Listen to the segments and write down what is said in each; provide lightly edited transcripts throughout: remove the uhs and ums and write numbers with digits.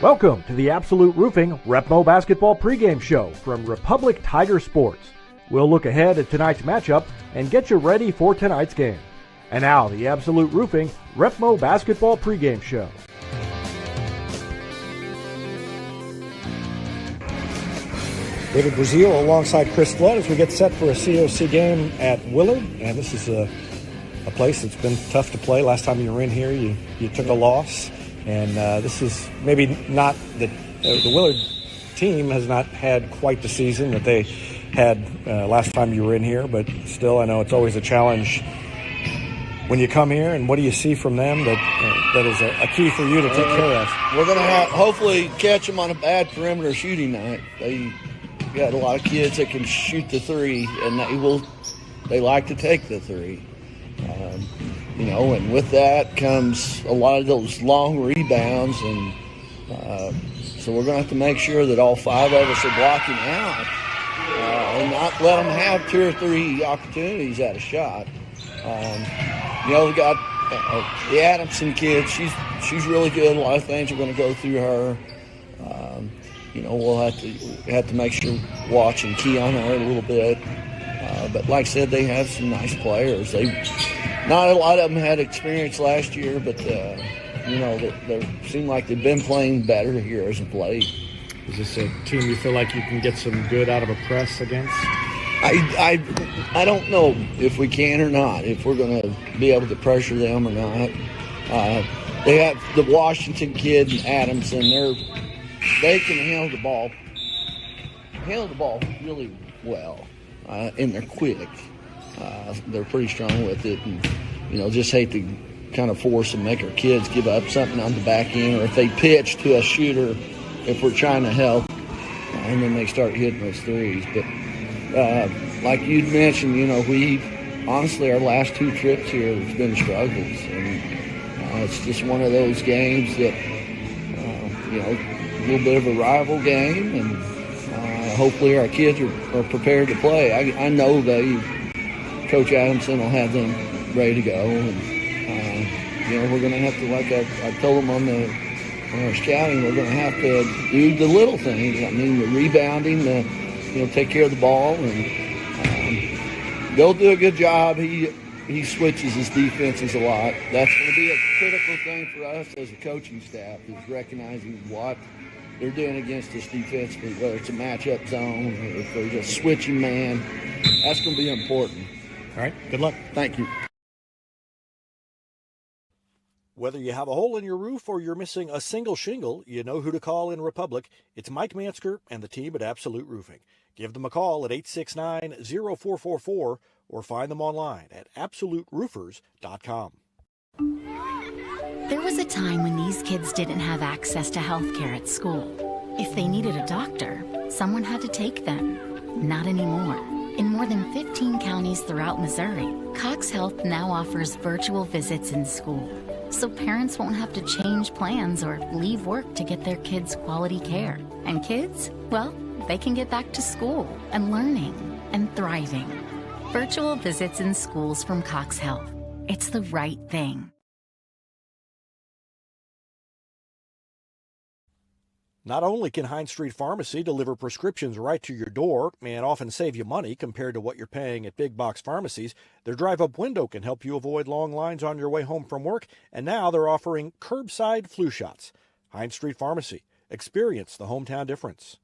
Welcome to the Absolute Roofing Repmo Basketball pregame show from Republic Tiger Sports. We'll look ahead at tonight's matchup and get you ready for tonight's game. And now, the Absolute Roofing Repmo Basketball pregame show. David Brazil alongside Chris Flood as we get set for a COC game at Willard. And this is a place that's been tough to play. Last time you were in here, you took a loss. And this is maybe not the Willard team has not had quite the season that they had last time you were in here, but still, I know it's always a challenge when you come here. And what do you see from them that is a key for you to take care of? We're going to hopefully catch them on a bad perimeter shooting night. They got a lot of kids that can shoot the three, and they like to take the three. And with that comes a lot of those long rebounds, and so we're going to have to make sure that all five of us are blocking out and not let them have two or three opportunities at a shot. We got the Adamson kid. She's really good. A lot of things are going to go through her. We'll have to make sure watch and key on her a little bit. But like I said, they have some nice players. Not a lot of them had experience last year, but they seem like they've been playing better here as of late. Is this a team you feel like you can get some good out of a press against? I don't know if we can or not, if we're going to be able to pressure them or not. They have the Washington kid and Adamson. They can handle the ball really well, and they're quick. They're pretty strong with it, and just hate to kind of force and make our kids give up something on the back end, or if they pitch to a shooter, if we're trying to help, and then they start hitting those threes. But like you'd mentioned, we honestly our last two trips here has been struggles, and it's just one of those games that a little bit of a rival game, and hopefully our kids are prepared to play. I know Coach Adamson will have them ready to go, and we're going to have to, like I told them on our scouting, we're going to have to do the little things. I mean, the rebounding, take care of the ball, and they'll do a good job. He switches his defenses a lot. That's going to be a critical thing for us as a coaching staff, is recognizing what they're doing against us defensively, whether it's a matchup zone or if they're just switching man. That's going to be important. All right, good luck. Thank you. Whether you have a hole in your roof or you're missing a single shingle, you know who to call in Republic. It's Mike Mansker and the team at Absolute Roofing. Give them a call at 869-0444 or find them online at absoluteroofers.com. There was a time when these kids didn't have access to health care at school. If they needed a doctor, someone had to take them. Not anymore. In more than 15 counties throughout Missouri, Cox Health now offers virtual visits in school, so parents won't have to change plans or leave work to get their kids quality care. And kids, well, they can get back to school and learning and thriving. Virtual visits in schools from Cox Health. It's the right thing. Not only can Hines Street Pharmacy deliver prescriptions right to your door and often save you money compared to what you're paying at big box pharmacies, their drive-up window can help you avoid long lines on your way home from work, and now they're offering curbside flu shots. Hines Street Pharmacy. Experience the hometown difference.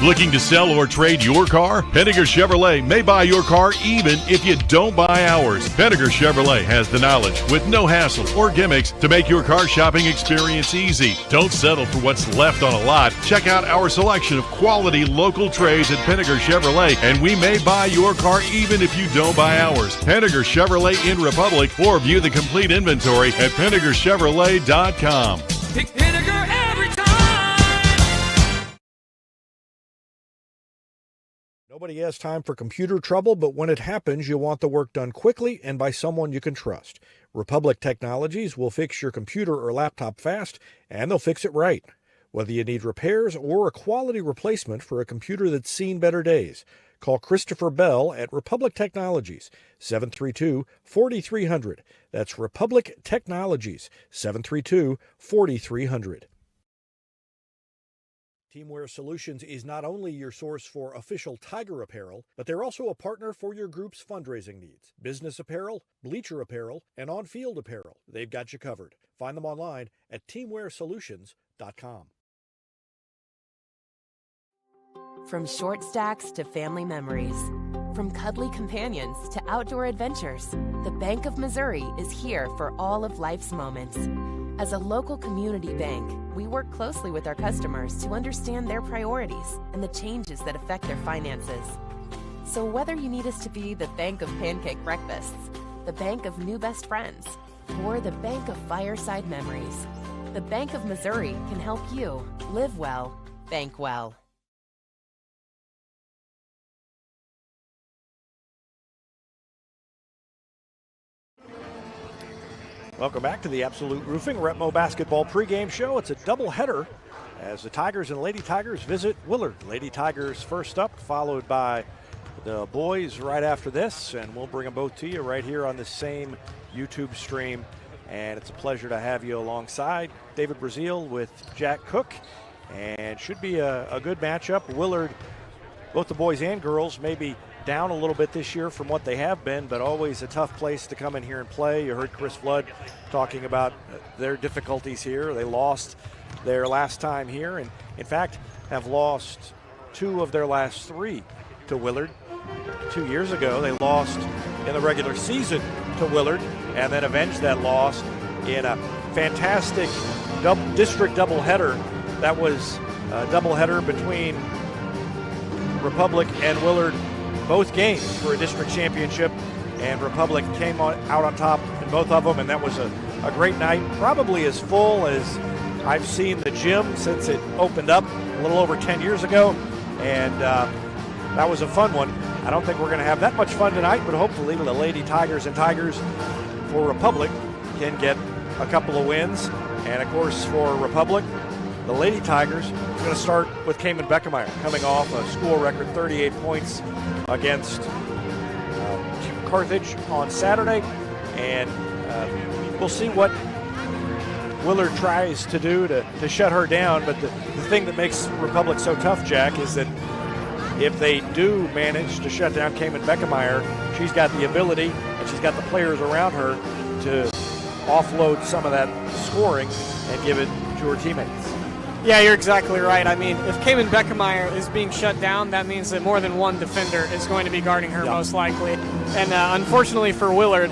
Looking to sell or trade your car? Penninger Chevrolet may buy your car even if you don't buy ours. Penninger Chevrolet has the knowledge with no hassle or gimmicks to make your car shopping experience easy. Don't settle for what's left on a lot. Check out our selection of quality local trades at Penninger Chevrolet, and we may buy your car even if you don't buy ours. Penninger Chevrolet in Republic, or view the complete inventory at PenningerChevrolet.com. Pick Penninger every time. Nobody has time for computer trouble, but when it happens, you want the work done quickly and by someone you can trust. Republic Technologies will fix your computer or laptop fast, and they'll fix it right. Whether you need repairs or a quality replacement for a computer that's seen better days, Call Christopher Bell at Republic Technologies, 732-4300. That's Republic Technologies, 732-4300. Teamwear Solutions is not only your source for official Tiger apparel, but they're also a partner for your group's fundraising needs. Business apparel, bleacher apparel, and on-field apparel. They've got you covered. Find them online at teamwearsolutions.com. From short stacks to family memories, from cuddly companions to outdoor adventures, the Bank of Missouri is here for all of life's moments. As a local community bank, we work closely with our customers to understand their priorities and the changes that affect their finances. So whether you need us to be the Bank of Pancake Breakfasts, the Bank of New Best Friends, or the Bank of Fireside Memories, the Bank of Missouri can help you live well, bank well. Welcome back to the Absolute Roofing Retmo Basketball pregame show. It's a doubleheader as the Tigers and Lady Tigers visit Willard. Lady Tigers first up, followed by the boys right after this, and we'll bring them both to you right here on the same YouTube stream. And it's a pleasure to have you alongside David Brazil with Jack Cook, and should be a good matchup. Willard, both the boys and girls, maybe down a little bit this year from what they have been, but always a tough place to come in here and play. You heard Chris Flood talking about their difficulties here. They lost their last time here, and in fact have lost 2 of their last 3 to Willard. 2 years ago they lost in the regular season to Willard and then avenged that loss in a fantastic district doubleheader. That was a doubleheader between Republic and Willard, both games for a district championship, and Republic came out on top in both of them, and that was a great night, probably as full as I've seen the gym since it opened up a little over 10 years ago, and that was a fun one. I don't think we're going to have that much fun tonight, but hopefully the Lady Tigers and Tigers for Republic can get a couple of wins, and of course for Republic, the Lady Tigers are going to start with Cayman Beckemeyer coming off a school record 38 points against Carthage on Saturday, and we'll see what Willard tries to do to shut her down. But the thing that makes Republic so tough, Jack, is that if they do manage to shut down Cayman Beckemeyer, she's got the ability and she's got the players around her to offload some of that scoring and give it to her teammates. Yeah, you're exactly right. I mean, if Cayman Beckemeyer is being shut down, that means that more than one defender is going to be guarding her, most likely. And unfortunately for Willard,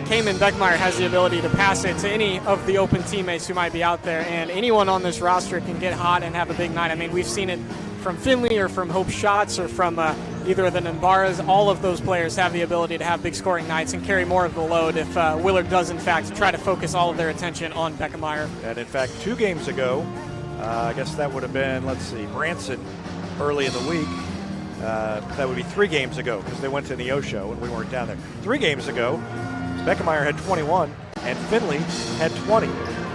Cayman Beckemeyer has the ability to pass it to any of the open teammates who might be out there, and anyone on this roster can get hot and have a big night. I mean, we've seen it from Finley or from Hope Schatz or from either of the Nambaras. All of those players have the ability to have big scoring nights and carry more of the load if Willard does, in fact, try to focus all of their attention on Beckemeyer. And, in fact, 2 games ago, I guess that would have been, Branson early in the week. That would be 3 games ago because they went to Neosho and we weren't down there. 3 games ago, Beckemeyer had 21 and Finley had 20.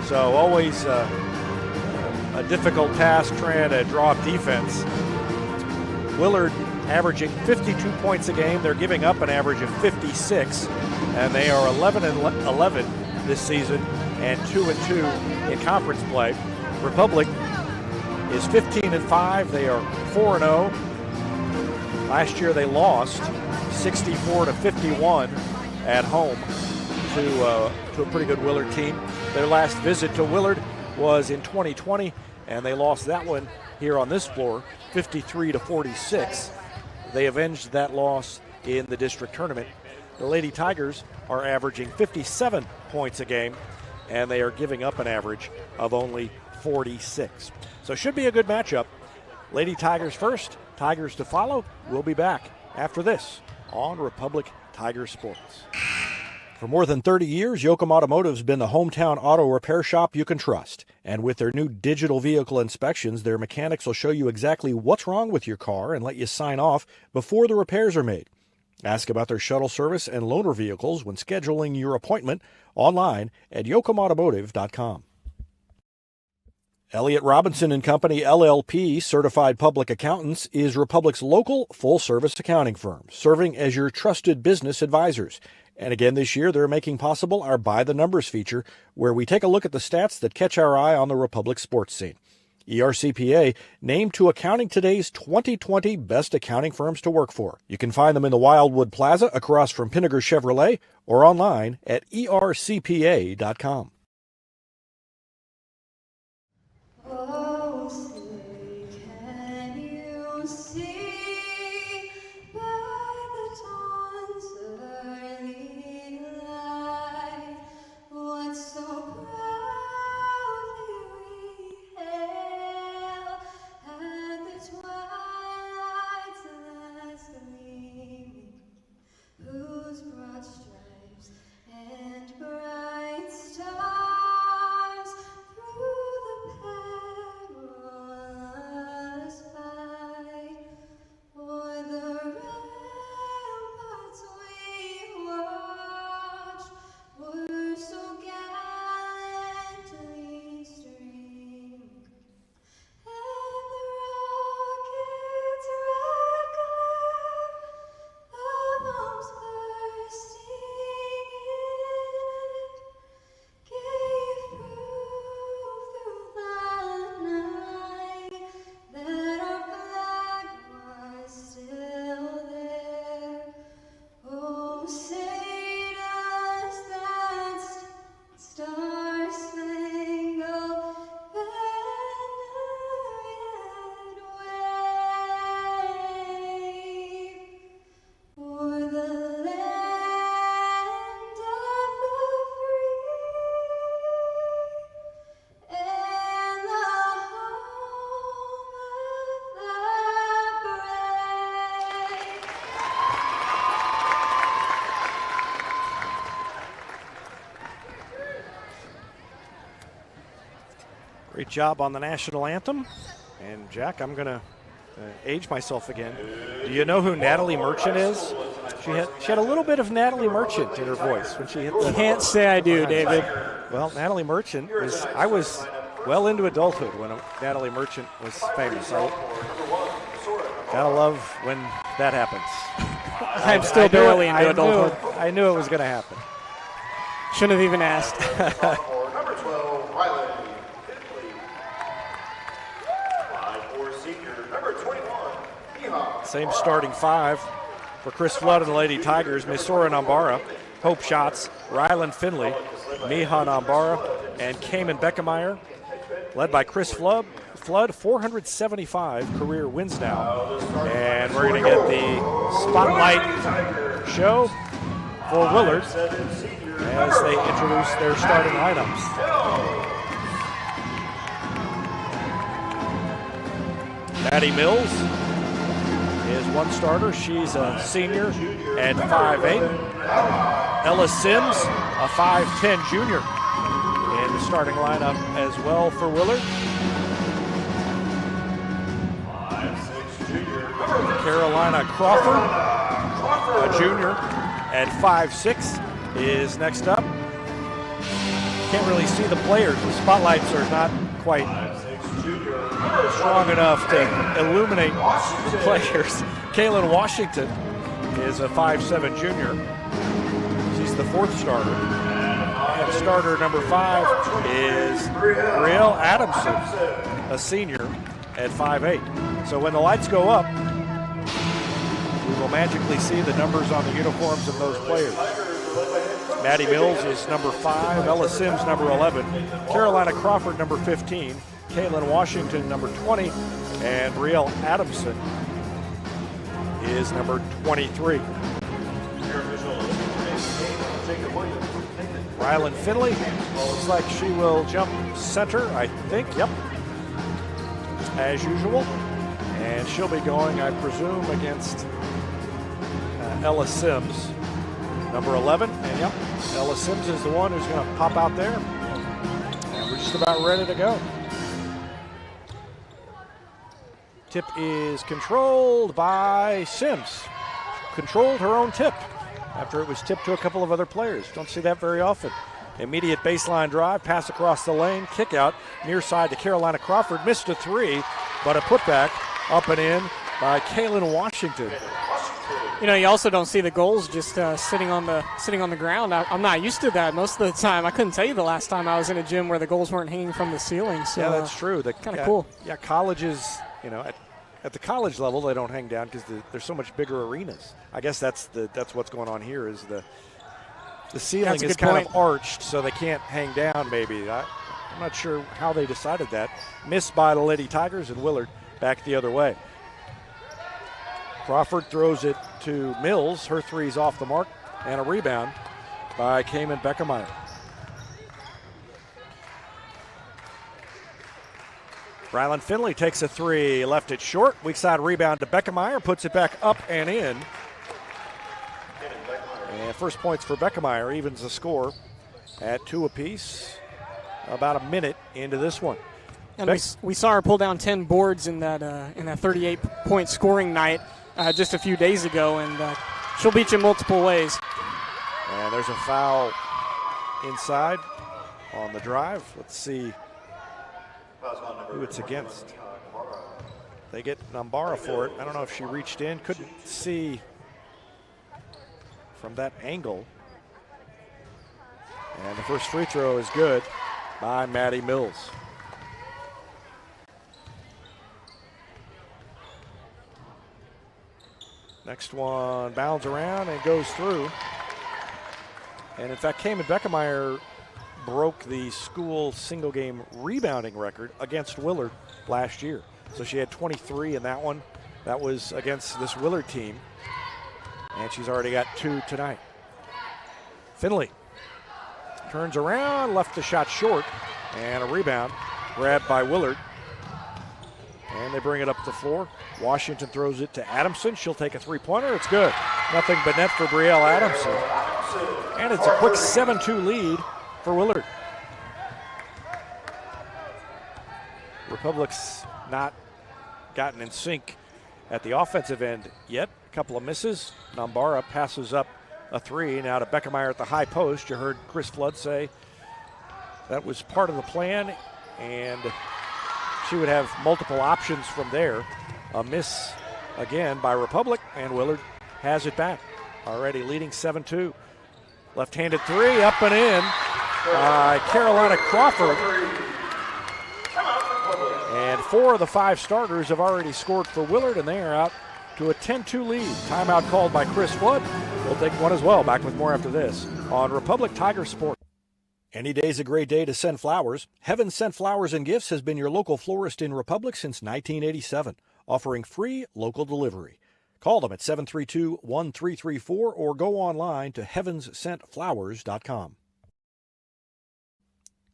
So always a difficult task trying to draw up defense. Willard averaging 52 points a game. They're giving up an average of 56, and they are 11-11 this season and 2-2 in conference play. Republic is 15-5. They are 4-0. Last year they lost 64-51 at home to a pretty good Willard team. Their last visit to Willard was in 2020, and they lost that one here on this floor, 53-46. They avenged that loss in the district tournament. The Lady Tigers are averaging 57 points a game, and they are giving up an average of only 46. So it should be a good matchup. Lady Tigers first, Tigers to follow. We'll be back after this on Republic Tiger Sports. For more than 30 years, Yoakum Automotive's been the hometown auto repair shop you can trust. And with their new digital vehicle inspections, their mechanics will show you exactly what's wrong with your car and let you sign off before the repairs are made. Ask about their shuttle service and loaner vehicles when scheduling your appointment online at yoakumautomotive.com. Elliott Robinson and Company, LLP, Certified Public Accountants, is Republic's local full-service accounting firm, serving as your trusted business advisors. And again this year, they're making possible our By the Numbers feature, where we take a look at the stats that catch our eye on the Republic sports scene. ERCPA named to Accounting Today's 2020 Best Accounting Firms to Work For. You can find them in the Wildwood Plaza across from Pinnaker Chevrolet or online at ercpa.com. Oh, say, can you see by the dawn's early light what so proudly we hailed at the twilight's last gleaming, whose broad stripes and bright stars through the perilous fight o'er the ramparts we watched were so gallantly streaming, and the rocket's red glare, the bombs bursting in it, gave proof through the night that our flag was still there. Oh, say does that star-spangled banner yet wave o'er the land of the free and the home of the brave? Great job on the national anthem. And Jack, I'm going to age myself again. Do you know who Natalie Merchant is? She had a little bit of Natalie Merchant in her voice when she hit the... Can't say I do, David. Well, Natalie Merchant I was well into adulthood when Natalie Merchant was famous. So gotta love when that happens. I'm still barely into adulthood. I knew it was going to happen. Shouldn't have even asked. Number 12, Ryland Finley. 5'4" senior. Number 21, Miha. Same starting five for Chris Flood and the Lady Tigers. Misora Nambara, Hope Schatz, Ryland Finley, Miha Nambara, and Cayman Beckemeyer. Led by Chris Flood, 475 career wins now. And we're going to get the spotlight show for Willard as they introduce their starting lineups. Maddie Mills is one starter. She's a senior at 5'8". Ella Sims, a 5'10 junior, in the starting lineup as well for Willard. 5'6" junior. Carolina Crawford, a junior at 5'6", is next up. Can't really see the players. The spotlights are not quite strong enough to illuminate the players. Kaylin Washington is a 5'7" junior. She's the fourth starter. And starter number 5 is Brielle Adamson, a senior at 5'8". So when the lights go up, we will magically see the numbers on the uniforms of those players. Maddie Mills is number 5, Ella Sims number 11, Carolina Crawford number 15, Caitlin Washington number 20, and Brielle Adamson is number 23. Ryland Finley looks like she will jump center, I think, yep, as usual. And she'll be going, I presume, against Ella Sims, number 11. And yep, Ella Sims is the one who's going to pop out there. And we're just about ready to go. Tip is controlled by Sims. Controlled her own tip after it was tipped to a couple of other players. Don't see that very often. Immediate baseline drive, pass across the lane, kick out, near side to Carolina Crawford. Missed a three, but a putback up and in by Kaylin Washington. You know, you also don't see the goals just sitting on the ground. I'm not used to that most of the time. I couldn't tell you the last time I was in a gym where the goals weren't hanging from the ceiling. So, yeah, that's true. Kind of cool. Yeah, colleges, you know, at the college level they don't hang down because there's so much bigger arenas. I guess that's what's going on here is the ceiling is kind of arched, so they can't hang down. Maybe I'm not sure how they decided that. Missed by the Lady Tigers, and Willard back the other way. Crawford throws it to Mills. Her three's off the mark, and a rebound by Cayman Beckemeyer. Ryland Finley takes a three, left it short. Weak side rebound to Beckemeyer, puts it back up and in. And first points for Beckemeyer, evens the score at 2 apiece. About a minute into this one. And we saw her pull down 10 boards in that 38-point scoring night just a few days ago, and she'll beat you multiple ways. And there's a foul inside on the drive. Let's see who it's against. They get Nambara for it. I don't know if she reached in. Couldn't see from that angle. And the first free throw is good by Maddie Mills. Next one bounds around and goes through. And in fact, Cayman Beckemeyer broke the school single game rebounding record against Willard last year. So she had 23 in that one. That was against this Willard team. And she's already got 2 tonight. Finley turns around, left the shot short, and a rebound grabbed by Willard. And they bring it up the floor. Washington throws it to Adamson. She'll take a three-pointer. It's good. Nothing but net for Brielle Adamson. And it's a quick 7-2 lead for Willard. Republic's not gotten in sync at the offensive end yet. A couple of misses. Nambara passes up a three. Now to Beckemeyer at the high post. You heard Chris Flood say that was part of the plan, and she would have multiple options from there. A miss again by Republic, and Willard has it back. Already leading 7-2. Left-handed three, up and in by Carolina Crawford. And 4 of the 5 starters have already scored for Willard, and they are out to a 10-2 lead. Timeout called by Chris Flood. We'll take one as well. Back with more after this on Republic Tiger Sport. Any day's a great day to send flowers. Heaven Sent Flowers and Gifts has been your local florist in Republic since 1987, offering free local delivery. Call them at 732-1334 or go online to heavenssentflowers.com.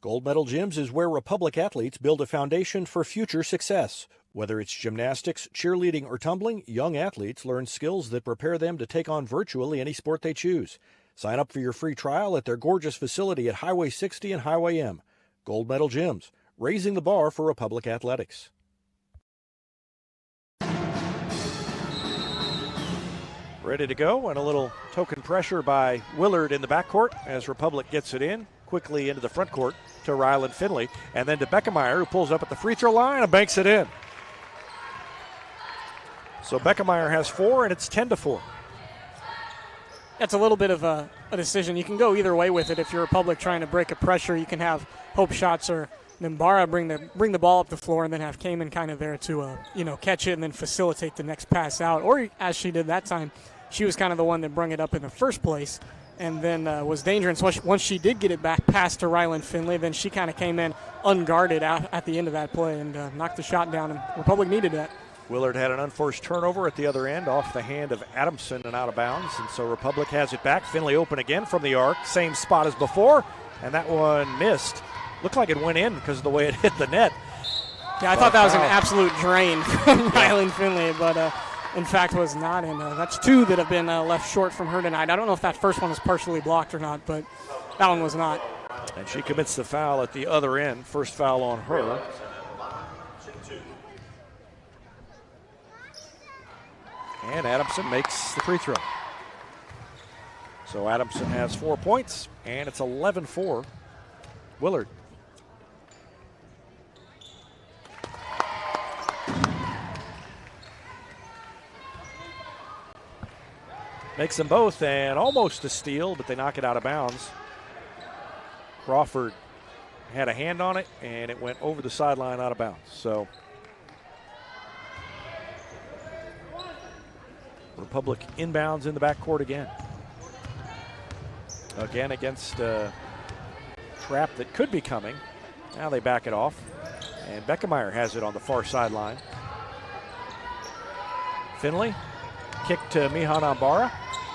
Gold Medal Gyms is where Republic athletes build a foundation for future success. Whether it's gymnastics, cheerleading, or tumbling, young athletes learn skills that prepare them to take on virtually any sport they choose. Sign up for your free trial at their gorgeous facility at Highway 60 and Highway M. Gold Medal Gyms, raising the bar for Republic athletics. Ready to go, and a little token pressure by Willard in the backcourt as Republic gets it in quickly into the front court to Ryland Finley, and then to Beckemeyer, who pulls up at the free throw line and banks it in. So Beckemeyer has 4, and it's 10-4. That's a little bit of a decision. You can go either way with it. If you're Republic trying to break a pressure, you can have Hope Shots or Nambara bring the ball up the floor, and then have Cayman kind of there to catch it and then facilitate the next pass out. Or as she did that time, she was kind of the one that brought it up in the first place, and then was dangerous. Once she did get it back past to Ryland Finley, then she kind of came in unguarded out at the end of that play and knocked the shot down, and Republic needed that. Willard had an unforced turnover at the other end off the hand of Adamson and out of bounds, and so Republic has it back. Finley open again from the arc, same spot as before, and that one missed. Looked like it went in because of the way it hit the net. Yeah, I thought that was an absolute drain from Ryland Finley, but in fact was not, and that's 2 that have been left short from her tonight. I don't know if that first one was partially blocked or not, but that one was not. And she commits the foul at the other end, first foul on her. And Adamson makes the free throw. So Adamson has 4 points, and it's 11-4 Willard. Makes them both, and almost a steal, but they knock it out of bounds. Crawford had a hand on it, and it went over the sideline out of bounds. So Republic inbounds in the backcourt again. Again against a trap that could be coming. Now they back it off, and Beckemeyer has it on the far sideline. Finley, kick to Mihan Ambara.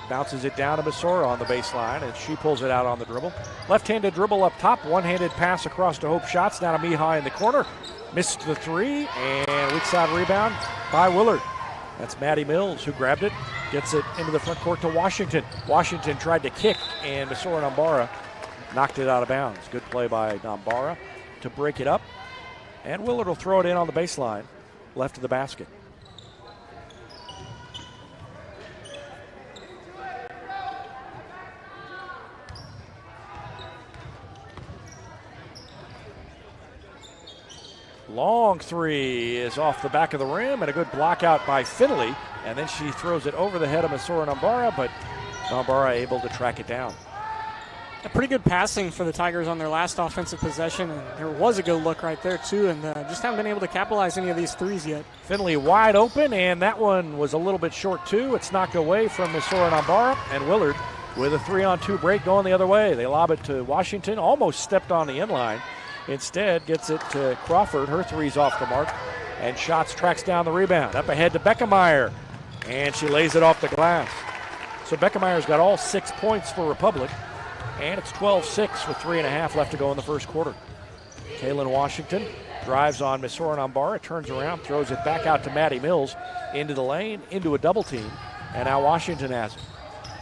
Bounces it down to Masora on the baseline, and she pulls it out on the dribble. Left-handed dribble up top, one-handed pass across to Hope Shots. Now to Miha in the corner. Missed the three, and weak side rebound by Willard. That's Maddie Mills who grabbed it, gets it into the front court to Washington. Washington tried to kick, and Masora Nambara knocked it out of bounds. Good play by Nambara to break it up. And Willard will throw it in on the baseline, left of the basket. Long three is off the back of the rim, and a good block out by Finley. And then she throws it over the head of Masora Nambara, but Nambara able to track it down. A pretty good passing for the Tigers on their last offensive possession, and there was a good look right there too, and just haven't been able to capitalize any of these threes yet. Finley wide open, and that one was a little bit short too. It's knocked away from Masora Nambara, and Willard with a 3-on-2 break going the other way. They lob it to Washington, almost stepped on the inline. Instead, gets it to Crawford. Her three's off the mark. And Shots tracks down the rebound. Up ahead to Beckemeyer. And she lays it off the glass. So Beckemeyer's got all 6 points for Republic. And it's 12-6 with 3.5 left to go in the first quarter. Kaylin Washington drives on Masora Nambara, turns around, throws it back out to Maddie Mills. Into the lane, into a double team. And now Washington has it.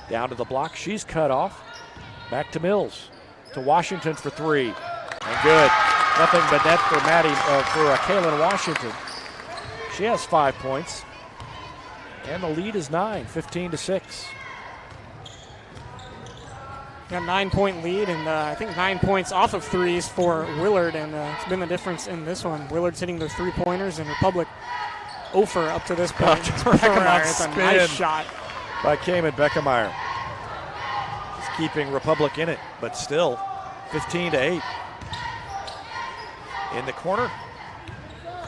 Down to the block. She's cut off. Back to Mills. To Washington for three. And good. Nothing but net for Kaylin Washington. She has 5 points. And the lead is 9, 15-6. Got a 9-point lead, and I think 9 points off of threes for Willard, and it's been the difference in this one. Willard's hitting their three-pointers, and Republic 0 for up to this point. It's a nice shot by Cayman Beckemeyer. It's keeping Republic in it, but still 15-8. In the corner,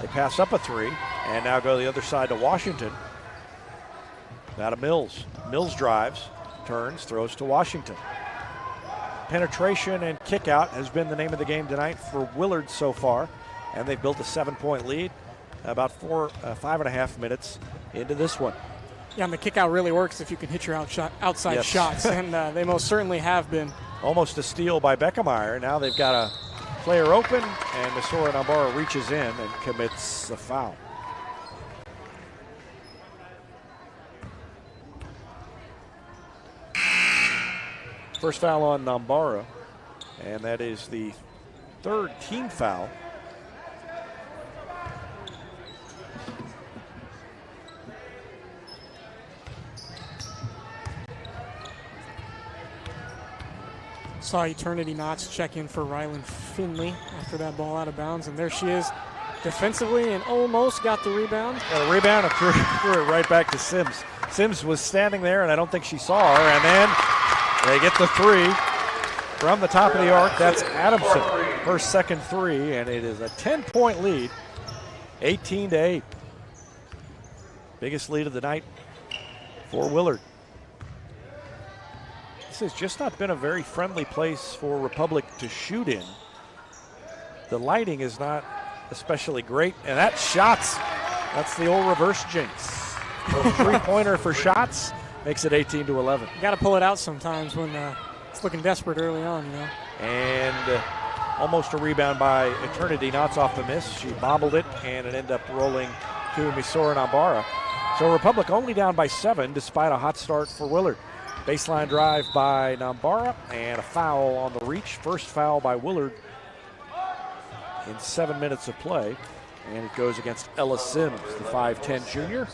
they pass up a three, and now go the other side to Washington. Now to Mills. Mills drives, turns, throws to Washington. Penetration and kick out has been the name of the game tonight for Willard so far, and they've built a 7-point lead about 5.5 minutes into this one. Yeah, and the kick out really works if you can hit your outside shots, and they most certainly have been. Almost a steal by Beckemeyer. Now they've got a player open, and Masora Nambara reaches in and commits a foul. First foul on Nambara, and that is the third team foul. Saw Eternity Knots check in for Rylan Finley after that ball out of bounds, and there she is defensively and almost got the rebound. Got a rebound and threw it right back to Sims. Sims was standing there, and I don't think she saw her, and then they get the three from the top of the arc. That's Adamson, her second three, and it is a 10-point lead, 18-8. Biggest lead of the night for Willard. This has just not been a very friendly place for Republic to shoot in. The lighting is not especially great, and that Shots, that's the old reverse jinx. Three-pointer for Shots makes it 18-11. You got to pull it out sometimes when it's looking desperate early on, you know. And almost a rebound by Eternity, Knots off the miss. She bobbled it, and it ended up rolling to Masora Nambara. So Republic only down by 7 despite a hot start for Willard. Baseline drive by Nambara, and a foul on the reach. First foul by Willard in 7 minutes of play. And it goes against Ella Sims, the 5'10 junior.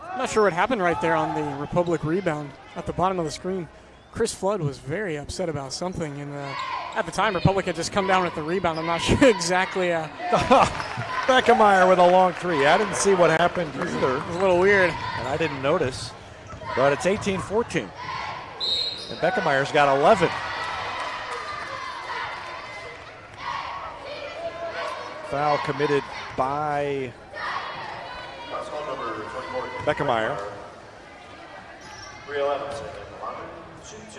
I'm not sure what happened right there on the Republic rebound at the bottom of the screen. Chris Flood was very upset about something, and at the time, Republic had just come down with the rebound. I'm not sure exactly. Beckemeyer with a long three. I didn't see what happened either. It was a little weird. And I didn't notice. But it's 18-14. And Beckemeyer's got 11. Foul committed by Beckemeyer.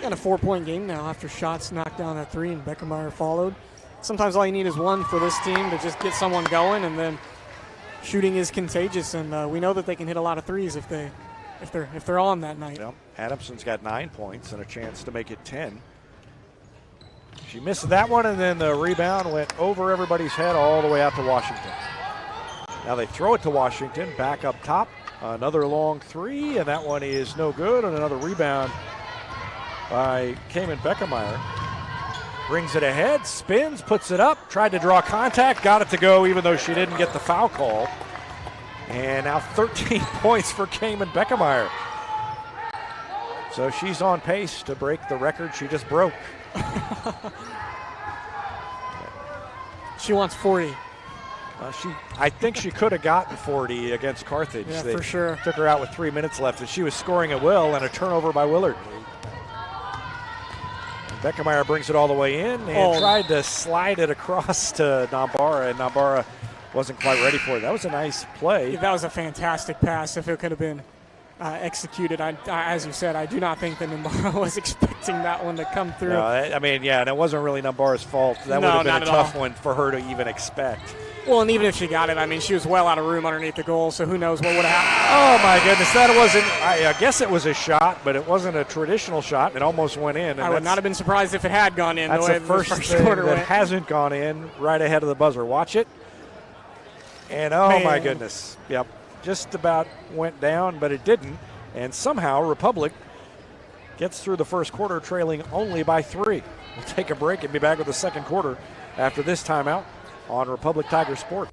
Got a 4-point game now after shots knocked down at 3 and Beckemeyer followed. Sometimes all you need is one for this team to just get someone going, and then shooting is contagious, and we know that they can hit a lot of threes if they're on that night. Well, Adamson's got 9 points and a chance to make it 10. She missed that one, and then the rebound went over everybody's head all the way out to Washington. Now they throw it to Washington, back up top. Another long three, and that one is no good, and another rebound by Cayman Beckemeyer. Brings it ahead, spins, puts it up, tried to draw contact, got it to go even though she didn't get the foul call. And now 13 points for Cayman Beckemeyer. So she's on pace to break the record she just broke. She wants 40. I think she could have gotten 40 against Carthage. Yeah, they for sure. Took her out with 3 minutes left, and she was scoring at will, and a turnover by Willard. Beckemeyer brings it all the way in and tried to slide it across to Nambara, and Nambara wasn't quite ready for it. That was a nice play. Yeah, that was a fantastic pass if it could have been executed. As you said, I do not think that Nambara was expecting that one to come through. No, and it wasn't really Nambara's fault. That would have been a tough one for her to even expect. Well, and even if she got it, she was well out of room underneath the goal, so who knows what would have happened. Oh, my goodness. That wasn't, I guess it was a shot, but it wasn't a traditional shot. It almost went in. And I would not have been surprised if it had gone in. That's the way the first thing quarter that went. hasn't gone in right ahead of the buzzer. Watch it. And, my goodness. Yep, just about went down, but it didn't. And somehow Republic gets through the first quarter trailing only by 3. We'll take a break and be back with the second quarter after this timeout on Republic Tiger Sport.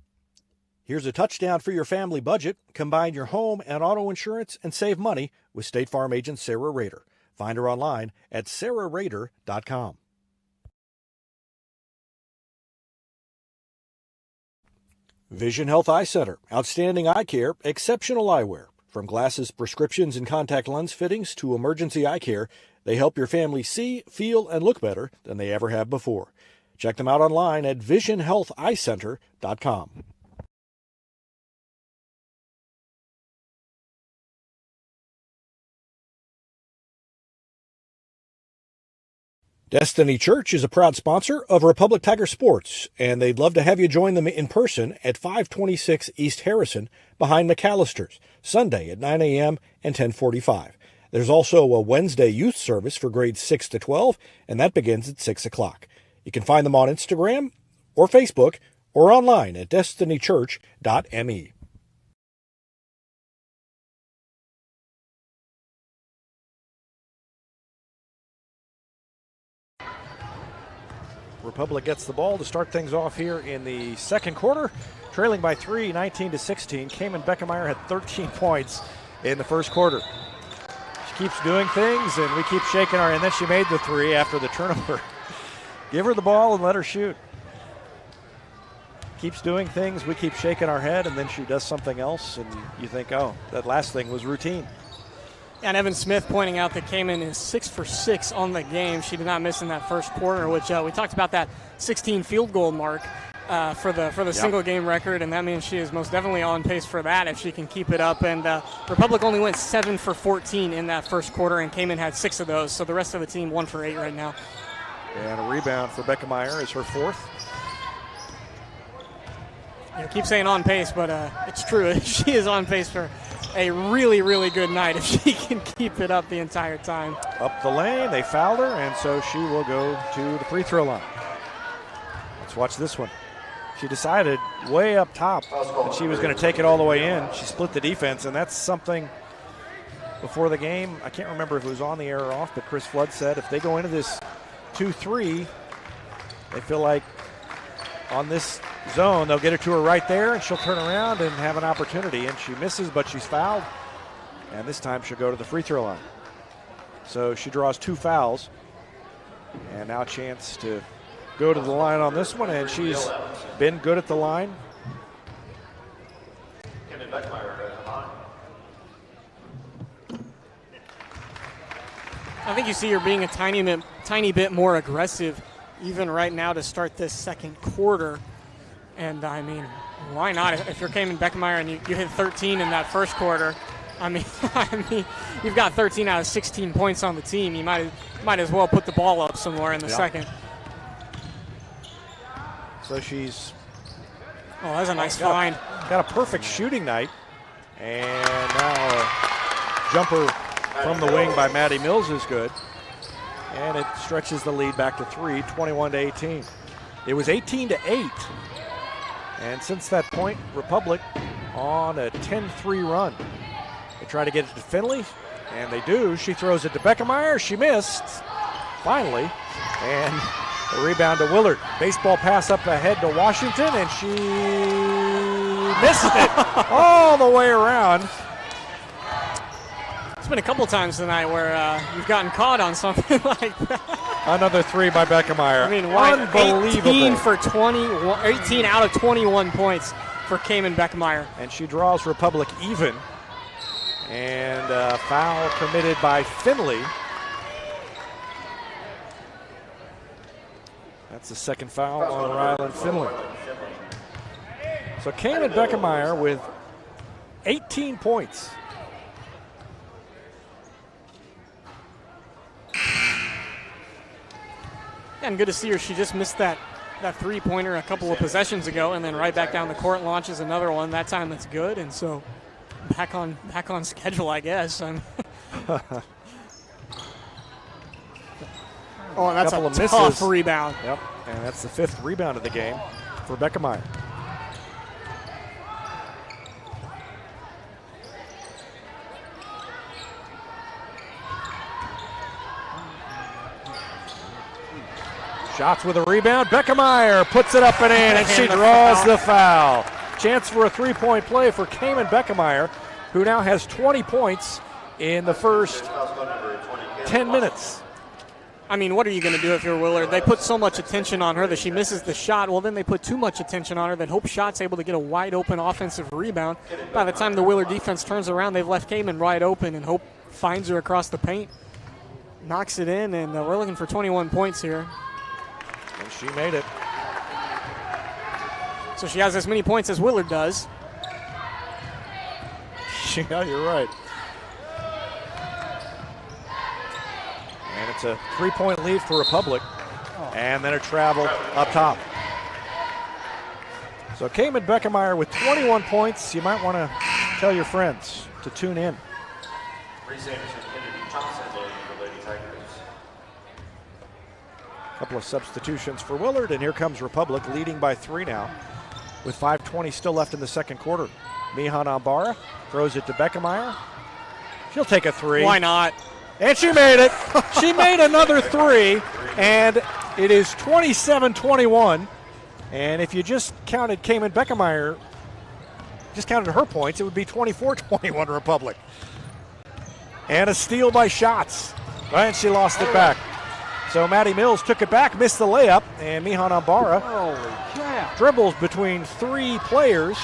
Here's a touchdown for your family budget. Combine your home and auto insurance and save money with State Farm agent Sarah Rader. Find her online at sarahrader.com. Vision Health Eye Center. Outstanding eye care, exceptional eyewear. From glasses, prescriptions, and contact lens fittings to emergency eye care, they help your family see, feel, and look better than they ever have before. Check them out online at visionhealtheyecenter.com. Destiny Church is a proud sponsor of Republic Tiger Sports, and they'd love to have you join them in person at 526 East Harrison behind McAllister's, Sunday at 9 a.m. and 10:45. There's also a Wednesday youth service for grades 6 to 12, and that begins at 6 o'clock. You can find them on Instagram or Facebook or online at destinychurch.me. Republic gets the ball to start things off here in the second quarter, trailing by 3, 19-16. Cayman Beckemeyer had 13 points in the first quarter. She keeps doing things, and we keep shaking her, and then she made the 3 after the turnover. Give her the ball and let her shoot. Keeps doing things, we keep shaking our head, and then she does something else, and you think, oh, that last thing was routine. And Evan Smith pointing out that Cayman is 6 for 6 on the game. She did not miss in that first quarter, which we talked about that 16 field goal mark for the single game record, and that means she is most definitely on pace for that if she can keep it up. And Republic only went 7 for 14 in that first quarter, and Cayman had 6 of those. So the rest of the team 1 for 8 right now. And a rebound for Beckemeyer is her 4th. I keep saying on pace, but it's true. She is on pace for a really, really good night if she can keep it up the entire time. Up the lane, they fouled her, and so she will go to the free throw line. Let's watch this one. She decided way up top that she was going to take it all the way in. She split the defense, and that's something before the game. I can't remember if it was on the air or off, but Chris Flood said if they go into this 2-3, they feel like on this zone, they'll get it to her right there, and she'll turn around and have an opportunity. And she misses, but she's fouled. And this time she'll go to the free throw line. So she draws 2 fouls. And now a chance to go to the line on this one, and she's been good at the line. I think you see her being a tiny bit more aggressive even right now to start this second quarter. And, I mean, why not? If you're Cayman Beckemeyer and you hit 13 in that first quarter, I mean, you've got 13 out of 16 points on the team. You might as well put the ball up somewhere in the second. So she's... Oh, that's a nice find. Got a perfect shooting night. And now a jumper from the wing by Maddie Mills is good. And it stretches the lead back to 3, 21-18. It was 18-8. And since that point, Republic on a 10-3 run. They try to get it to Finley, and they do. She throws it to Beckemeyer. She missed, finally. And the rebound to Willard. Baseball pass up ahead to Washington, and she missed it all the way around. It's been a couple times tonight where you've gotten caught on something like that. Another 3 by Beckemeyer. I mean, unbelievable. 18 out of 21 points for Cayman Beckemeyer. And she draws Republic even. And a foul committed by Finley. That's the second foul on Ryland Finley. So Cayman Beckemeyer with 18 points. And good to see her. She just missed that three-pointer a couple of possessions ago, and then right back down the court launches another one. That time that's good, and so back on schedule, I guess. Oh, and that's a tough rebound. Yep, and that's the 5th rebound of the game for Beckemeyer. Shots with a rebound. Beckemeyer puts it up and in, and she draws the foul. Chance for a 3-point play for Cayman Beckemeyer, who now has 20 points in the first 10 minutes. I mean, what are you going to do if you're Willard? They put so much attention on her that she misses the shot. Well, then they put too much attention on her that Hope Shot's able to get a wide-open offensive rebound. By the time the Willard defense turns around, they've left Cayman wide open, and Hope finds her across the paint, knocks it in, and we're looking for 21 points here. And she made it. So she has as many points as Willard does. Yeah, you're right. And it's a 3-point lead for Republic. And then a travel up top. So Cayman Beckemeyer with 21 points. You might want to tell your friends to tune in. Couple of substitutions for Willard, and here comes Republic leading by 3 now with 5:20 still left in the second quarter. Mihan Ambara throws it to Beckemeyer. She'll take a 3. Why not? And she made it. She made another 3, and it is 27-21. And if you just counted Cayman Beckemeyer, just counted her points, it would be 24-21 Republic. And a steal by Shots. And she lost it back. So Maddie Mills took it back, missed the layup, and Mihan Ambara dribbles between 3 players.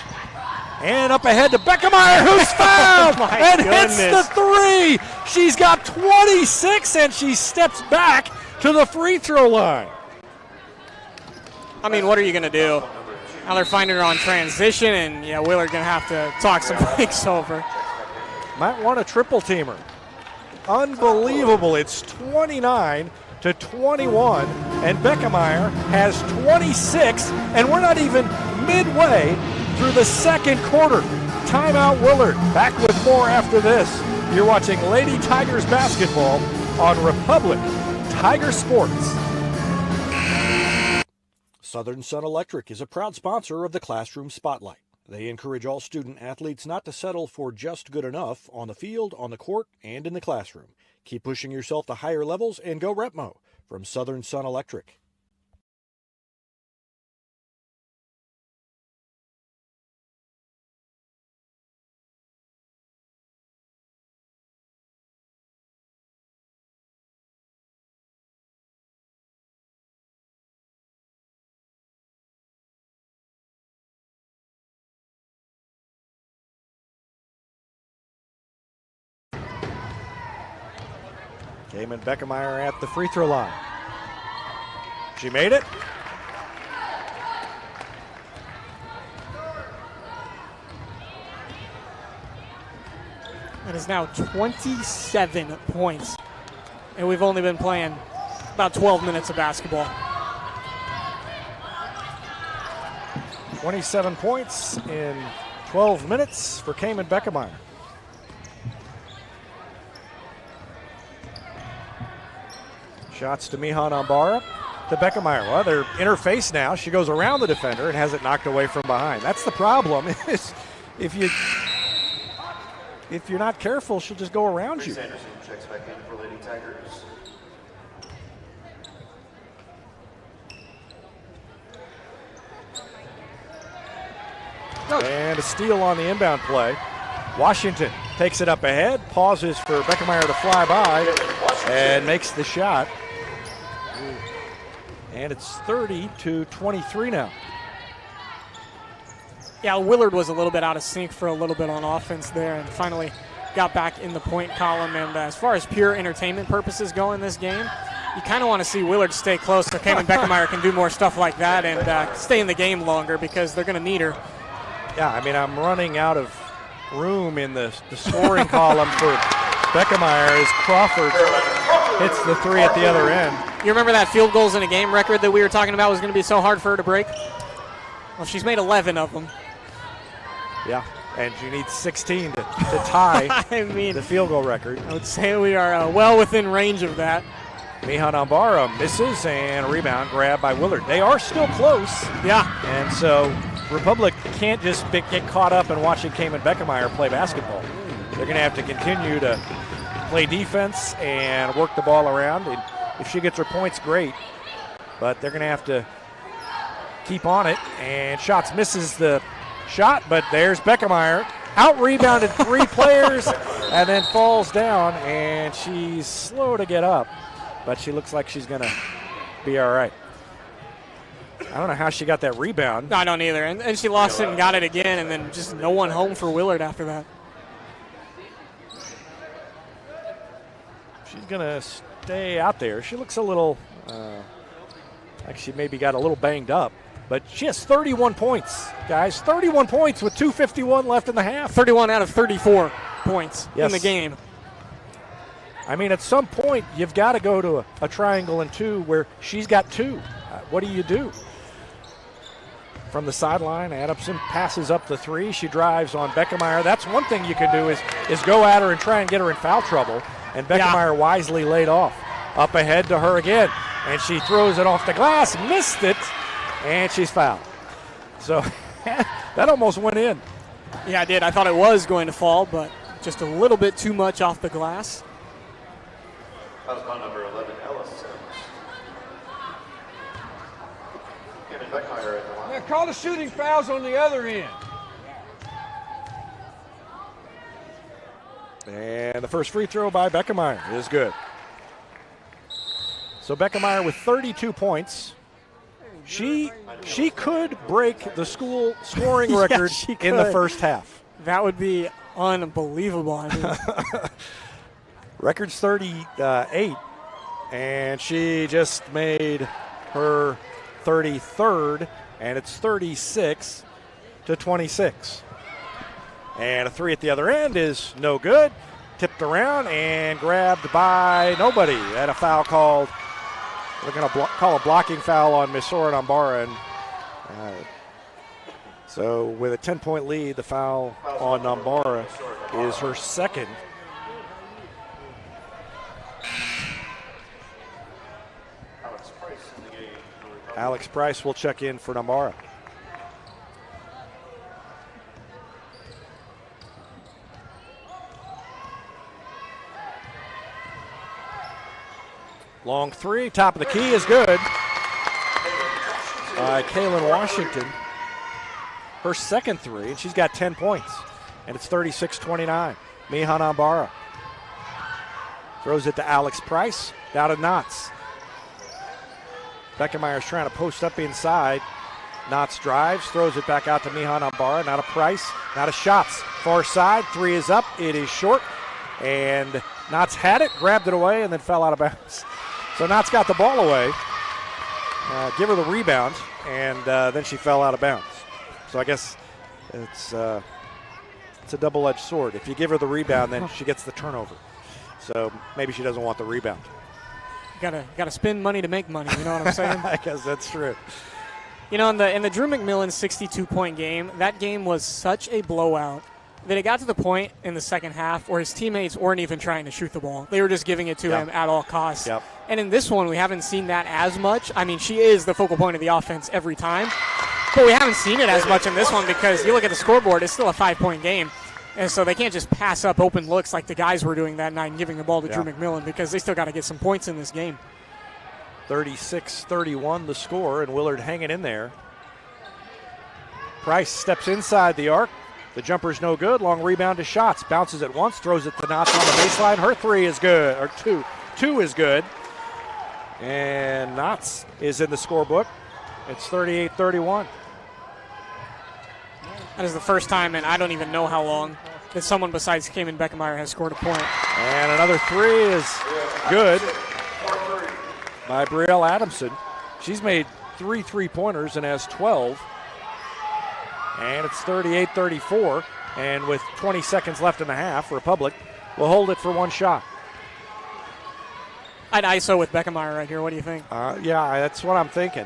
And up ahead to Beckemeyer, who's fouled and hits the 3. She's got 26, and she steps back to the free throw line. I mean, what are you going to do? Now they're finding her on transition, and yeah, Willard going to have to talk some things over. Might want a triple teamer. Unbelievable. It's 29-21, and Beckemeyer has 26, and we're not even midway through the second quarter. Timeout Willard. Back with more after this. You're watching Lady Tigers basketball on Republic Tiger Sports. Southern Sun Electric is a proud sponsor of the Classroom Spotlight. They encourage all student athletes not to settle for just good enough on the field, on the court, and in the classroom. Keep pushing yourself to higher levels and go Repmo from Southern Sun Electric. Cayman Beckemeyer at the free throw line. She made it. It is now 27 points. And we've only been playing about 12 minutes of basketball. 27 points in 12 minutes for Cayman Beckemeyer. Shots to Mihan Ambara, to Beckemeyer. Well, they're interface now. She goes around the defender and has it knocked away from behind. That's the problem. Is if you're not careful, she'll just go around you. Anderson checks back in for Lady Tigers. And a steal on the inbound play. Washington takes it up ahead, pauses for Beckemeyer to fly by, and makes the shot. And it's 30-23 now. Yeah, Willard was a little bit out of sync for a little bit on offense there and finally got back in the point column. And as far as pure entertainment purposes go in this game, you kind of want to see Willard stay close so Cayman Beckemeyer can do more stuff like that and stay in the game longer because they're going to need her. Yeah, I mean, I'm running out of room in the scoring column for Beckemeyer as Crawford hits the three at the other end. You remember that field goals in a game record that we were talking about was going to be so hard for her to break? Well, she's made 11 of them. Yeah, and you need 16 to tie I mean, the field goal record. I would say we are well within range of that. Mihan Ambara misses and a rebound grabbed by Willard. They are still close. Yeah. And so Republic can't just get caught up in watching Cayman Beckemeyer play basketball. They're going to have to continue to play defense and work the ball around. And if she gets her points, great. But they're going to have to keep on it. And Shots misses the shot, but there's Beckemeyer. Out-rebounded three players and then falls down, and she's slow to get up. But she looks like she's going to be all right. I don't know how she got that rebound. I don't either. And she lost it and got it again, and then just no one home for Willard after that. She's going to stay out there. She looks a little like she maybe got a little banged up. But she has 31 points, guys. 31 points with 2:51 left in the half. 31 out of 34 points in the game. I mean, at some point, you've got to go to a triangle and two where she's got two. What do you do? From the sideline, Adamson passes up the three. She drives on Beckemeyer. That's one thing you can do is go at her and try and get her in foul trouble. And Beckemeyer wisely laid off. Up ahead to her again. And she throws it off the glass, missed it, and she's fouled. So that almost went in. Yeah, I did. I thought it was going to fall, but just a little bit too much off the glass. That was my number 11, Ellis Sims. Cayman Beckemeyer at the line. Now call the shooting fouls on the other end. And the first free throw by Beckemeyer is good. So Beckemeyer with 32 points. She could break the school scoring record in the first half. That would be unbelievable. I mean. Record's 38, and she just made her 33rd, and it's 36-26. And a three at the other end is no good. Tipped around and grabbed by nobody. And a foul called. They're going to call a blocking foul on Misora Nambara. And so with a 10-point lead, the foul on Nambara is her second. Alex Price will check in for Nambara. Long three, top of the key is good by Kaylin Washington. Her second three, and she's got 10 points. And it's 36-29. Mihan Ambara throws it to Alex Price, down to Knotts. Beckemeyer's trying to post up inside. Knotts drives, throws it back out to Mihan Ambara. Not a Price, not a Shots. Far side, three is up, it is short. And Knott's had it, grabbed it away, and then fell out of bounds. So Knott's got the ball away. Give her the rebound, and then she fell out of bounds. So I guess it's a double-edged sword. If you give her the rebound, then she gets the turnover. So maybe she doesn't want the rebound. Gotta spend money to make money. You know what I'm saying? I guess that's true. You know, in the Drew McMillan 62-point game, that game was such a blowout that it got to the point in the second half where his teammates weren't even trying to shoot the ball. They were just giving it to him at all costs. Yep. And in this one, we haven't seen that as much. I mean, she is the focal point of the offense every time. But we haven't seen it as much in this one because you look at the scoreboard, it's still a 5-point game. And so they can't just pass up open looks like the guys were doing that night and giving the ball to Drew McMillan because they still got to get some points in this game. 36-31 the score, and Willard hanging in there. Price steps inside the arc. The jumper's no good. Long rebound to Schatz. Bounces it once, throws it to Knotts on the baseline. Her three is good, or two is good. And Knotts is in the scorebook. It's 38-31. That is the first time, and I don't even know how long, that someone besides Cayman Beckemeyer has scored a point. And another three is good by Brielle Adamson. She's made 3 3-pointers and has 12. And it's 38-34. And with 20 seconds left in the half, Republic will hold it for one shot. I'd ISO with Beckemeyer right here. What do you think? Yeah, that's what I'm thinking.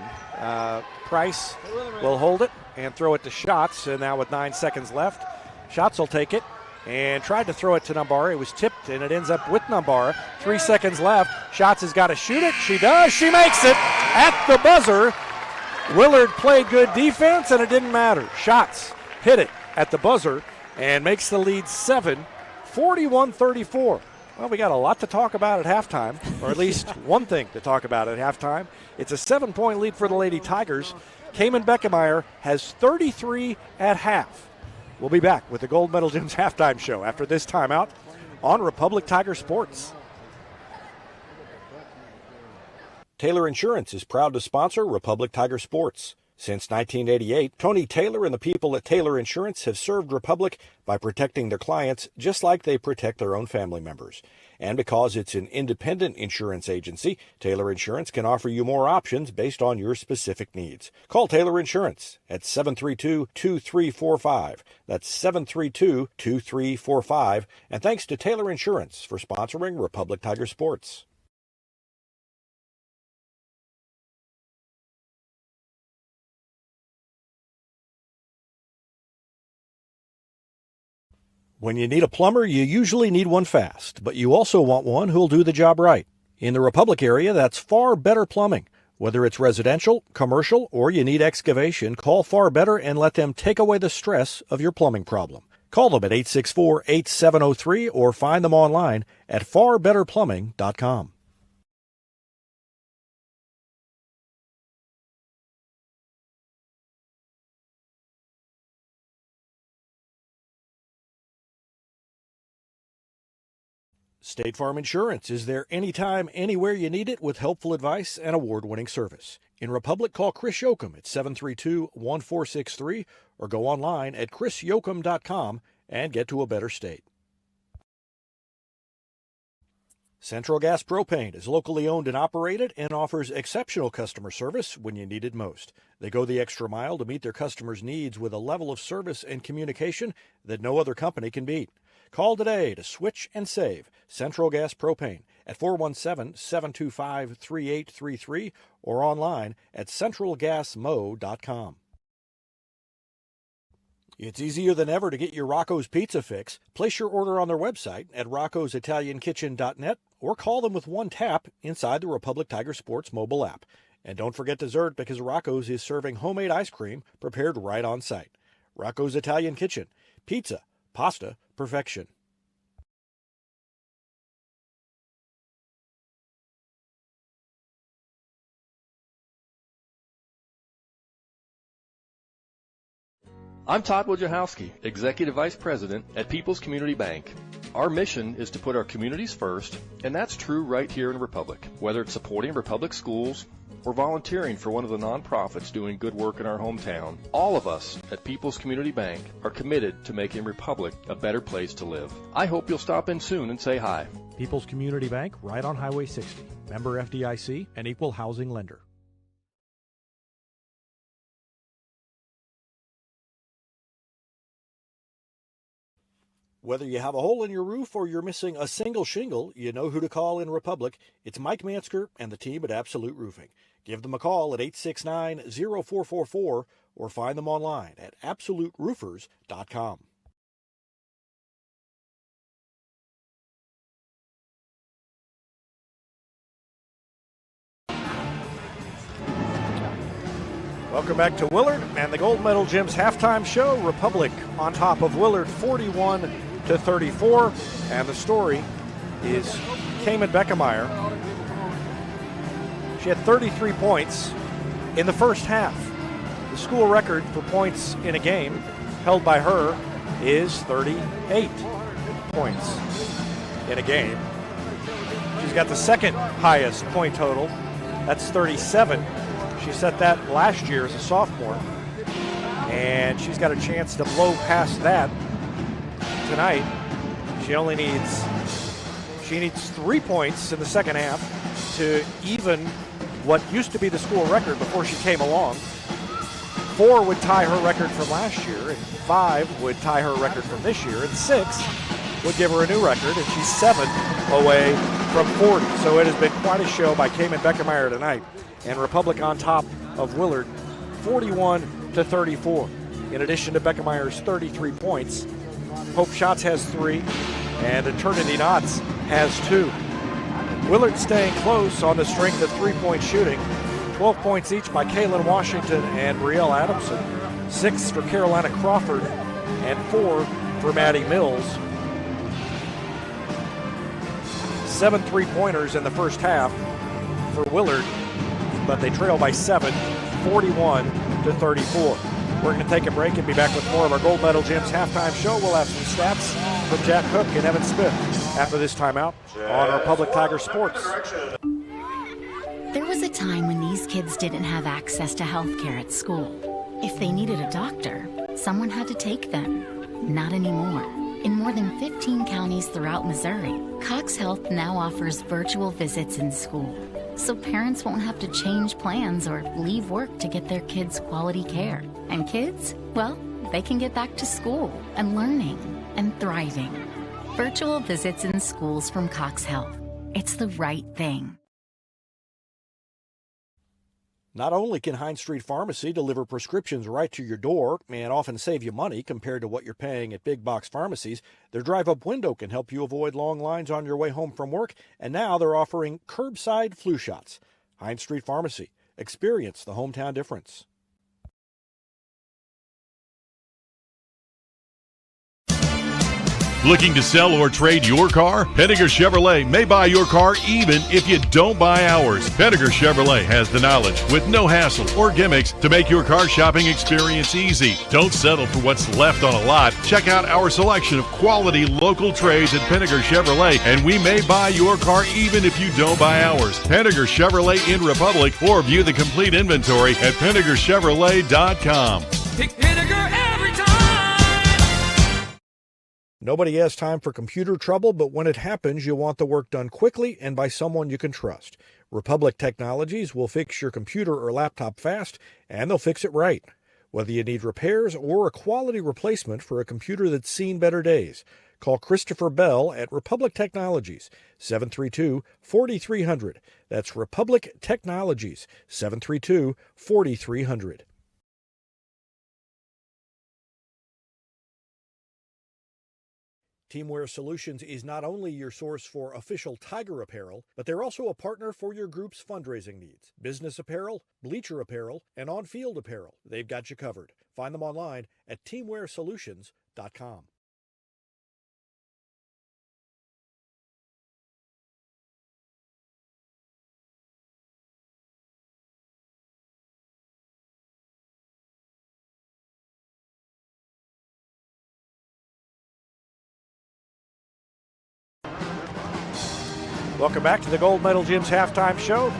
Price will hold it and throw it to Schatz. And now with 9 seconds left, Schatz will take it and tried to throw it to Nambara. It was tipped, and it ends up with Nambara. 3 seconds left. Schatz has got to shoot it. She does. She makes it at the buzzer. Willard played good defense, and it didn't matter. Schatz hit it at the buzzer and makes the lead 7, 41-34. Well, we got a lot to talk about at halftime, or at least one thing to talk about at halftime. It's a 7-point lead for the Lady Tigers. Cayman Beckemeyer has 33 at half. We'll be back with the Gold Medal Gyms halftime show after this timeout on Republic Tiger Sports. Taylor Insurance is proud to sponsor Republic Tiger Sports. Since 1988, Tony Taylor and the people at Taylor Insurance have served Republic by protecting their clients just like they protect their own family members. And because it's an independent insurance agency, Taylor Insurance can offer you more options based on your specific needs. Call Taylor Insurance at 732-2345. That's 732-2345. And thanks to Taylor Insurance for sponsoring Republic Tiger Sports. When you need a plumber, you usually need one fast, but you also want one who'll do the job right. In the Republic area, that's Far Better Plumbing. Whether it's residential, commercial, or you need excavation, call Far Better and let them take away the stress of your plumbing problem. Call them at 864-8703 or find them online at farbetterplumbing.com. State Farm Insurance is there anytime, anywhere you need it with helpful advice and award-winning service. In Republic, call Chris Yoakum at 732-1463 or go online at chrisyoakum.com and get to a better state. Central Gas Propane is locally owned and operated and offers exceptional customer service when you need it most. They go the extra mile to meet their customers' needs with a level of service and communication that no other company can beat. Call today to switch and save Central Gas Propane at 417-725-3833 or online at centralgasmo.com. It's easier than ever to get your Rocco's Pizza fix. Place your order on their website at roccositaliankitchen.net or call them with one tap inside the Republic Tiger Sports mobile app. And don't forget dessert because Rocco's is serving homemade ice cream prepared right on site. Rocco's Italian Kitchen. Pizza, pasta, perfection. I'm Todd Wojciechowski, Executive Vice President at People's Community Bank. Our mission is to put our communities first, and that's true right here in Republic. Whether it's supporting Republic schools or volunteering for one of the nonprofits doing good work in our hometown, all of us at People's Community Bank are committed to making Republic a better place to live. I hope you'll stop in soon and say hi. People's Community Bank, right on Highway 60. Member FDIC, an equal housing lender. Whether you have a hole in your roof or you're missing a single shingle, you know who to call in Republic. It's Mike Mansker and the team at Absolute Roofing. Give them a call at 869-0444 or find them online at absoluteroofers.com. Welcome back to Willard and the Gold Medal Gym's halftime show. Republic on top of Willard 41-34. And the story is Cayman Beckemeyer. She had 33 points in the first half. The school record for points in a game held by her is 38 points in a game. She's got the second highest point total. That's 37. She set that last year as a sophomore, and she's got a chance to blow past that tonight. She needs 3 points in the second half to even what used to be the school record before she came along. 4 would tie her record from last year, and 5 would tie her record from this year, and 6 would give her a new record, and she's 7 away from 40. So it has been quite a show by Cayman Beckemeyer tonight. And Republic on top of Willard, 41-34. In addition to Beckemeyer's 33 points, Hope Schatz has 3, and Eternity Knots has 2. Willard staying close on the strength of 3-point shooting. 12 points each by Kaylin Washington and Brielle Adamson. 6 for Carolina Crawford, and 4 for Maddie Mills. 7 3-pointers in the first half for Willard, but they trail by 7, 41-34. We're going to take a break and be back with more of our Gold Medal Gym's halftime show. We'll have some stats from Jack Cook and Evan Smith after this timeout on our Public Tiger Sports. There was a time when these kids didn't have access to health care at school. If they needed a doctor, someone had to take them. Not anymore. In more than 15 counties throughout Missouri, Cox Health now offers virtual visits in school, so parents won't have to change plans or leave work to get their kids quality care. And kids, well, they can get back to school and learning and thriving. Virtual visits in schools from Cox Health. It's the right thing. Not only can Hines Street Pharmacy deliver prescriptions right to your door and often save you money compared to what you're paying at big box pharmacies, their drive-up window can help you avoid long lines on your way home from work, and now they're offering curbside flu shots. Hines Street Pharmacy. Experience the hometown difference. Looking to sell or trade your car? Henniger Chevrolet may buy your car even if you don't buy ours. Henniger Chevrolet has the knowledge with no hassle or gimmicks to make your car shopping experience easy. Don't settle for what's left on a lot. Check out our selection of quality local trades at Henniger Chevrolet, and we may buy your car even if you don't buy ours. Henniger Chevrolet in Republic, or view the complete inventory at HennigerChevrolet.com. Pick Henniger every time. Nobody has time for computer trouble, but when it happens, you want the work done quickly and by someone you can trust. Republic Technologies will fix your computer or laptop fast, and they'll fix it right. Whether you need repairs or a quality replacement for a computer that's seen better days, call Christopher Bell at Republic Technologies, 732-4300. That's Republic Technologies, 732-4300. Teamwear Solutions is not only your source for official Tiger apparel, but they're also a partner for your group's fundraising needs. Business apparel, bleacher apparel, and on-field apparel. They've got you covered. Find them online at teamwearsolutions.com. Welcome back to the Gold Medal Gym's halftime show.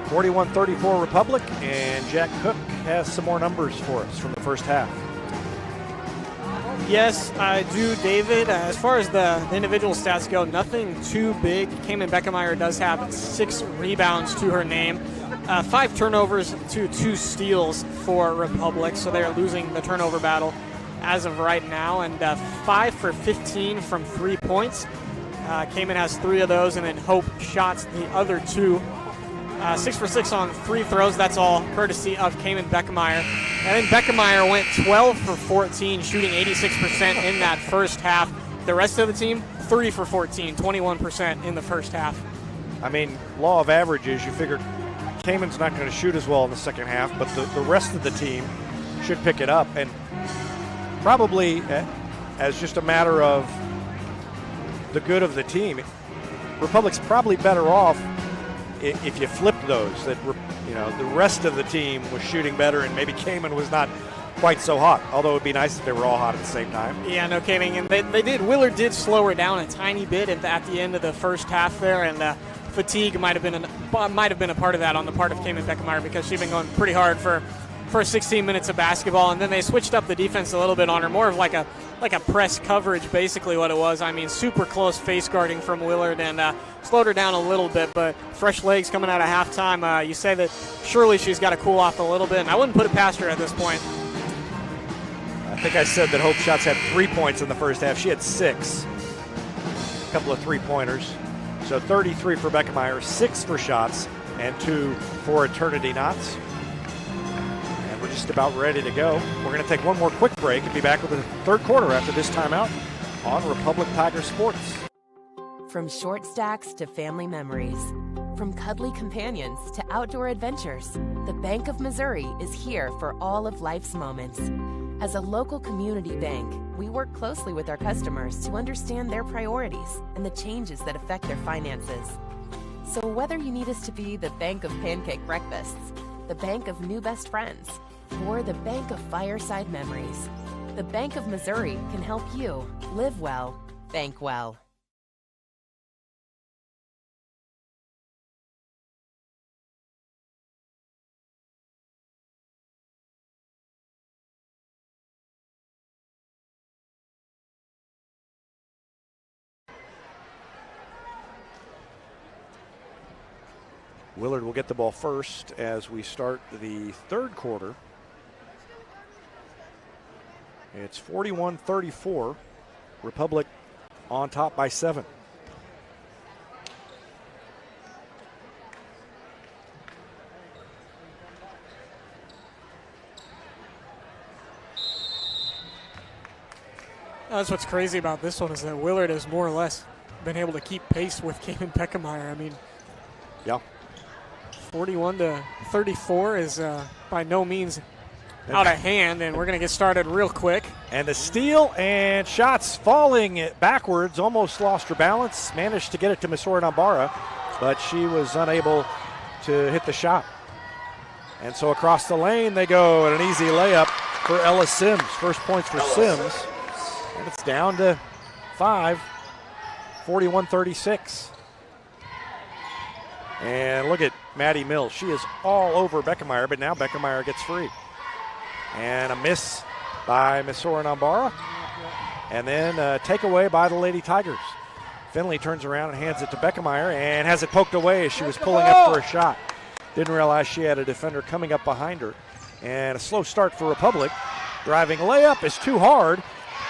41-34 Republic, and Jack Cook has some more numbers for us from the first half. Yes, I do, David. As far as the individual stats go, nothing too big. Cayman Beckemeyer does have 6 rebounds to her name, 5 turnovers to 2 steals for Republic, so they're losing the turnover battle as of right now, and 5 for 15 from 3 points. Cayman has 3 of those, and then Hope shots the other 2. 6 for 6 on free throws. That's all courtesy of Cayman Beckemeyer. And then Beckemeyer went 12 for 14, shooting 86% in that first half. The rest of the team, 3 for 14, 21% in the first half. I mean, law of averages, you figure Cayman's not going to shoot as well in the second half, but the rest of the team should pick it up. And probably as just a matter of the good of the team, Republic's probably better off if you flip those, that the rest of the team was shooting better and maybe Cayman was not quite so hot, although it would be nice if they were all hot at the same time. Yeah, no kidding. And they did. Willard did slow her down a tiny bit at the end of the first half there, and fatigue might have been a part of that on the part of Cayman Beckemeyer, because she'd been going pretty hard for 16 minutes of basketball, and then they switched up the defense a little bit on her, more of like a press coverage, basically what it was. I mean, super close face guarding from Willard, and slowed her down a little bit, but fresh legs coming out of halftime. You say that surely she's got to cool off a little bit, and I wouldn't put it past her at this point. I think I said that Hope Shots had 3 points in the first half. She had 6. A couple of three-pointers. So 33 for Beckemeyer, 6 for Shots, and 2 for Eternity Knots. And we're just about ready to go. We're going to take one more quick break and be back with the third quarter after this timeout on Republic Tiger Sports. From short stacks to family memories, from cuddly companions to outdoor adventures, the Bank of Missouri is here for all of life's moments. As a local community bank, we work closely with our customers to understand their priorities and the changes that affect their finances. So whether you need us to be the bank of pancake breakfasts, the bank of new best friends, or the bank of fireside memories, the Bank of Missouri can help you live well, bank well. Willard will get the ball first as we start the third quarter. It's 41-34. Republic on top by 7. That's what's crazy about this one, is that Willard has more or less been able to keep pace with Cayman Beckemeyer. I mean, yeah, 41-34 is by no means out of hand, and we're going to get started real quick. And a steal, and Shots falling backwards, almost lost her balance, managed to get it to Missouri Nambara, but she was unable to hit the shot. And so across the lane they go, and an easy layup for Ella Sims. First points for Sims, and it's down to 5, 41-36. And look at Maddie Mills. She is all over Beckemeyer, but now Beckemeyer gets free. And a miss by Missouri Nambara. And then a takeaway by the Lady Tigers. Finley turns around and hands it to Beckemeyer and has it poked away as she was pulling up for a shot. Didn't realize she had a defender coming up behind her. And a slow start for Republic. Driving layup is too hard.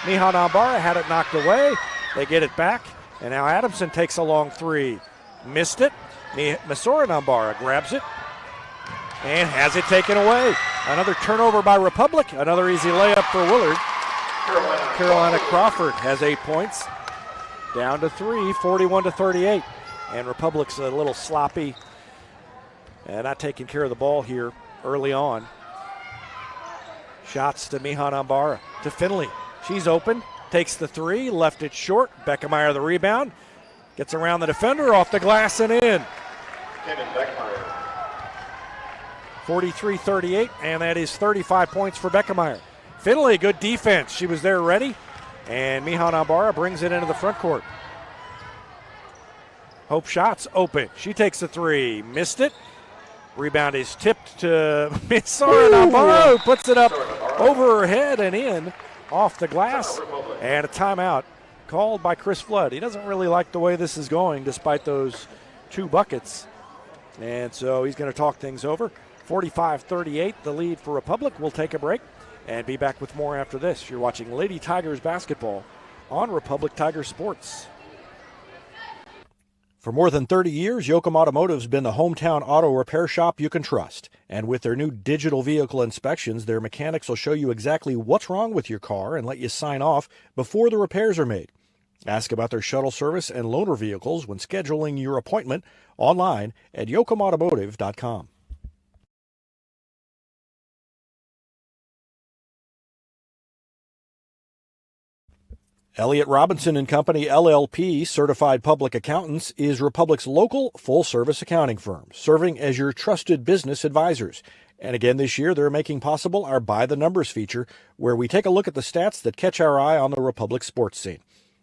Miha Nambara had it knocked away. They get it back. And now Adamson takes a long three. Missed it. Missouri Nambara grabs it and has it taken away. Another turnover by Republic. Another easy layup for Willard. Carolina Crawford has 8 points. Down to 3, 41-38. And Republic's a little sloppy and not taking care of the ball here early on. Shots to Miha Nambara. To Finley. She's open. Takes the 3. Left it short. Beckemeyer the rebound. Gets around the defender, off the glass and in. 43-38, and that is 35 points for Beckemeyer. Finley, good defense. She was there ready, and Miha Nambara brings it into the front court. Hope Shots open. She takes the 3. Missed it. Rebound is tipped to Missouri Nambara, who puts it up over her head and in. off the glass, and a timeout called by Chris Flood. He doesn't really like the way this is going despite those 2 buckets, and so he's going to talk things over. 45-38, the lead for Republic. We'll take a break and be back with more after this. You're watching Lady Tigers basketball on Republic Tiger Sports. For more than 30 years, Yoakum Automotive's been the hometown auto repair shop you can trust. And with their new digital vehicle inspections, their mechanics will show you exactly what's wrong with your car and let you sign off before the repairs are made. Ask about their shuttle service and loaner vehicles when scheduling your appointment online at yoakumautomotive.com. Elliott Robinson and Company, LLP, Certified Public Accountants, is Republic's local full-service accounting firm, serving as your trusted business advisors. And again this year, they're making possible our By the Numbers feature, where we take a look at the stats that catch our eye on the Republic sports scene.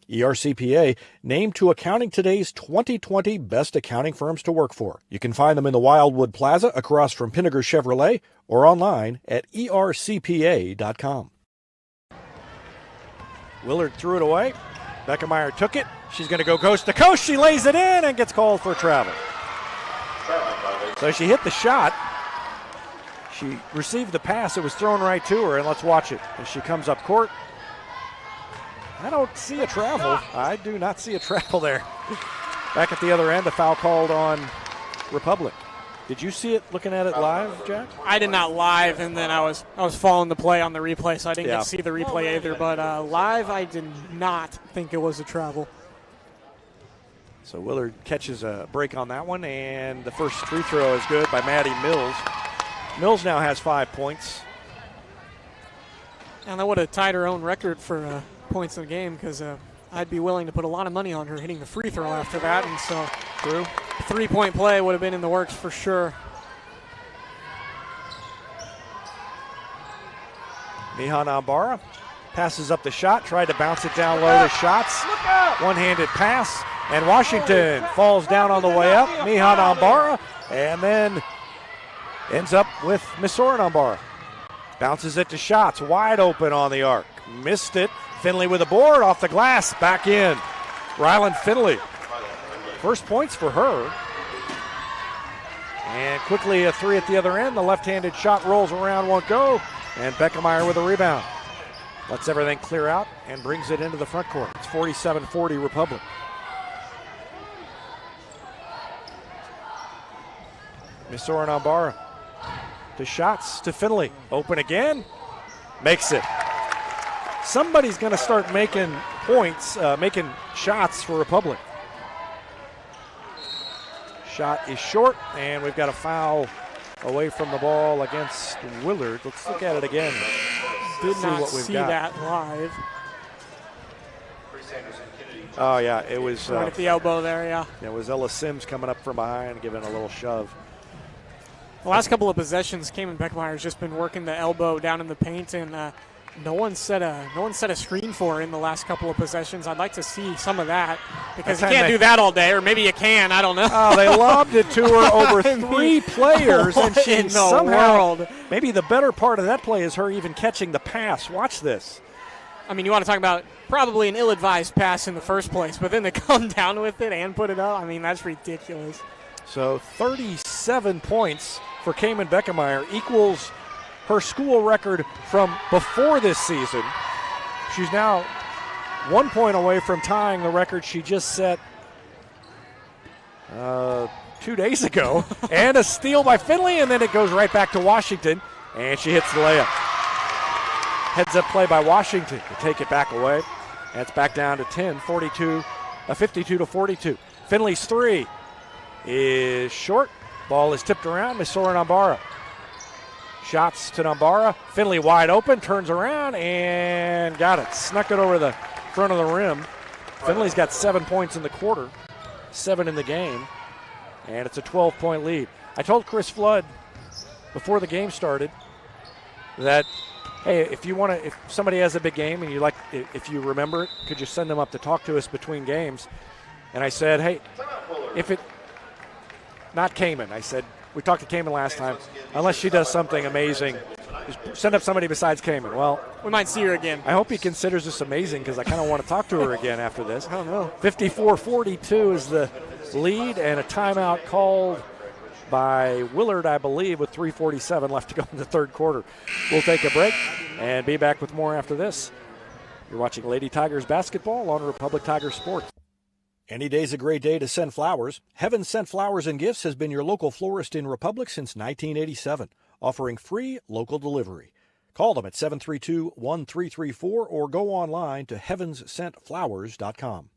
ERCPA named to Accounting Today's 2020 Best Accounting Firms to Work For. You can find them in the Wildwood Plaza across from Pinnaker Chevrolet or online at ercpa.com. Willard threw it away. Beckemeyer took it. She's going to go coast to coast. She lays it in and gets called for travel. So she hit the shot. She received the pass. It was thrown right to her, and let's watch it as she comes up court. I don't see a travel. I do not see a travel there. Back at the other end, a foul called on Republic. Did you see it looking at it live, Jack? I did not live, and then I was following the play on the replay, so I didn't get to see the replay either. But live, I did not think it was a travel. So Willard catches a break on that one, and the first free throw is good by Maddie Mills. Mills now has 5 points. And that would have tied her own record for points in the game, because I'd be willing to put a lot of money on her hitting the free throw after that, and so true. 3-point play would have been in the works for sure. Mihan Ambara passes up the shot, tried to bounce it down low to Shots. One-handed pass, and Washington falls down on the way up. Mihan Ambara, and then ends up with Misoran Ambara. Bounces it to Shots, wide open on the arc. Missed it. Finley with a board off the glass, back in. Rylan Finley. First points for her. And quickly a three at the other end. The left-handed shot rolls around, won't go. And Beckemeyer with a rebound. Lets everything clear out and brings it into the front court. It's 47-40 Republic. Misoran Ambara to Shots to Finley. Open again. Makes it. Somebody's going to start making points, making shots for Republic. Shot is short, and we've got a foul away from the ball against Willard. Let's look at it again. Did not see that live. Oh, yeah, it was. Right at the elbow there, yeah. It was Ella Sims coming up from behind, giving a little shove. The last couple of possessions, Cayman Beckmeyer's just been working the elbow down in the paint, and no one set a screen for her in the last couple of possessions. I'd like to see some of that, because you can't do that all day, or maybe you can. I don't know. Oh, they lobbed it to her over three players, and she somehow. Maybe the better part of that play is her even catching the pass. Watch this. I mean, you want to talk about probably an ill-advised pass in the first place, but then to come down with it and put it up, I mean, that's ridiculous. So 37 points for Cayman Beckemeyer equals her school record from before this season. She's now 1 point away from tying the record she just set 2 days ago. And a steal by Finley, and then it goes right back to Washington, and she hits the layup. Heads-up play by Washington to take it back away. And it's back down to 10, 52-42. Finley's three is short. Ball is tipped around. Misoran Ambara. Shots to Nambara. Finley wide open, turns around and got it. Snuck it over the front of the rim. Finley's got 7 points in the quarter, 7 in the game, and it's a 12-point lead. I told Chris Flood before the game started that, hey, if somebody has a big game and if you remember it, could you send them up to talk to us between games? And I said, hey, not Cayman. I said, we talked to Cayman last time. Unless she does something amazing, Send up somebody besides Kamen. Well, we might see her again. I hope he considers this amazing because I kind of want to talk to her again after this. I don't know. 54-42 is the lead, and a timeout called by Willard, I believe, with 3:47 left to go in the third quarter. We'll take a break and be back with more after this. You're watching Lady Tigers basketball on Republic Tiger Sports. Any day's a great day to send flowers. Heaven Sent Flowers and Gifts has been your local florist in Republic since 1987, offering free local delivery. Call them at 732-1334 or go online to heavenssentflowers.com.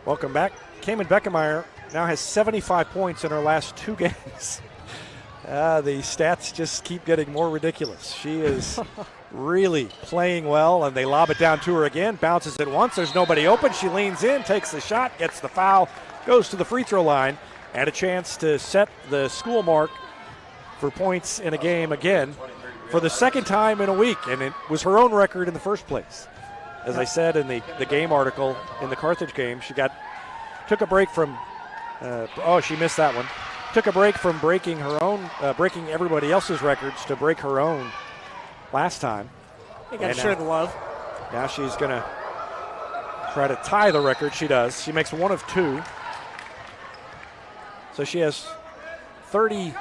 Welcome back. Kamen Beckemeyer now has 75 points in her last 2 games. The stats just keep getting more ridiculous. She is really playing well, and they lob it down to her again. Bounces it once. There's nobody open. She leans in, takes the shot, gets the foul, goes to the free throw line, and a chance to set the school mark for points in a game again for the second time in a week, and it was her own record in the first place. As I said in the game article in the Carthage game, she took a break from she missed that one. Took a break from breaking her own, breaking everybody else's records to break her own last time. You got to share the love. Now she's going to try to tie the record. She does. She makes 1 of 2. So she has 38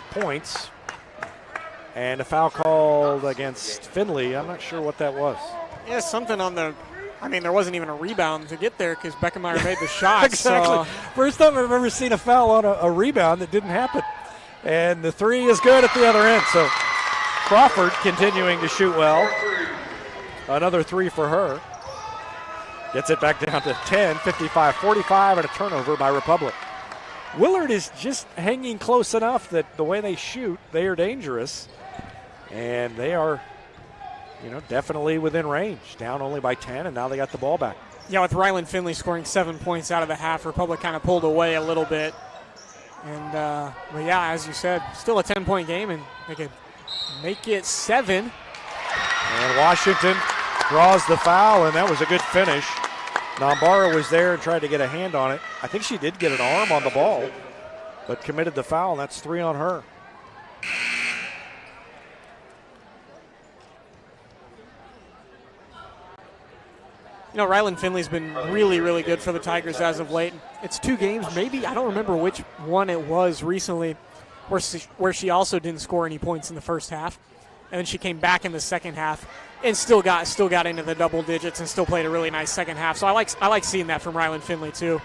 points. And a foul called against Finley. I'm not sure what that was. Yeah, something on the... I mean, there wasn't even a rebound to get there because Beckemeyer made the shot. Exactly. So. First time I've ever seen a foul on a rebound that didn't happen. And the 3 is good at the other end. So Crawford continuing to shoot well. Another 3 for her. Gets it back down to 10, 55-45, and a turnover by Republic. Willard is just hanging close enough that the way they shoot, they are dangerous. And they are, definitely within range. Down only by 10, and now they got the ball back. Yeah, with Ryland Finley scoring 7 points out of the half, Republic kind of pulled away a little bit. And, but yeah, as you said, still a 10-point game, and they could make it 7. And Washington draws the foul, and that was a good finish. Nambara was there and tried to get a hand on it. I think she did get an arm on the ball, but committed the foul, and that's 3 on her. Ryland Finley's been really, really good for the Tigers as of late. It's 2 games, maybe, I don't remember which one it was recently, where she also didn't score any points in the first half. And then she came back in the second half and still got into the double digits and still played a really nice second half. So I like seeing that from Ryland Finley too.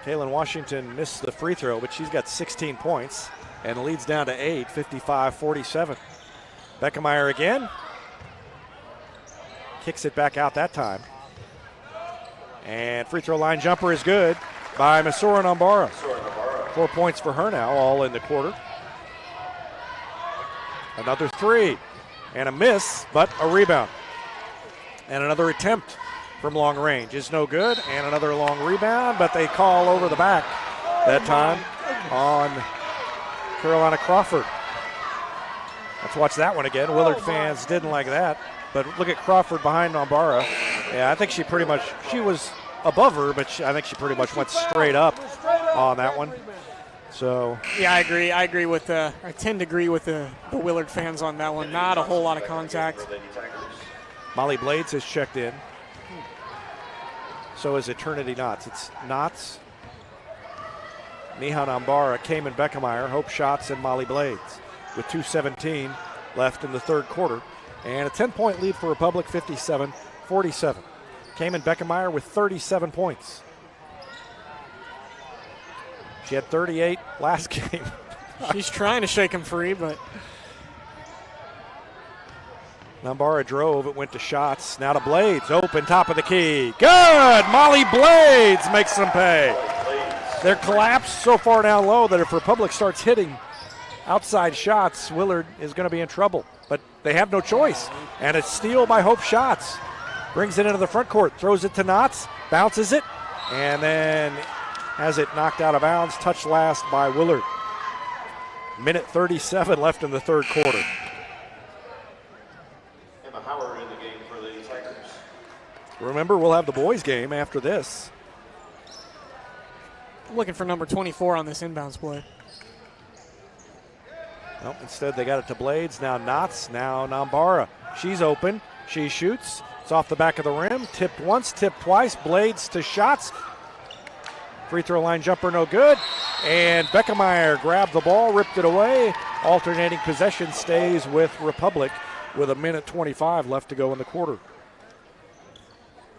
Kaylin Washington missed the free throw, but she's got 16 points and leads down to 8, 55-47. Beckemeyer again. Kicks it back out that time. And free throw line jumper is good by Masora Nambara. 4 points for her now, all in the quarter. Another 3 and a miss, but a rebound. And another attempt from long range is no good, and another long rebound, but they call over the back that time on Carolina Crawford. Let's watch that one again. Willard fans didn't like that, but look at Crawford behind Nambara. Yeah, I think she was above her, but I think she pretty much went straight up on that one. So yeah, I agree with I tend to agree with the Willard fans on that one. Not a whole lot of contact. Molly Blades has checked in. So is Eternity Knots. It's Knots, Nihan Ambara, Kamen Beckemeyer, Hope Schatz, and Molly Blades with 2:17 left in the third quarter. And a 10-point lead for Republic, 57-47. Kamen Beckemeyer with 37 points. She had 38 last game. She's trying to shake him free, but Nambara drove. It went to Schatz. Now to Blades. Open, top of the key. Good! Molly Blades makes them pay. They're collapsed so far down low that if Republic starts hitting outside shots, Willard is going to be in trouble. But they have no choice. And a steal by Hope Schatz. Brings it into the front court. Throws it to Knotts. Bounces it. And then has it knocked out of bounds. Touched last by Willard. Minute 37 left in the third quarter. Emma Howard in the game for the Tigers. Remember, we'll have the boys' game after this. Looking for number 24 on this inbounds play. Well, instead, they got it to Blades. Now Knotts. Now Nambara. She's open. She shoots. It's off the back of the rim. Tipped once, tipped twice. Blades to shots. Free throw line jumper, no good. And Beckemeyer grabbed the ball, ripped it away. Alternating possession stays with Republic with a minute 25 left to go in the quarter.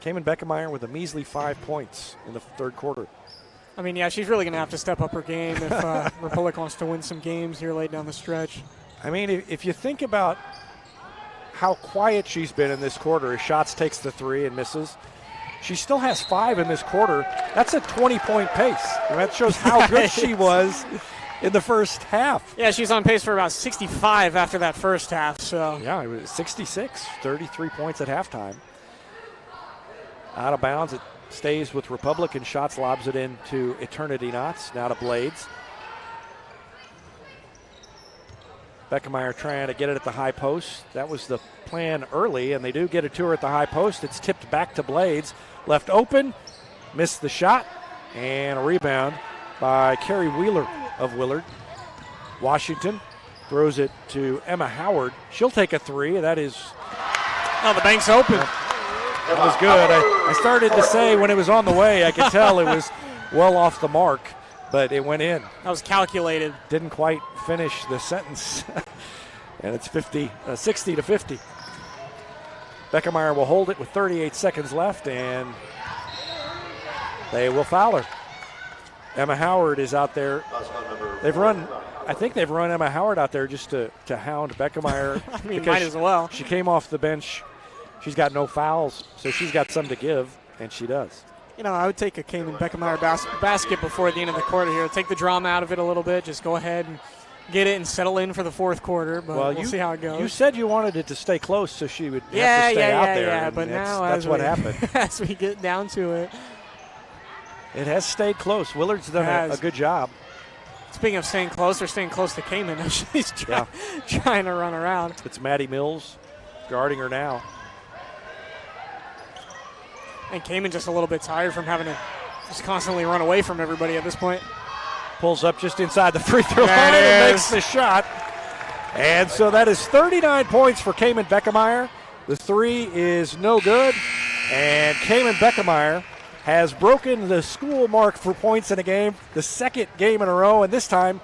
Cayman Beckemeyer with a measly 5 points in the third quarter. I mean, yeah, she's really going to have to step up her game if Republic wants to win some games here late down the stretch. I mean, if you think about how quiet she's been in this quarter, as Shots takes the three and misses, she still has 5 in this quarter. That's a 20-point pace. And that shows how good she was in the first half. Yeah, she's on pace for about 65 after that first half. So yeah, it was 66, 33 points at halftime. Out of bounds, it stays with Republic, and Shots lobs it into Eternity Knots. Now to Blades. Beckemeyer trying to get it at the high post. That was the plan early, and they do get it to her at the high post. It's tipped back to Blades. Left open, missed the shot, and a rebound by Carrie Wheeler of Willard. Washington throws it to Emma Howard. She'll take a three. That is... Oh, the bank's open. That was good. I started to say when it was on the way, I could tell it was well off the mark, but it went in. That was calculated. Didn't quite finish the sentence. And it's 60 to 50. Beckemeyer will hold it with 38 seconds left, and they will foul her. Emma Howard is out there. I think they've run Emma Howard out there just to hound Beckemeyer. I mean, might as well. She came off the bench. She's got no fouls, so she's got some to give, and she does. You know, I would take a Cayman Beckemeyer basket before the end of the quarter here. Take the drama out of it a little bit. Just go ahead and get it and settle in for the fourth quarter, but we'll see how it goes. You said you wanted it to stay close so she would have to stay out there. Yeah, but now that's what happened. As we get down to it. It has stayed close. Willard's done a good job. Speaking of staying close, they're staying close to Cayman. She's trying to run around. It's Maddie Mills guarding her now. And Cayman just a little bit tired from having to just constantly run away from everybody at this point. Pulls up just inside the free throw line and makes the shot. And so that is 39 points for Cayman Beckemeyer. The three is no good. And Cayman Beckemeyer has broken the school mark for points in a game, the second game in a row, and this time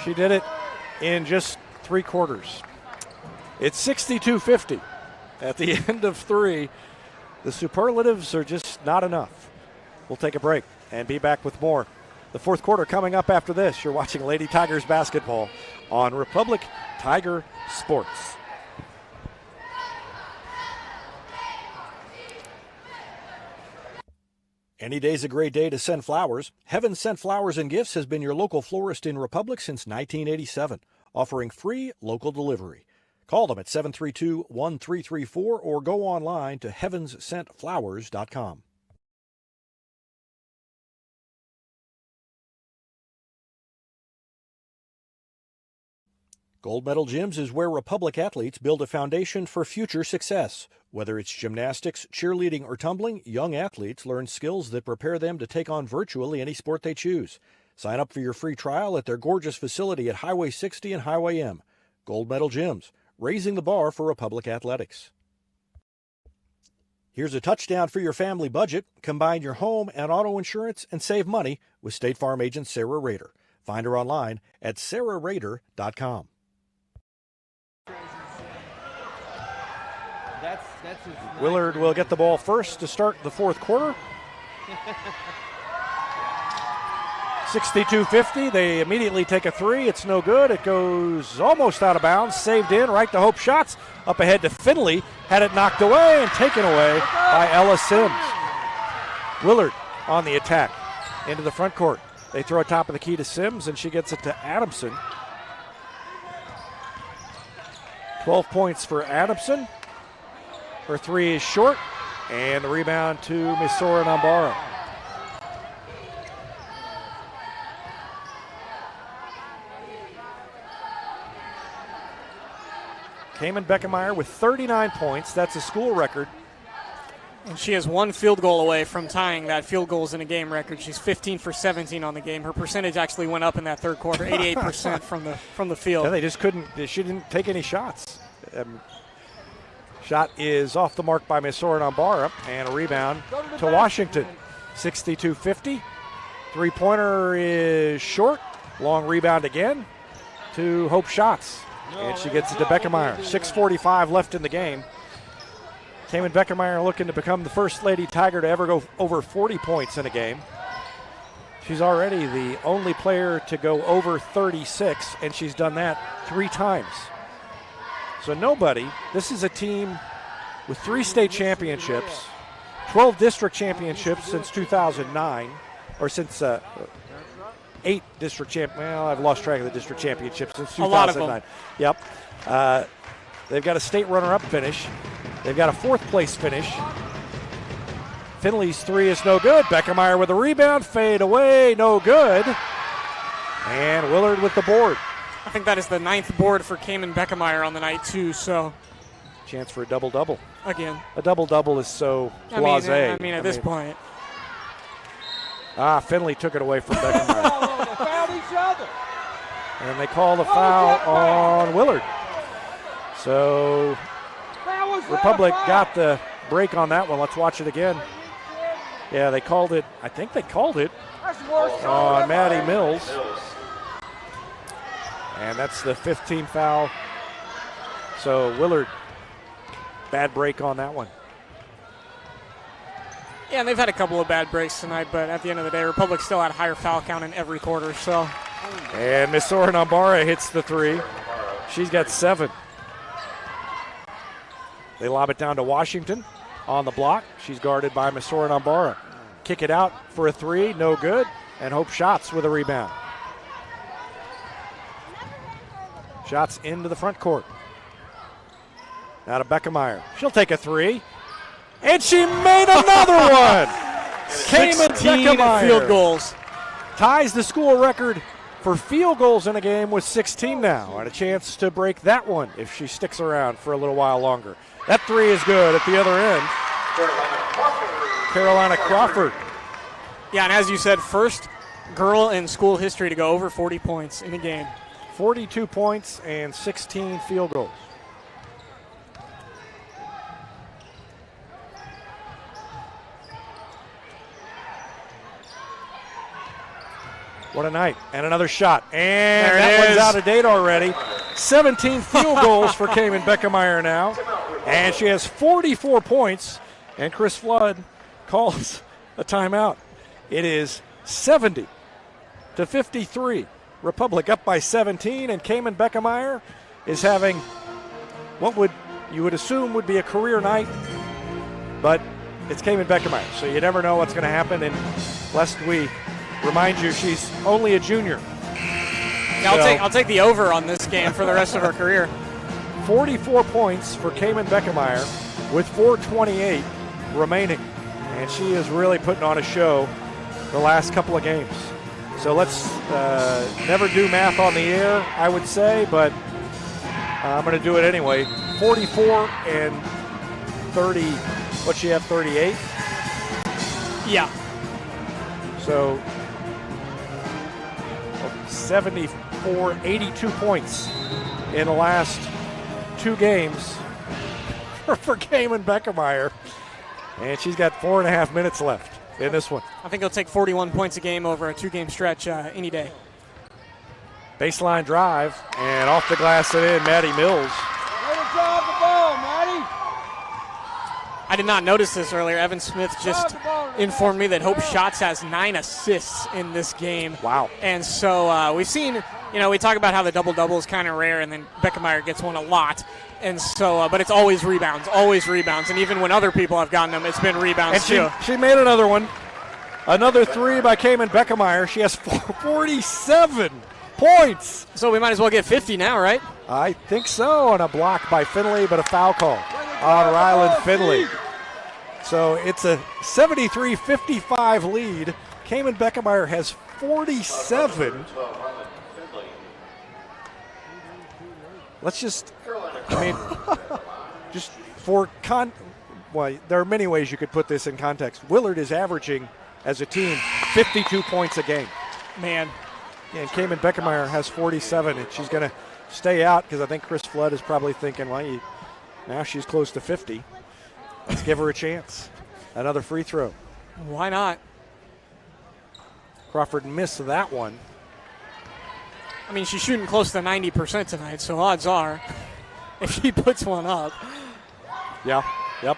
she did it in just 3 quarters. It's 62-50 at the end of 3. The superlatives are just not enough. We'll take a break and be back with more. The fourth quarter coming up after this. You're watching Lady Tigers basketball on Republic Tiger Sports. Any day's a great day to send flowers. Heaven Sent Flowers and Gifts has been your local florist in Republic since 1987, offering free local delivery. Call them at 732-1334 or go online to heavenssentflowers.com. Gold Medal Gyms is where Republic athletes build a foundation for future success. Whether it's gymnastics, cheerleading, or tumbling, young athletes learn skills that prepare them to take on virtually any sport they choose. Sign up for your free trial at their gorgeous facility at Highway 60 and Highway M. Gold Medal Gyms, raising the bar for Republic athletics. Here's a touchdown for your family budget. Combine your home and auto insurance and save money with State Farm agent Sarah Rader. Find her online at sarahrader.com. Willard will get the ball first to start the fourth quarter. 62-50. They immediately take a three. It's no good. It goes almost out of bounds. Saved in. Right to Hope Shots. Up ahead to Finley. Had it knocked away and taken away by Ella Sims. Willard on the attack. Into the front court. They throw it top of the key to Sims, and she gets it to Adamson. 12 points for Adamson. Her three is short, and the rebound to Misora Nambara. Cayman Beckemeyer with 39 points. That's a school record. And she is one field goal away from tying that field goals in a game record. She's 15 for 17 on the game. Her percentage actually went up in that third quarter, 88% from the field. Yeah, they just couldn't. She didn't take any shots. Shot is off the mark by Missouri Nambara, and a rebound to Washington. 62-50. Three-pointer is short. Long rebound again to Hope Schatz. And she gets it to Beckemeyer. 6:45 left in the game. Cayman Beckemeyer looking to become the first Lady Tiger to ever go over 40 points in a game. She's already the only player to go over 36, and she's done that 3 times. So nobody, this is a team with 3 state championships, 12 district championships since 2009, or since 8 district champ. Well, I've lost track of the district championships since 2009. A lot of them. Yep. They've got a state runner-up finish. They've got a 4th place finish. Finley's 3 is no good. Beckemeyer with a rebound, fade away, no good. And Willard with the board. I think that is the 9th board for Cayman Beckemeyer on the night too. So, chance for a double-double. Again, a double-double is so blasé. I mean, at this point. Finley took it away from Beckemeyer. And they call the foul on Willard. So Republic got the break on that one. Let's watch it again. Yeah, they called it. I think they called it on Maddie Mills. And that's the 15th foul. So Willard, bad break on that one. Yeah, and they've had a couple of bad breaks tonight, but at the end of the day, Republic still had a higher foul count in every quarter. So. And Miss Soren Nambara hits the 3. She's got 7. They lob it down to Washington on the block. She's guarded by Miss Soren Nambara. Kick it out for a 3, no good. And Hope Schatz with a rebound. Shots into the front court. Now to Beckemeyer. She'll take a 3. And she made another one! Cayman Beckemeyer field goals. Ties the school record for field goals in a game with 16 now. And a chance to break that one if she sticks around for a little while longer. That 3 is good at the other end. Carolina Crawford. Yeah, and as you said, first girl in school history to go over 40 points in a game. 42 points and 16 field goals. What a night. And another shot. And that one's out of date already. 17 field goals for Cayman Beckemeyer now. And she has 44 points. And Chris Flood calls a timeout. It is 70-53. Republic up by 17. And Cayman Beckemeyer is having what you would assume would be a career night. But it's Cayman Beckemeyer. So you never know what's going to happen. And lest we remind you, she's only a junior. Yeah, I'll take the over on this game for the rest of her career. 44 points for Cayman Beckemeyer with 4:28 remaining. And she is really putting on a show the last couple of games. So let's never do math on the air, I would say, but I'm going to do it anyway. 44 and 30, what'd she have, 38? Yeah. So 74, 82 points in the last 2 games for Cayman Beckemeyer. And she's got 4.5 minutes left in this one. I think he'll take 41 points a game over a 2-game stretch any day. Baseline drive, and off the glass and in, Maddie Mills. Way to drive the ball, Maddie. I did not notice this earlier. Evan Smith just informed me that Hope Schatz has 9 assists in this game. Wow. And so we've seen, we talk about how the double-double is kind of rare, and then Beckemeyer gets one a lot. And so, but it's always rebounds. And even when other people have gotten them, it's been rebounds too. She made another one. Another 3 by Cayman Beckemeyer. She has 47 points. So we might as well get 50 now, right? I think so, on a block by Finley, but a foul call on Ryland Finley. So it's a 73-55 lead. Cayman Beckemeyer has 47. let's just, just for well, there are many ways you could put this in context. Willard is averaging, as a team, 52 points a game. Man. And Cayman Beckemeyer has 47, and she's going to stay out because I think Chris Flood is probably thinking, well, now she's close to 50. Let's give her a chance. Another free throw. Why not? Crawford missed that one. I mean, she's shooting close to 90% tonight, so odds are if she puts one up. Yeah, yep.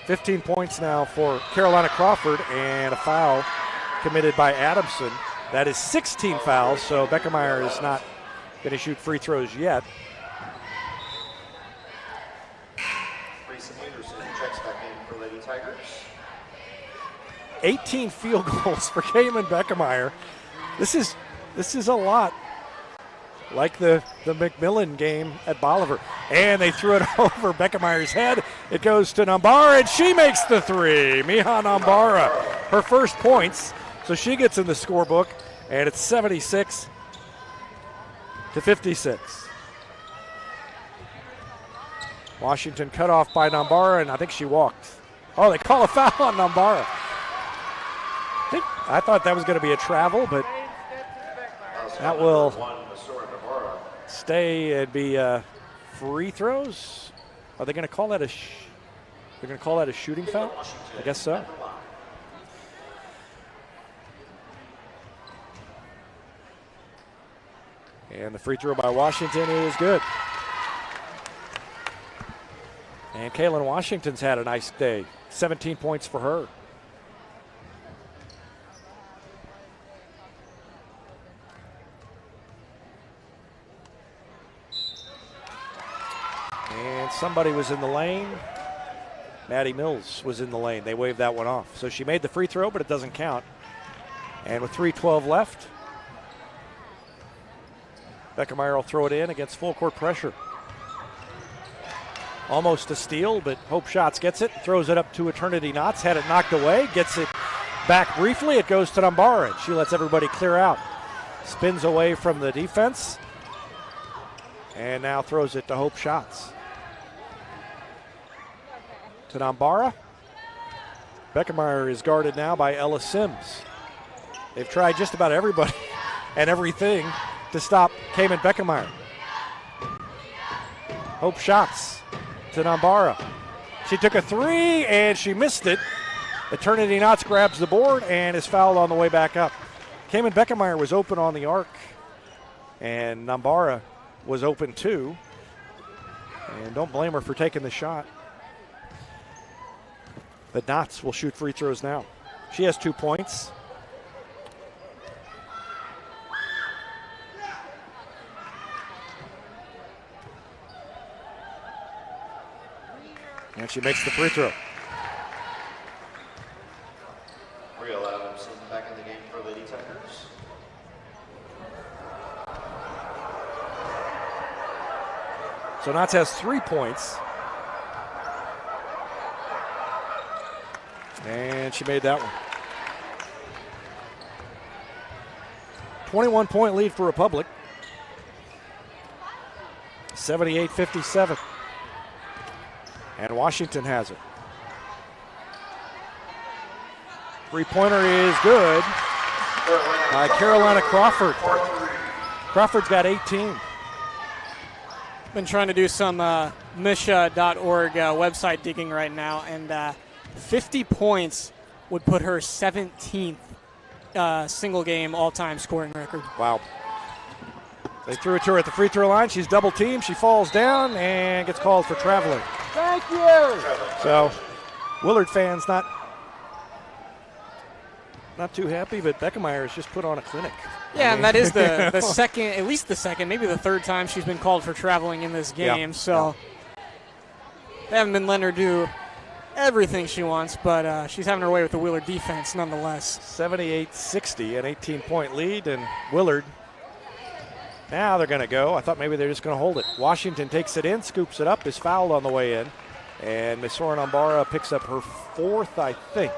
15 points now for Carolina Crawford, and a foul committed by Adamson. That is 16 fouls, so Beckemeyer is not going to shoot free throws yet. Reese Anderson checks back in for Lady Tigers. 18 field goals for Cayman Beckemeyer. This is a lot. Like the McMillan game at Bolivar. And they threw it over Beckemeyer's head. It goes to Nambara, and she makes the three. Miha Nambara, her first points. So she gets in the scorebook, and it's 76 to 56. Washington cut off by Nambara, and I think she walked. Oh, they call a foul on Nambara. I thought that was going to be a travel, but that will stay and be free throws. Are they going to call that they're going to call that a shooting foul? I guess so. And the free throw by Washington is good. And Kaylin Washington's had a nice day. 17 points for her. And somebody was in the lane. Maddie Mills was in the lane. They waved that one off. So she made the free throw, but it doesn't count. And with 3:12 left, Beckemeyer will throw it in against full court pressure. Almost a steal, but Hope Schatz gets it, throws it up to Eternity Knots, had it knocked away, gets it back briefly. It goes to Nambara. She lets everybody clear out. Spins away from the defense, and now throws it to Hope Schatz. To Nambara. Beckemeyer is guarded now by Ella Sims. They've tried just about everybody and everything to stop Cayman Beckemeyer. Hope Schatz to Nambara. She took a three and she missed it. Eternity Knots grabs the board and is fouled on the way back up. Cayman Beckemeyer was open on the arc, and Nambara was open too. And don't blame her for taking the shot. The Knots will shoot free throws now. She has 2 points. And she makes the free throw. Real Adamson back in the game for Lady Tigers. So Knots has 3 points. And she made that one. 21-point lead for Republic. 78-57. And Washington has it. Three-pointer is good by Carolina Crawford. Crawford's got 18. Been trying to do some Misha.org website digging right now, and 50 points would put her 17th single-game all-time scoring record. Wow. They threw it to her at the free throw line. She's double-teamed. She falls down and gets called for traveling. Thank you. So, Willard fans not too happy, but Beckemeyer has just put on a clinic. Yeah, and that is the second, at least the second, maybe the third time she's been called for traveling in this game. Yeah. So, they haven't been letting her do everything she wants, but she's having her way with the Willard defense nonetheless. 78-60, an 18-point lead, and Willard, now they're going to go. I thought maybe they're just going to hold it. Washington takes it in, scoops it up, is fouled on the way in, and Misora Nambara picks up her 4th, I think.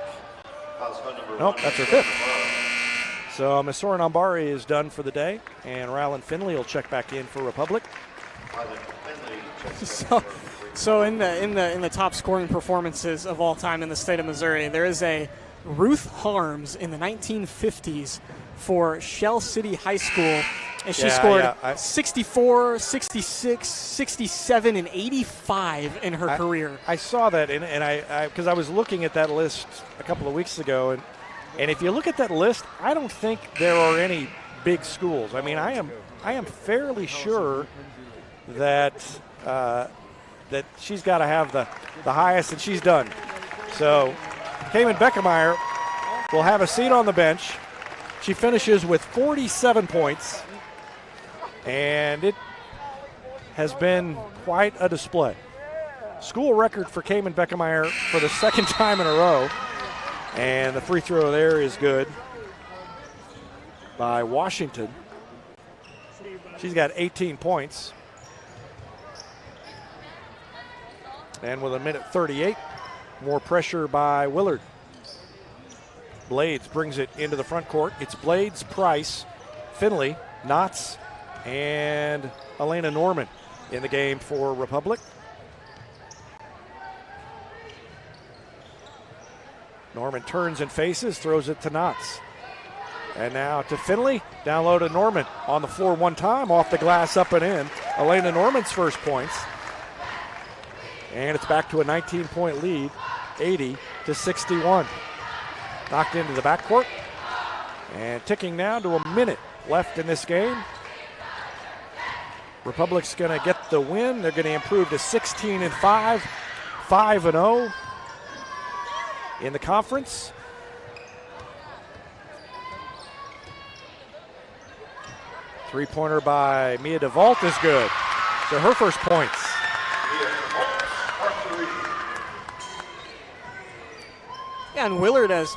Nope, that's her 5th. So Misora Nambara is done for the day, and Rylan Finley will check back in for Republic. So in the top scoring performances of all time in the state of Missouri, there is a Ruth Harms in the 1950s for Shell City High School, and she scored 64, 66, 67, and 85 in her career. I saw that, and I because I was looking at that list a couple of weeks ago, and if you look at that list, I don't think there are any big schools. I mean, I am fairly sure that that she's got to have the highest, and she's done. So Cayman Beckemeyer will have a seat on the bench. She finishes with 47 points, and it has been quite a display. School record for Cayman Beckemeyer for the second time in a row, and the free throw there is good by Washington. She's got 18 points. And with a minute 38, more pressure by Willard. Blades brings it into the front court. It's Blades, Price, Finley, Knotts, and Elena Norman in the game for Republic. Norman turns and faces, throws it to Knotts. And now to Finley, down low to Norman. On the floor one time, off the glass, up and in. Elena Norman's first points. And it's back to a 19-point lead, 80-61. Knocked into the backcourt. And ticking now to a minute left in this game. Republic's going to get the win. They're going to improve to 16-5, 5-0 in the conference. Three-pointer by Mia DeVault is good. So her first points. Yeah, and Willard has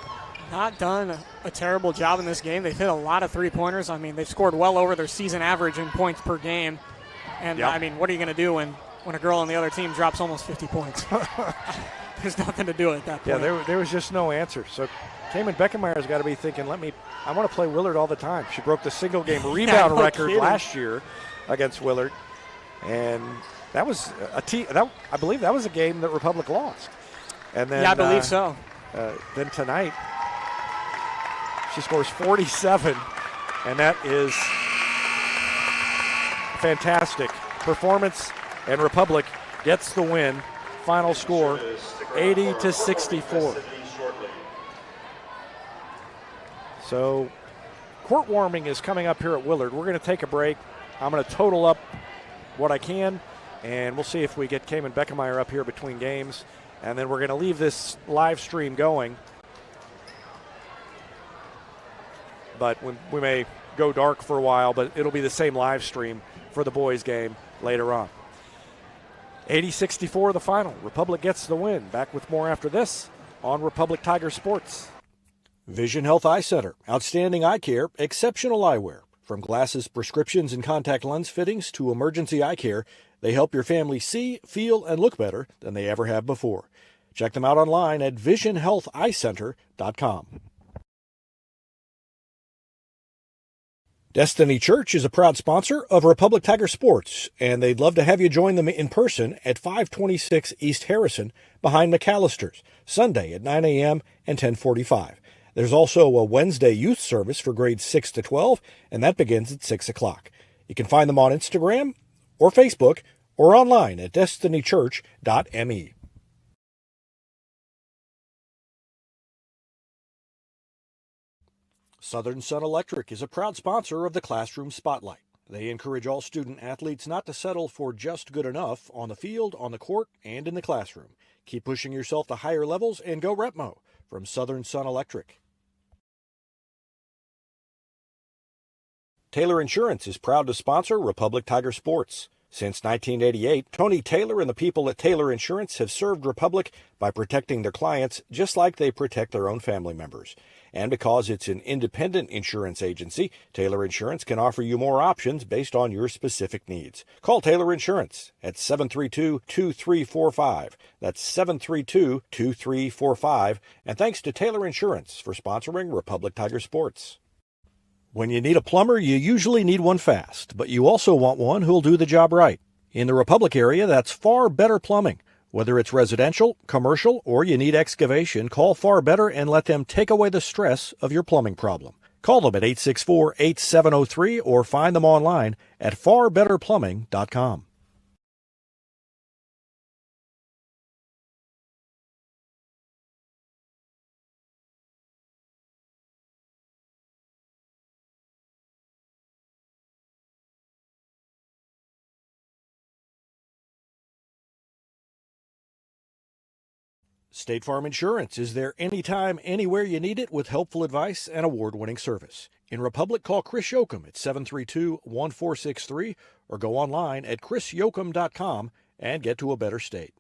not done a terrible job in this game. They've hit a lot of three-pointers. I mean, they've scored well over their season average in points per game. And, I mean, what are you going to do when a girl on the other team drops almost 50 points? There's nothing to do at that point. Yeah, there was just no answer. So Cayman Beckemeyer's got to be thinking, I want to play Willard all the time. She broke the single-game rebound record last year against Willard. And that was I believe that was a game that Republic lost. And then, I believe so. Then tonight, she scores 47, and that is fantastic performance, and Republic gets the win. Final score, 80-64. So court warming is coming up here at Willard. We're going to take a break. I'm going to total up what I can, and we'll see if we get Cayman Beckemeyer up here between games. And then we're going to leave this live stream going. But we may go dark for a while, but it'll be the same live stream for the boys' game later on. 80-64 the final. Republic gets the win. Back with more after this on Republic Tiger Sports. Vision Health Eye Center. Outstanding eye care, exceptional eyewear. From glasses, prescriptions, and contact lens fittings to emergency eye care, they help your family see, feel, and look better than they ever have before. Check them out online at visionhealtheyecenter.com. Destiny Church is a proud sponsor of Republic Tiger Sports, and they'd love to have you join them in person at 526 East Harrison behind McAllister's, Sunday at 9 a.m. and 10:45. There's also a Wednesday youth service for grades 6 to 12, and that begins at 6 o'clock. You can find them on Instagram or Facebook or online at destinychurch.me. Southern Sun Electric is a proud sponsor of the Classroom Spotlight. They encourage all student athletes not to settle for just good enough on the field, on the court, and in the classroom. Keep pushing yourself to higher levels and go Repmo from Southern Sun Electric. Taylor Insurance is proud to sponsor Republic Tiger Sports. Since 1988, Tony Taylor and the people at Taylor Insurance have served Republic by protecting their clients just like they protect their own family members. And because it's an independent insurance agency, Taylor Insurance can offer you more options based on your specific needs. Call Taylor Insurance at 732-2345. That's 732-2345. And thanks to Taylor Insurance for sponsoring Republic Tiger Sports. When you need a plumber, you usually need one fast, but you also want one who'll do the job right. In the Republic area, that's Far Better Plumbing. Whether it's residential, commercial, or you need excavation, call Far Better and let them take away the stress of your plumbing problem. Call them at 864-8703 or find them online at farbetterplumbing.com. State Farm Insurance is there anytime, anywhere you need it with helpful advice and award-winning service. In Republic, call Chris Yoakum at 732-1463 or go online at chrisyoakum.com and get to a better state.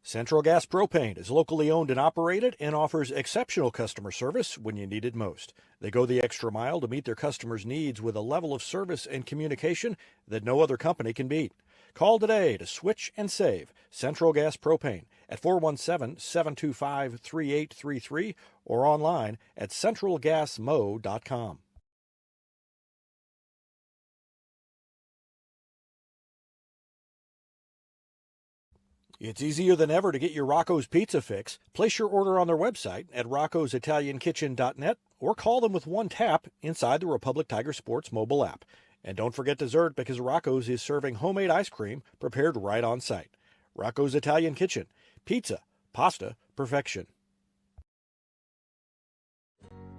Central Gas Propane is locally owned and operated and offers exceptional customer service when you need it most. They go the extra mile to meet their customers' needs with a level of service and communication that no other company can beat. Call today to switch and save Central Gas Propane at 417-725-3833 or online at centralgasmo.com. It's easier than ever to get your Rocco's Pizza fix. Place your order on their website at roccositaliankitchen.net or call them with one tap inside the Republic Tiger Sports mobile app. And don't forget dessert because Rocco's is serving homemade ice cream prepared right on site. Rocco's Italian Kitchen. Pizza, pasta, perfection.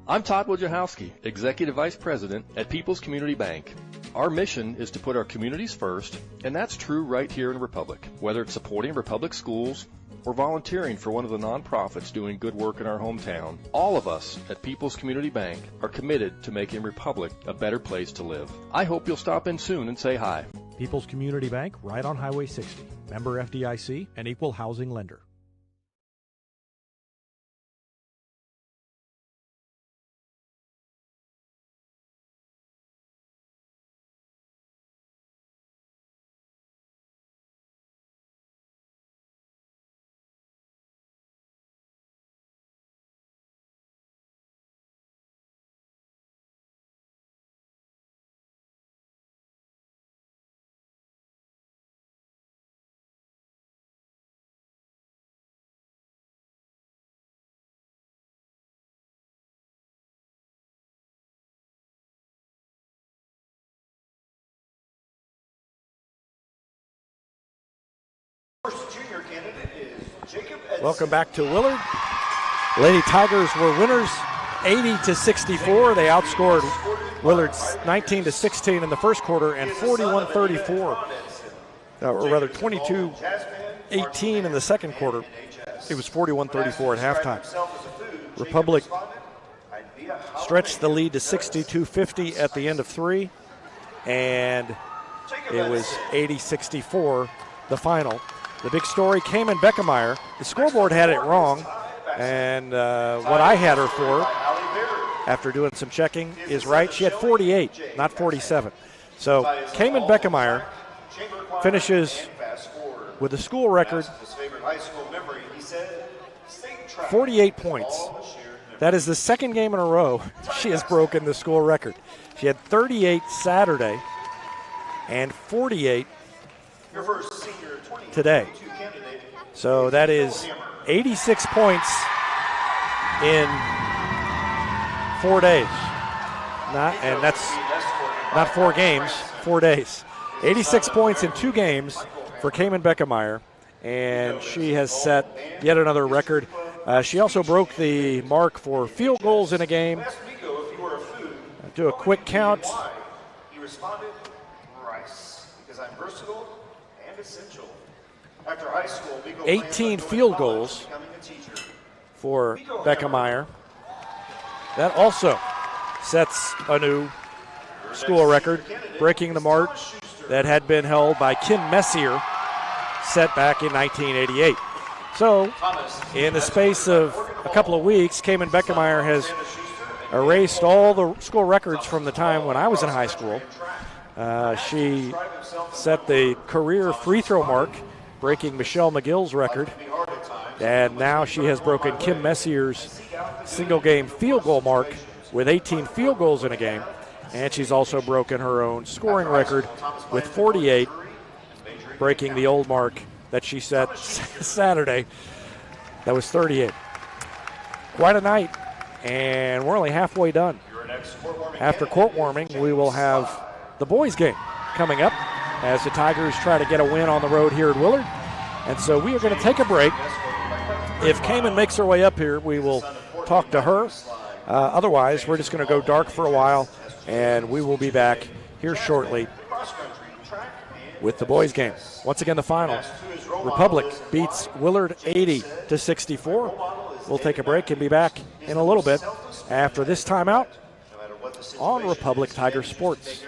I'm Todd Wojciechowski, Executive Vice President at People's Community Bank. Our mission is to put our communities first, and that's true right here in Republic. Whether it's supporting Republic schools or volunteering for one of the nonprofits doing good work in our hometown, all of us at People's Community Bank are committed to making Republic a better place to live. I hope you'll stop in soon and say hi. People's Community Bank, right on Highway 60. Member FDIC, an equal housing lender. First junior candidate is Jacob Edson. Welcome back to Willard. Lady Tigers were winners 80-64. They outscored Willard 19-16 in the first quarter and 41-34. Or rather 22-18 in the second quarter. It was 41-34 at halftime. Republic stretched the lead to 62-50 at the end of three, and it was 80-64 the final. The big story, Cayman Beckemeyer. The scoreboard had it wrong, and what I had her for, after doing some checking, is right. She had 48, not 47. So Cayman Beckemeyer finishes with a school record, 48 points. That is the second game in a row she has broken the school record. She had 38 Saturday and 48 today. So that is 86 points in 4 days. And that's not 4 games, 4 days. 86 points in 2 games for Cayman Beckemeyer, and she has set yet another record. She also broke the mark for field goals in a game. Do a quick count. He responded, rice, because I'm versatile and essential. After high school, 18 field goals for Beckemeyer. That also sets a new school record, breaking the mark that had been held by Kim Messier, set back in 1988. So, in the space of a couple of weeks, Cayman Beckemeyer has erased all the school records from the time when I was in high school. She set the career free throw mark, breaking Michelle McGill's record, and now she has broken Kim Messier's single-game field goal mark with 18 field goals in a game. And she's also broken her own scoring record with 48, breaking the old mark that she set Saturday. That was 38. Quite a night, and we're only halfway done. After court warming, we will have the boys' game coming up as the Tigers try to get a win on the road here at Willard. And so we are going to take a break. If Cayman makes her way up here, we will talk to her. Otherwise, we're just going to go dark for a while, and we will be back here shortly with the boys' game. Once again, the final. Republic beats Willard 80-64. We'll take a break and be back in a little bit after this timeout on Republic Tiger Sports.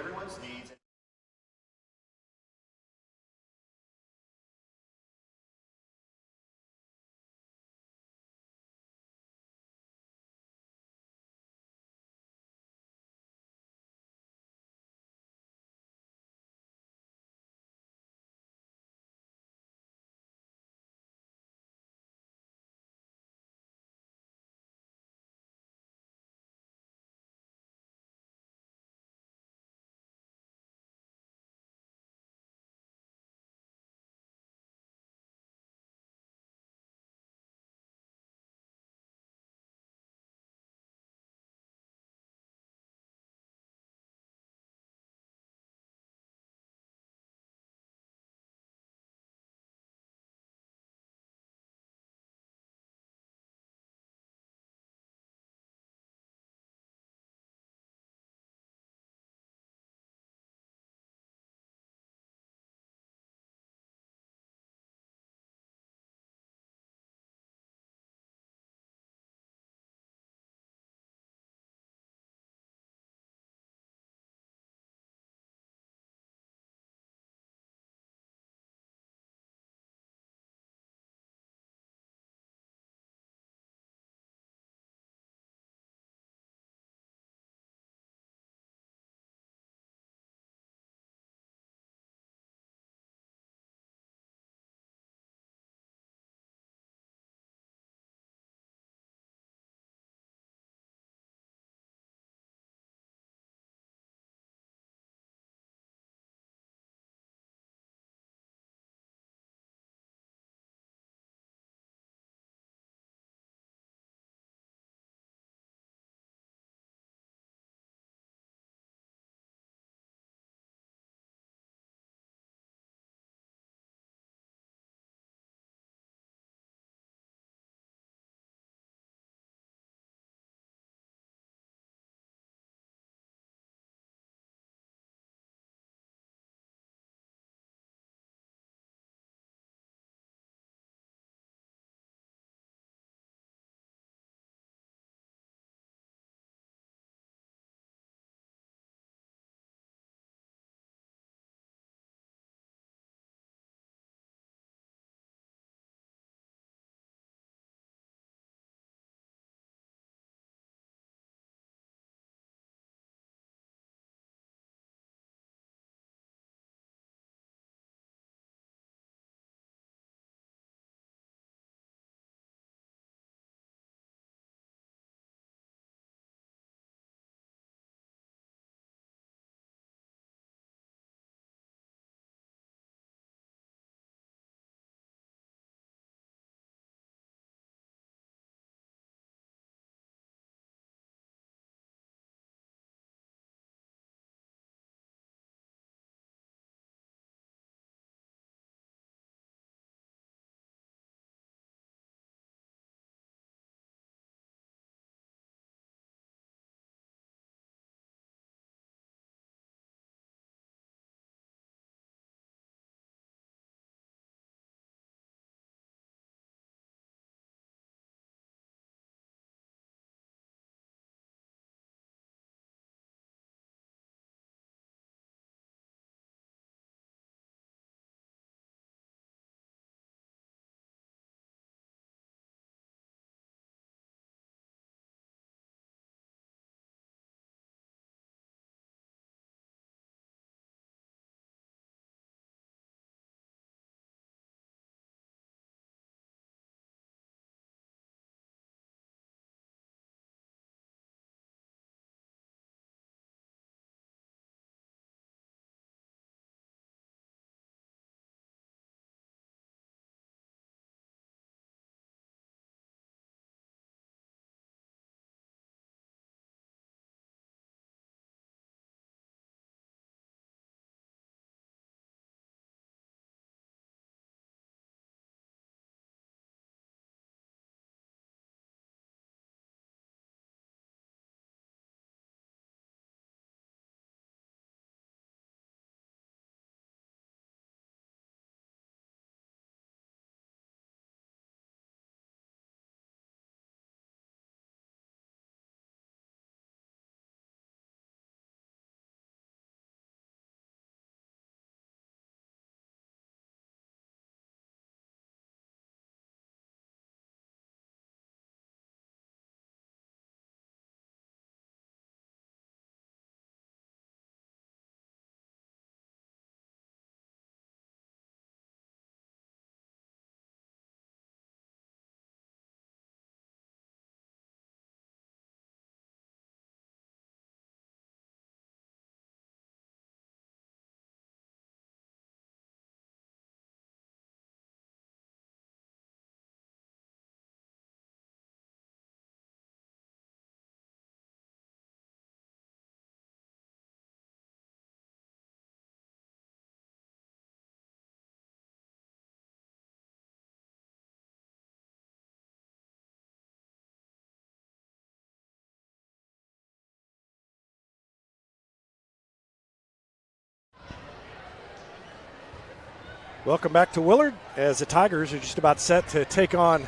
Welcome back to Willard as the Tigers are just about set to take on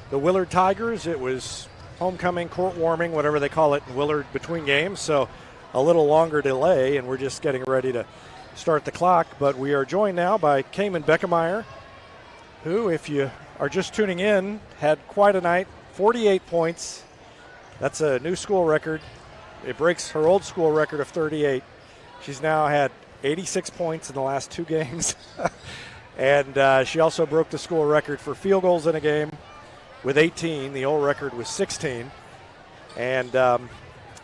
the Willard Tigers. It was homecoming, court warming, whatever they call it in Willard between games, so a little longer delay, and we're just getting ready to start the clock. But we are joined now by Cayman Beckemeyer, who, if you are just tuning in, had quite a night, 48 points. That's a new school record. It breaks her old school record of 38. She's now had 86 points in the last 2 games. And she also broke the school record for field goals in a game with 18. The old record was 16. And I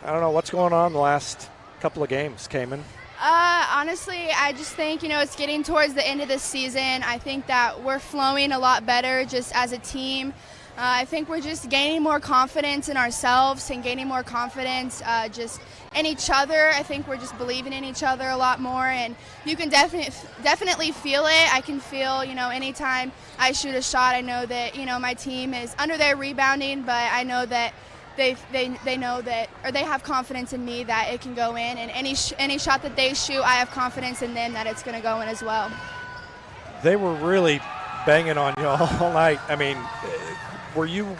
don't know what's going on the last couple of games, Cayman. Honestly, I just think, it's getting towards the end of the season. I think that we're flowing a lot better just as a team. I think we're just gaining more confidence in ourselves and gaining more confidence just in each other. I think we're just believing in each other a lot more, and you can definitely feel it. I can feel, anytime I shoot a shot, I know that, my team is under there rebounding, but I know that they know that, or they have confidence in me that it can go in, and any shot that they shoot, I have confidence in them that it's going to go in as well. They were really banging on you all night. I mean, were you,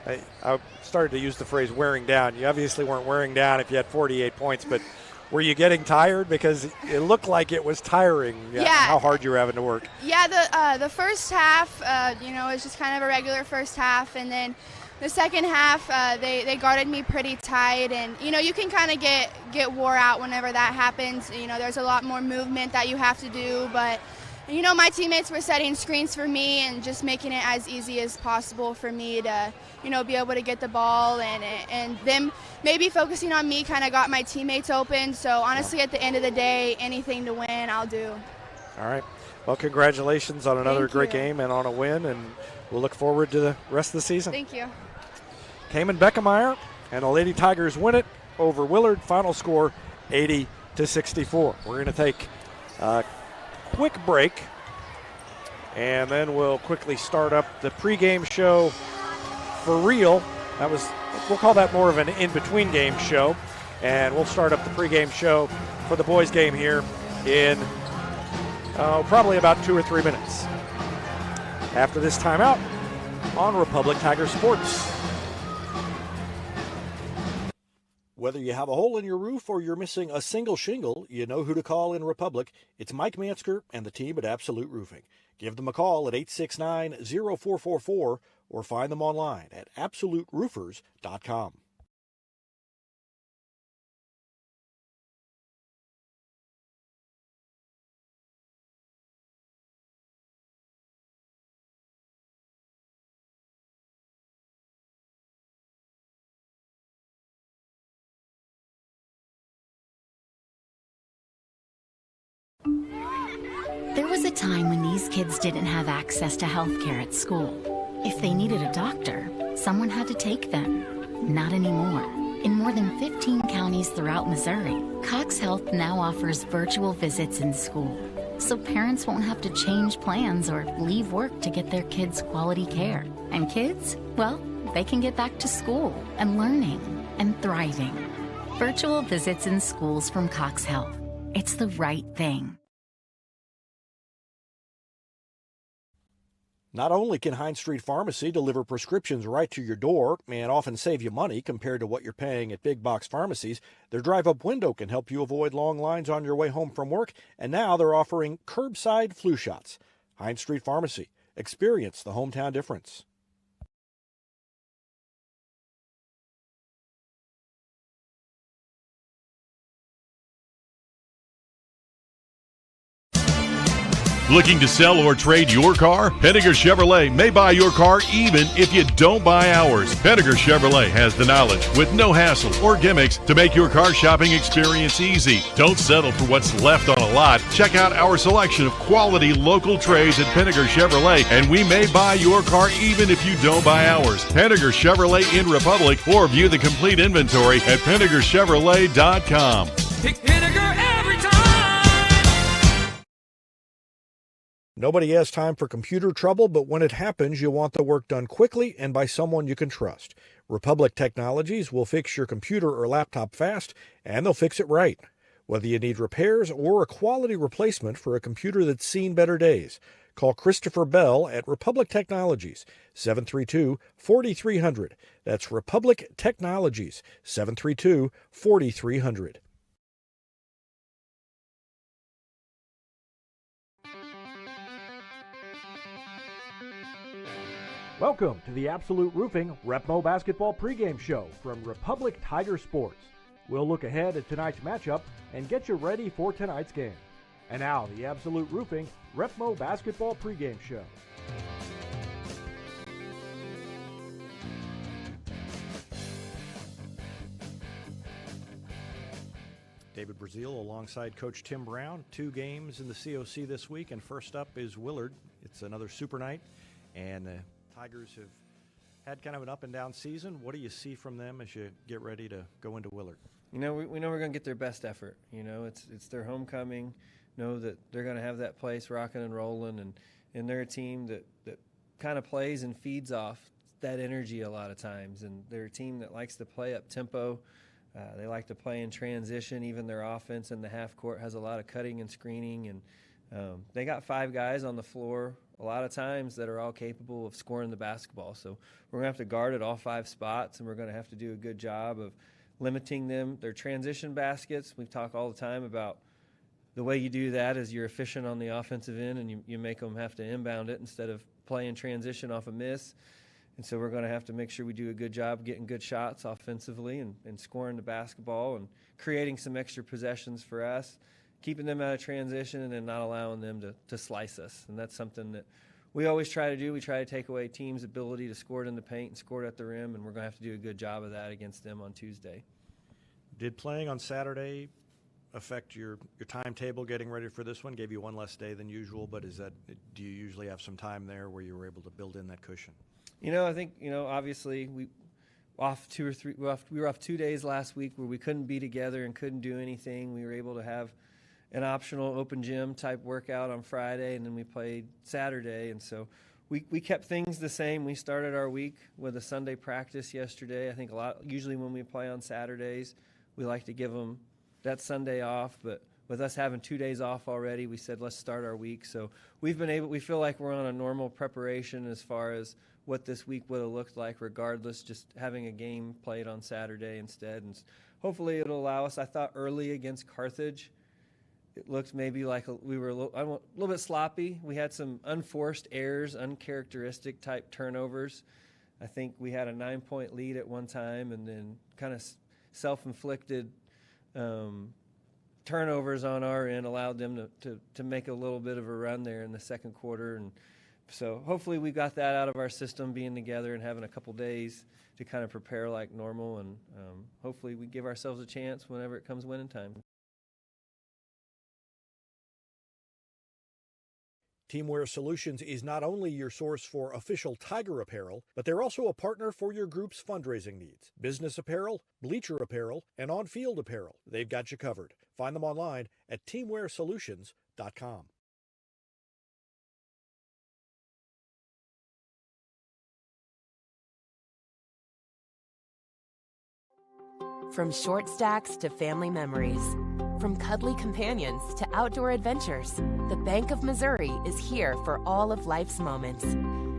I started to use the phrase wearing down. You obviously weren't wearing down if you had 48 points, but were you getting tired? Because it looked like it was tiring, how hard you were having to work. Yeah, the first half, it was just kind of a regular first half, and then the second half, they guarded me pretty tight, and, you can kind of get wore out whenever that happens. There's a lot more movement that you have to do, but my teammates were setting screens for me and just making it as easy as possible for me to, be able to get the ball, and them maybe focusing on me kind of got my teammates open. So honestly, at the end of the day, anything to win, I'll do. All right. Well, congratulations on another great game and on a win, and we'll look forward to the rest of the season. Thank you. Cayman Beckemeyer and the Lady Tigers win it over Willard. Final score 80-64. We're going to take quick break, and then we'll quickly start up the pregame show for real. We'll call that more of an in-between game show, and we'll start up the pregame show for the boys game here in probably about 2 or 3 minutes after this timeout on Republic Tiger Sports. Whether you have a hole in your roof or you're missing a single shingle, you know who to call in Republic. It's Mike Mansker and the team at Absolute Roofing. Give them a call at 869-0444 or find them online at absoluteroofers.com. There was a time when these kids didn't have access to health care at school. If they needed a doctor, someone had to take them. Not anymore. In more than 15 counties throughout Missouri, Cox Health now offers virtual visits in school, so parents won't have to change plans or leave work to get their kids quality care. And kids, well, they can get back to school and learning and thriving. Virtual visits in schools from Cox Health. It's the right thing. Not only can Hines Street Pharmacy deliver prescriptions right to your door and often save you money compared to what you're paying at big box pharmacies, their drive-up window can help you avoid long lines on your way home from work, and now they're offering curbside flu shots. Hines Street Pharmacy. Experience the hometown difference. Looking to sell or trade your car? Henniger Chevrolet may buy your car even if you don't buy ours. Henniger Chevrolet has the knowledge with no hassle or gimmicks to make your car shopping experience easy. Don't settle for what's left on a lot. Check out our selection of quality local trades at Henniger Chevrolet, and we may buy your car even if you don't buy ours. Henniger Chevrolet in Republic, or view the complete inventory at PennigerChevrolet.com. Pick Henniger every time. Nobody has time for computer trouble, but when it happens, you want the work done quickly and by someone you can trust. Republic Technologies will fix your computer or laptop fast, and they'll fix it right. Whether you need repairs or a quality replacement for a computer that's seen better days, call Christopher Bell at Republic Technologies, 732-4300. That's Republic Technologies, 732-4300. Welcome to the Absolute Roofing Repmo Basketball pregame show from Republic Tiger Sports. We'll look ahead at tonight's matchup and get you ready for tonight's game. And now, the Absolute Roofing Repmo Basketball pregame show. David Brazil alongside Coach Tim Brown. 2 games in the COC this week, and first up is Willard. It's another super night, and the Tigers have had kind of an up-and-down season. What do you see from them as you get ready to go into Willard? You know, we know we're going to get their best effort. You know, it's their homecoming. Know that they're going to have that place rocking and rolling, and they're a team that kind of plays and feeds off that energy a lot of times. And they're a team that likes to play up tempo. They like to play in transition. Even their offense in the half court has a lot of cutting and screening. And they got 5 guys on the floor a lot of times that are all capable of scoring the basketball. So we're going to have to guard at all 5 spots, and we're going to have to do a good job of limiting them. Their transition baskets, we talk all the time about the way you do that is you're efficient on the offensive end, and you make them have to inbound it instead of playing transition off a miss. And so we're going to have to make sure we do a good job getting good shots offensively and scoring the basketball and creating some extra possessions for us, keeping them out of transition and then not allowing them to slice us. And that's something that we always try to do. We try to take away teams' ability to score it in the paint and score it at the rim, and we're going to have to do a good job of that against them on Tuesday. Did playing on Saturday affect your timetable getting ready for this one? Gave you one less day than usual, but do you usually have some time there where you were able to build in that cushion? You know, I think, obviously we were off 2 days last week where we couldn't be together and couldn't do anything. We were able to have an optional open gym type workout on Friday, and then we played Saturday. And so we kept things the same. We started our week with a Sunday practice yesterday. I think usually when we play on Saturdays, we like to give them that Sunday off, but with us having 2 days off already, we said let's start our week. So we feel like we're on a normal preparation as far as what this week would have looked like regardless, just having a game played on Saturday instead. And hopefully it'll allow us. I thought early against Carthage, it looked maybe like we were a little bit sloppy. We had some unforced errors, uncharacteristic type turnovers. I think we had a 9-point lead at one time and then kind of self-inflicted turnovers on our end allowed them to make a little bit of a run there in the second quarter. And so hopefully we got that out of our system, being together and having a couple days to kind of prepare like normal. And hopefully we give ourselves a chance whenever it comes winning time. Teamwear Solutions is not only your source for official Tiger apparel, but they're also a partner for your group's fundraising needs. Business apparel, bleacher apparel, and on-field apparel. They've got you covered. Find them online at teamwearsolutions.com. From short stacks to family memories, from cuddly companions to outdoor adventures, the Bank of Missouri is here for all of life's moments.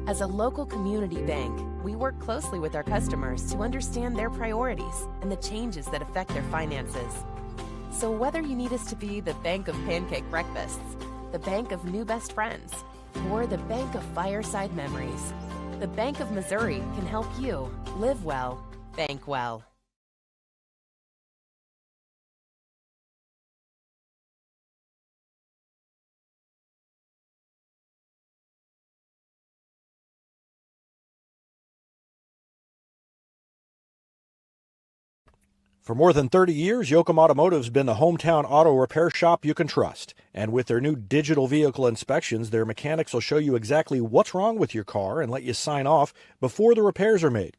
As a local community bank, we work closely with our customers to understand their priorities and the changes that affect their finances. So whether you need us to be the bank of pancake breakfasts, the bank of new best friends, or the bank of fireside memories, the Bank of Missouri can help you live well, bank well. For more than 30 years, Yoakum Automotive's been the hometown auto repair shop you can trust. And with their new digital vehicle inspections, their mechanics will show you exactly what's wrong with your car and let you sign off before the repairs are made.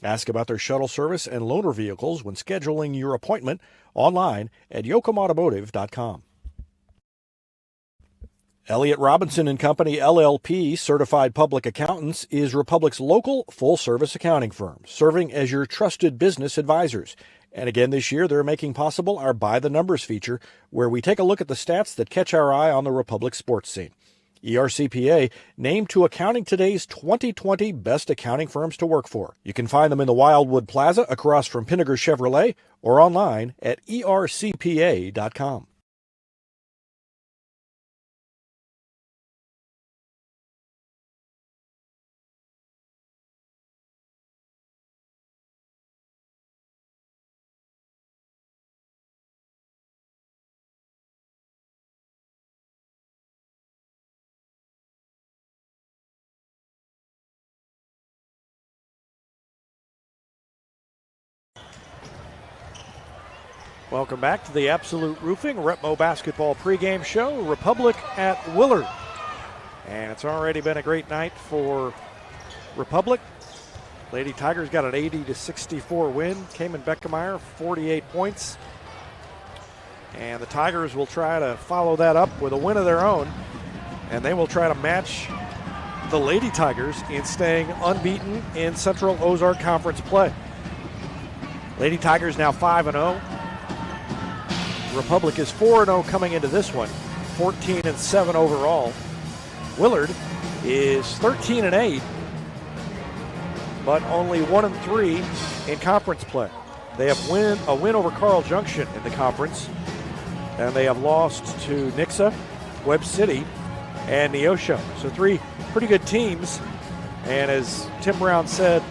Ask about their shuttle service and loaner vehicles when scheduling your appointment online at yoakumautomotive.com. Elliott Robinson & Company, LLP, Certified Public Accountants, is Republic's local full-service accounting firm, serving as your trusted business advisors. And again this year, they're making possible our By the Numbers feature, where we take a look at the stats that catch our eye on the Republic sports scene. ERCPA named to Accounting Today's 2020 Best Accounting Firms to Work For. You can find them in the Wildwood Plaza across from Pinnaker Chevrolet or online at ercpa.com. Welcome back to the Absolute Roofing Retmo Basketball pregame show, Republic at Willard. And it's already been a great night for Republic. Lady Tigers got an 80-64 win. Cayman Beckemeyer, 48 points. And the Tigers will try to follow that up with a win of their own. And they will try to match the Lady Tigers in staying unbeaten in Central Ozark Conference play. Lady Tigers now 5-0. Republic is 4-0 coming into this one, 14-7 overall. Willard is 13-8, but only 1-3 in conference play. They have a win over Carl Junction in the conference, and they have lost to Nixa, Webb City, and Neosho. So three pretty good teams. And as Tim Brown said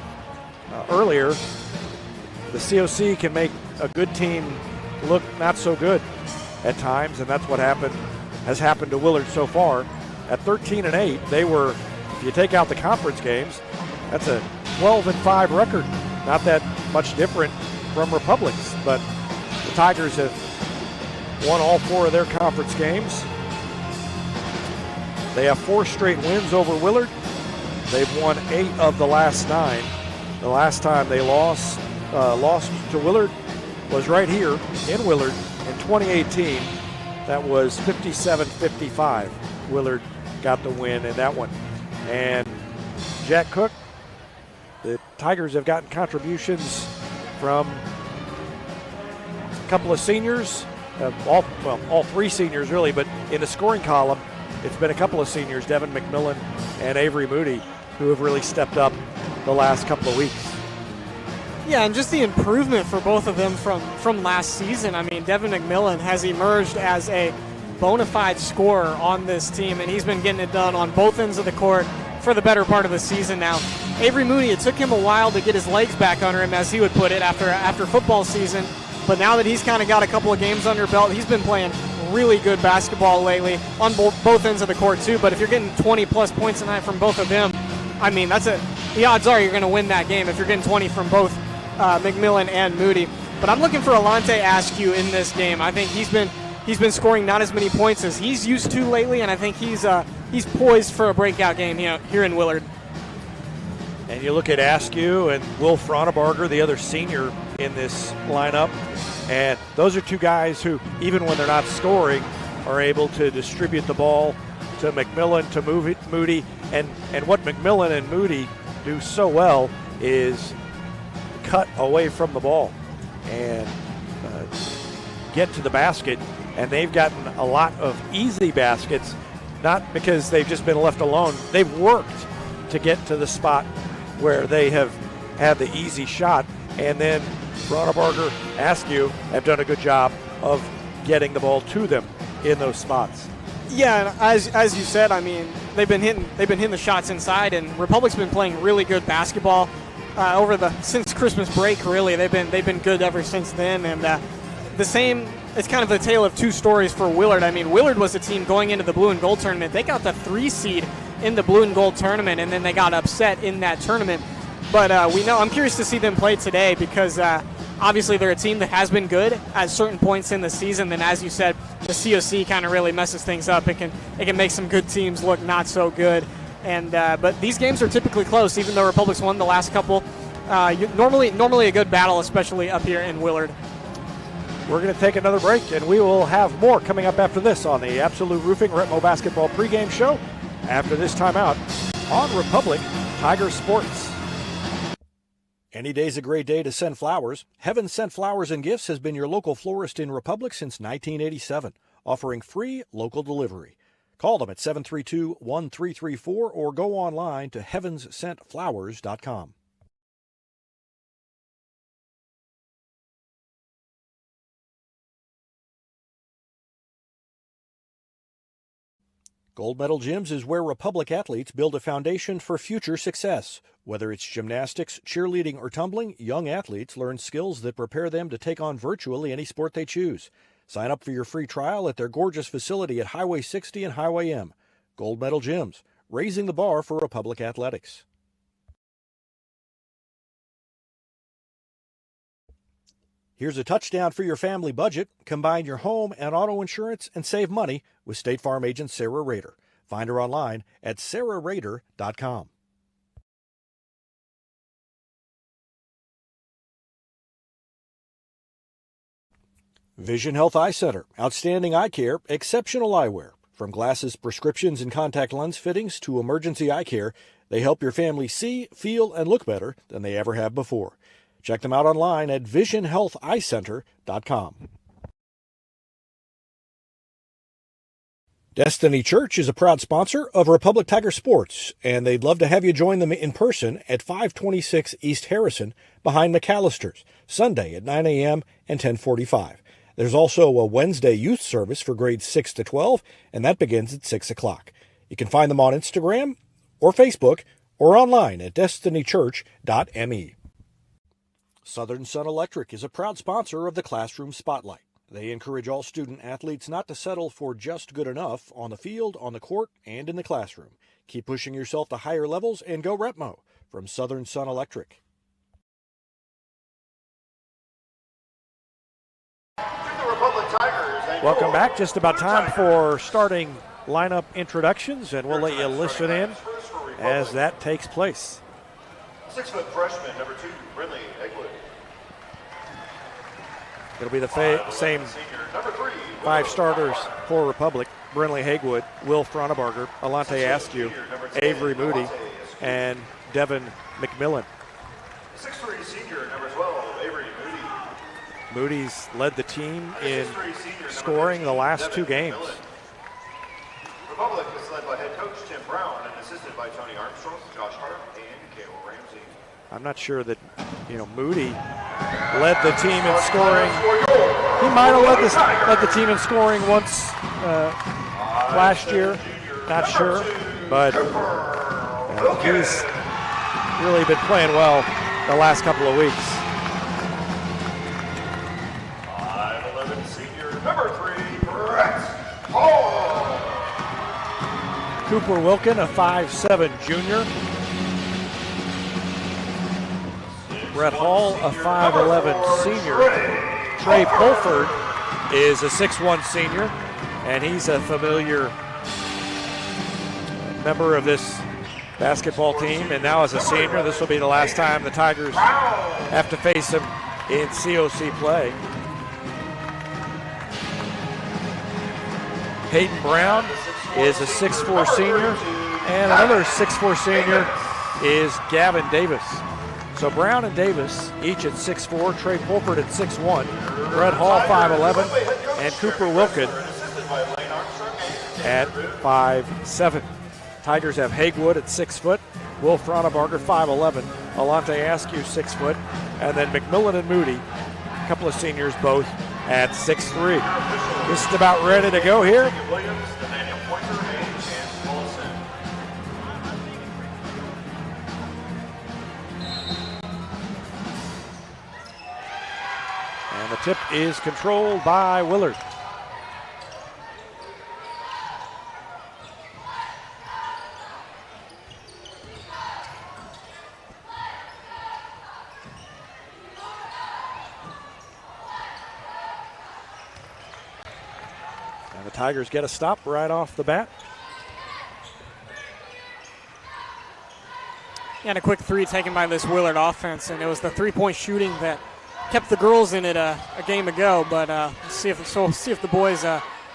earlier, the COC can make a good team look not so good at times, and that's what has happened to Willard so far. At 13-8, they were, if you take out the conference games, that's a 12-5 record. Not that much different from Republic's, but the Tigers have won all 4 of their conference games. They have 4 straight wins over Willard. They've won 8 of the last 9. The last time they lost to Willard was right here in Willard in 2018. That was 57-55. Willard got the win in that one. And Jack Cook, the Tigers have gotten contributions from a couple of seniors, all 3 seniors really, but in the scoring column, it's been a couple of seniors, Devin McMillan and Avery Moody, who have really stepped up the last couple of weeks. Yeah, and just the improvement for both of them from last season. I mean, Devin McMillan has emerged as a bona fide scorer on this team, and he's been getting it done on both ends of the court for the better part of the season now. Avery Moody, it took him a while to get his legs back under him, as he would put it, after football season. But now that he's kind of got a couple of games under belt, he's been playing really good basketball lately on both ends of the court too. But if you're getting 20-plus points a night from both of them, I mean, the odds are you're going to win that game if you're getting 20 from both McMillan and Moody. But I'm looking for Alante Askew in this game. I think he's been scoring not as many points as he's used to lately, and I think he's poised for a breakout game here in Willard. And you look at Askew and Will Fronabarger, the other senior in this lineup, and those are 2 guys who, even when they're not scoring, are able to distribute the ball to McMillan, to Moody, and what McMillan and Moody do so well is cut away from the ball and get to the basket, and they've gotten a lot of easy baskets, not because they've just been left alone. They've worked to get to the spot where they have had the easy shot, and then Fronabarger, Askew have done a good job of getting the ball to them in those spots. Yeah, and as you said, I mean, they've been hitting the shots inside, and Republic's been playing really good basketball since Christmas break. Really, they've been good ever since then. And the same, it's kind of the tale of 2 stories for Willard. I mean, Willard was a team going into the blue and gold tournament. They got the 3 seed in the blue and gold tournament, and then they got upset in that tournament. But I'm curious to see them play today, because obviously they're a team that has been good at certain points in the season. Then, as you said, the COC kind of really messes things up. It can make some good teams look not so good. And but these games are typically close, even though Republic's won the last couple. Normally a good battle, especially up here in Willard. We're going to take another break, and we will have more coming up after this on the Absolute Roofing Retmo Basketball pregame show after this timeout on Republic Tiger Sports. Any day's a great day to send flowers. Heaven Sent Flowers and Gifts has been your local florist in Republic since 1987, offering free local delivery. Call them at 732-1334 or go online to heavenssentflowers.com. Gold Medal Gyms is where Republic athletes build a foundation for future success. Whether it's gymnastics, cheerleading, or tumbling, young athletes learn skills that prepare them to take on virtually any sport they choose. Sign up for your free trial at their gorgeous facility at Highway 60 and Highway M. Gold Medal Gyms, raising the bar for Republic athletics. Here's a touchdown for your family budget. Combine your home and auto insurance and save money with State Farm agent Sarah Rader. Find her online at sarahrader.com. Vision Health Eye Center. Outstanding eye care, exceptional eyewear. From glasses, prescriptions, and contact lens fittings to emergency eye care, they help your family see, feel, and look better than they ever have before. Check them out online at visionhealtheyecenter.com. Destiny Church is a proud sponsor of Republic Tiger Sports, and they'd love to have you join them in person at 526 East Harrison behind McAllister's, Sunday at 9 a.m. and 10:45. There's also a Wednesday youth service for grades 6 to 12, and that begins at 6 o'clock. You can find them on Instagram or Facebook or online at destinychurch.me. Southern Sun Electric is a proud sponsor of the Classroom Spotlight. They encourage all student athletes not to settle for just good enough on the field, on the court, and in the classroom. Keep pushing yourself to higher levels and go Repmo from Southern Sun Electric. Welcome back. Just about time for starting lineup introductions, and we'll let you listen in as that takes place. 6-foot freshman, number 2, Brinley Eggwood. It'll be the same 5 starters for Republic. Brinley Haygood, Will Fronabarger, Alante Askew, Avery Moody, and Devin McMillan. 6'3" senior, number 12, Avery Moody. Moody's led the team in scoring the last 2 games. Republic is led by head coach Tim Brown and assisted by Tony Armstrong, Josh Hart, and Cale Ramsey. I'm not sure that, Moody led the team in scoring. He might have led the team in scoring once last year. Not sure, but he's really been playing well the last couple of weeks. 5'11" senior, number 3, Brett Hall. Cooper Wilkin, a 5'7" junior. Brett Hall, a 5'11" senior. Trey Pulford is a 6'1" senior, and he's a familiar member of this basketball team. And now as a senior, this will be the last time the Tigers have to face him in COC play. Hayden Brown is a 6'4" senior, and another 6'4" senior is Gavin Davis. So Brown and Davis each at 6'4", Trey Pulford at 6'1", Brett Hall 5'11", and Cooper Wilkin at 5'7". Tigers have Haygood at 6 foot, Will Fronabarger 5'11", Alante Askew 6 foot, and then McMillan and Moody, a couple of seniors both at 6'3". This is about ready to go here. And the tip is controlled by Willard. And the Tigers get a stop right off the bat. And a quick 3 taken by this Willard offense, and it was the 3-point shooting that kept the girls in it a game ago, but see if the boys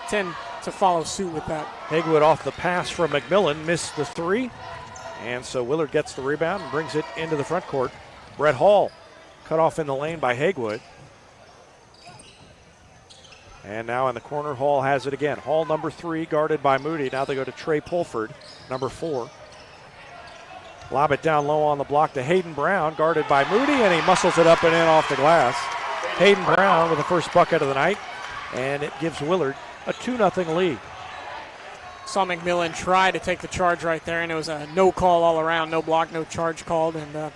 tend to follow suit with that. Haygood off the pass from McMillan, missed the 3, and so Willard gets the rebound and brings it into the front court. Brett Hall cut off in the lane by Haywood. And now in the corner, Hall has it again. Hall, number 3, guarded by Moody. Now they go to Trey Pulford, number 4. Lob it down low on the block to Hayden Brown, guarded by Moody, and he muscles it up and in off the glass. Hayden Brown with the first bucket of the night, and it gives Willard a 2-0 lead. Saw McMillan try to take the charge right there, and it was a no call all around, no block, no charge called, and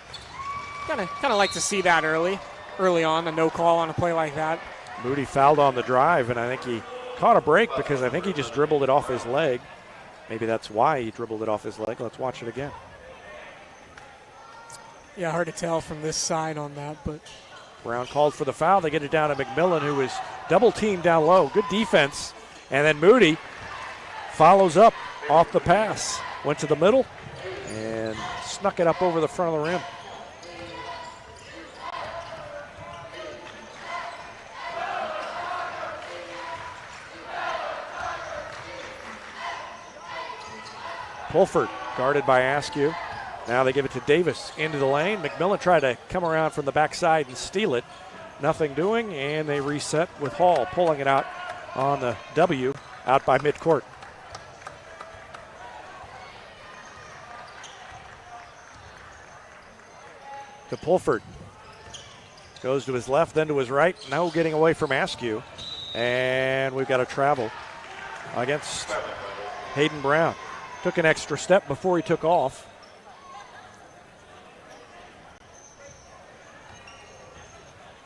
kind of like to see that early on, a no call on a play like that. Moody fouled on the drive, and I think he caught a break because I think he just dribbled it off his leg. Maybe that's why he dribbled it off his leg. Let's watch it again. Yeah, hard to tell from this side on that, but Brown called for the foul. They get it down to McMillan, who was double-teamed down low. Good defense. And then Moody follows up off the pass. Went to the middle and snuck it up over the front of the rim. Pulford guarded by Askew. Now they give it to Davis into the lane. McMillan tried to come around from the backside and steal it. Nothing doing, and they reset with Hall pulling it out on the W out by midcourt. To Pulford. Goes to his left, then to his right. Now getting away from Askew. And we've got a travel against Hayden Brown. Took an extra step before he took off.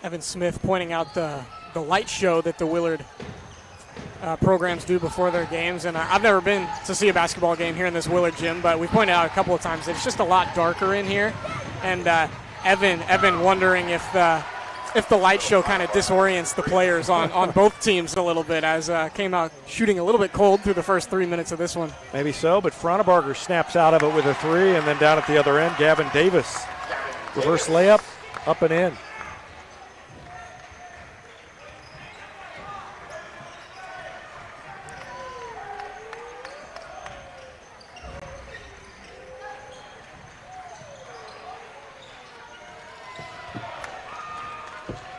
Evan Smith pointing out the light show that the Willard programs do before their games. And I've never been to see a basketball game here in this Willard gym, but we pointed out a couple of times that it's just a lot darker in here. And Evan wondering if the light show kind of disorients the players on both teams a little bit, as came out shooting a little bit cold through the first 3 minutes of this one. Maybe so, but Fronebarger snaps out of it with a 3, and then down at the other end, Gavin Davis. Reverse layup, up and in.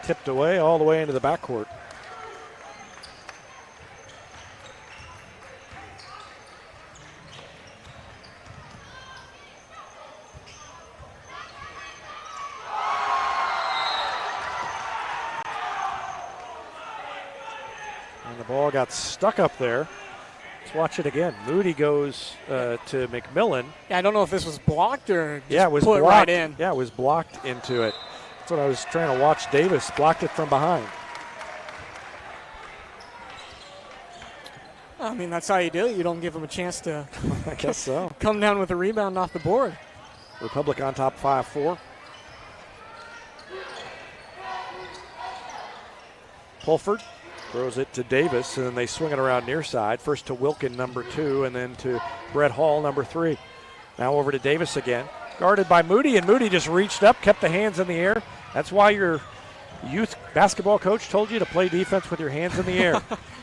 Tipped away all the way into the backcourt. And the ball got stuck up there. Let's watch it again. Moody goes to McMillan. Yeah, I don't know if this was blocked or just it was put blocked. right in. Yeah, it was blocked into it. That's what I was trying to watch. Davis blocked it from behind. I mean, that's how you do it. You don't give them a chance to I guess so. Come down with a rebound off the board. Republic on top 5-4. Pulford throws it to Davis, and then they swing it around near side. First to Wilkin, number 2, and then to Brett Hall, number 3. Now over to Davis again. Guarded by Moody, and Moody just reached up, kept the hands in the air. That's why your youth basketball coach told you to play defense with your hands in the air.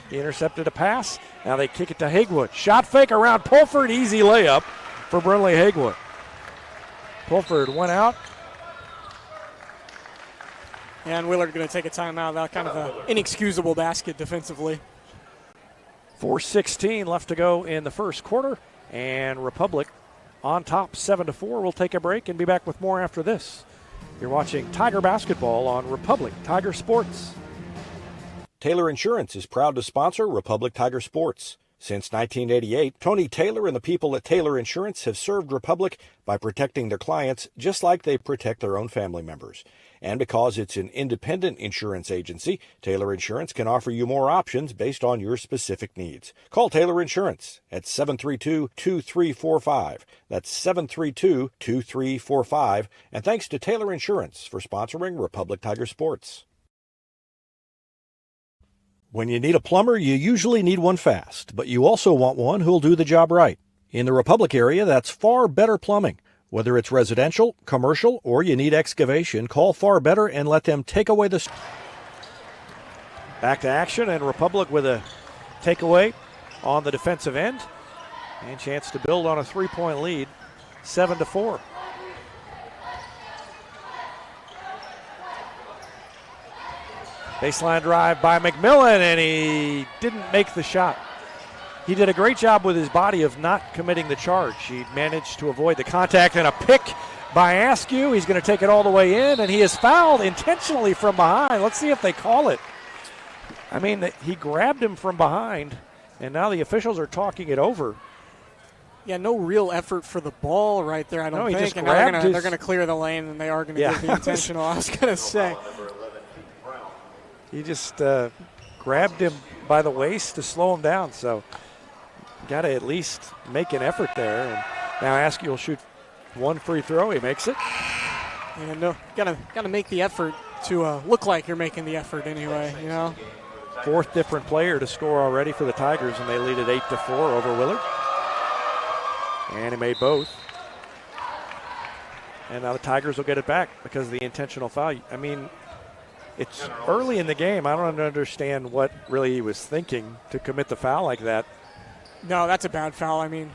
He intercepted a pass. Now they kick it to Haywood. Shot fake around Pulford. Easy layup for Brunley Haywood. Pulford went out. And Willard going to take a timeout. That kind of an inexcusable basket defensively. 4:16 left to go in the first quarter. And Republic on top 7-4. We'll take a break and be back with more after this. You're watching Tiger Basketball on Republic Tiger Sports. Taylor Insurance is proud to sponsor Republic Tiger Sports. Since 1988, Tony Taylor and the people at Taylor Insurance have served Republic by protecting their clients just like they protect their own family members. And because it's an independent insurance agency, Taylor Insurance can offer you more options based on your specific needs. Call Taylor Insurance at 732-2345. That's 732-2345. And thanks to Taylor Insurance for sponsoring Republic Tiger Sports. When you need a plumber, you usually need one fast, but you also want one who'll do the job right. In the Republic area, that's Far Better Plumbing. Whether it's residential, commercial, or you need excavation, call Far Better and let them take away the... Back to action, and Republic with a takeaway on the defensive end. And chance to build on a 3-point lead, 7-4. Baseline drive by McMillan, and he didn't make the shot. He did a great job with his body of not committing the charge. He managed to avoid the contact, and a pick by Askew. He's going to take it all the way in, and he is fouled intentionally from behind. Let's see if they call it. I mean, he grabbed him from behind, and now the officials are talking it over. Yeah, no real effort for the ball right there, I don't think. Just and grabbed they're going to clear the lane, and they are going to give the intentional. I was going to say. He just grabbed him by the waist to slow him down, so got to at least make an effort there. And now Askew will shoot one free throw. He makes it. And got to make the effort to look like you're making the effort anyway, you know. Fourth different player to score already for the Tigers, and they lead at 8-4 over Willard. And he made both. And now the Tigers will get it back because of the intentional foul. I mean, it's early in the game. I don't understand what really he was thinking to commit the foul like that. No, that's a bad foul. I mean,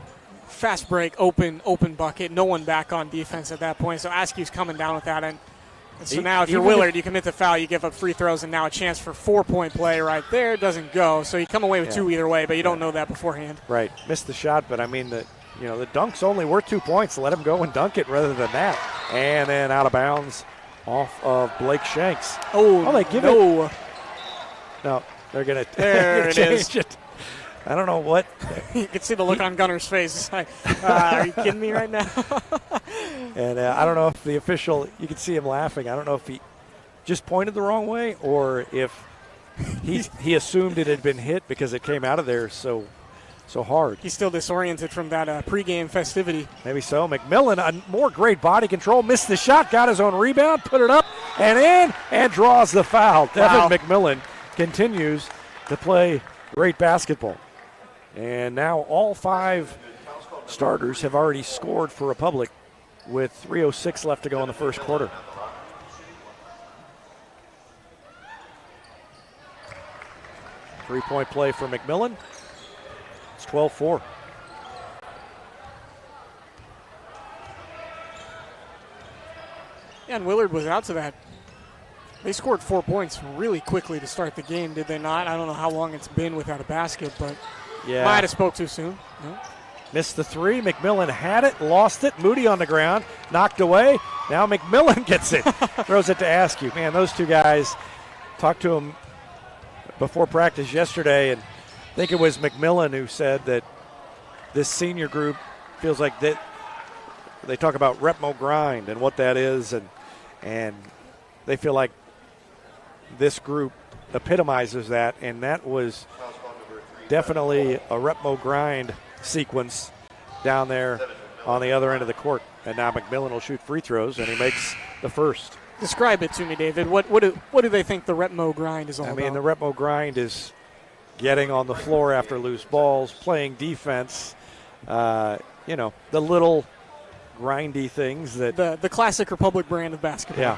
fast break, open bucket, no one back on defense at that point. So Askew's coming down with that. And so now if you're Willard, you commit the foul, you give up free throws, and now a chance for 4-point play right there doesn't go. So you come away with two either way, but you don't know that beforehand. Right. Missed the shot, but I mean, the dunk's only worth 2 points. Let him go and dunk it rather than that. And then out of bounds off of Blake Shanks. Oh, they give it. No, they're going to change it. I don't know what. You can see the look on Gunner's face. It's like, are you kidding me right now? And I don't know if the official, you can see him laughing. I don't know if he just pointed the wrong way or if he assumed it had been hit because it came out of there so hard. He's still disoriented from that pregame festivity. Maybe so. McMillan, more great body control, missed the shot, got his own rebound, put it up and in, and draws the foul. Wow. Devin McMillan continues to play great basketball. And now all 5 starters have already scored for Republic with 3:06 left to go in the first quarter. Three-point play for McMillan. It's 12-4. Yeah, and Willard was out to that. They scored 4 points really quickly to start the game, did they not? I don't know how long it's been without a basket, but might have spoke too soon. No. Missed the three. McMillan had it, lost it. Moody on the ground, knocked away. Now McMillan gets it, throws it to Askew. Man, those two guys, talked to him before practice yesterday, and I think it was McMillan who said that this senior group feels like they talk about rep-mo grind and what that is, and they feel like this group epitomizes that, and that was definitely a rep-mo grind sequence down there on the other end of the court. And now McMillan will shoot free throws, and he makes the first. Describe it to me, David. What do they think the rep-mo grind is all about? I mean, the rep-mo grind is getting on the floor after loose balls, playing defense, the little grindy things that the classic Republic brand of basketball. Yeah.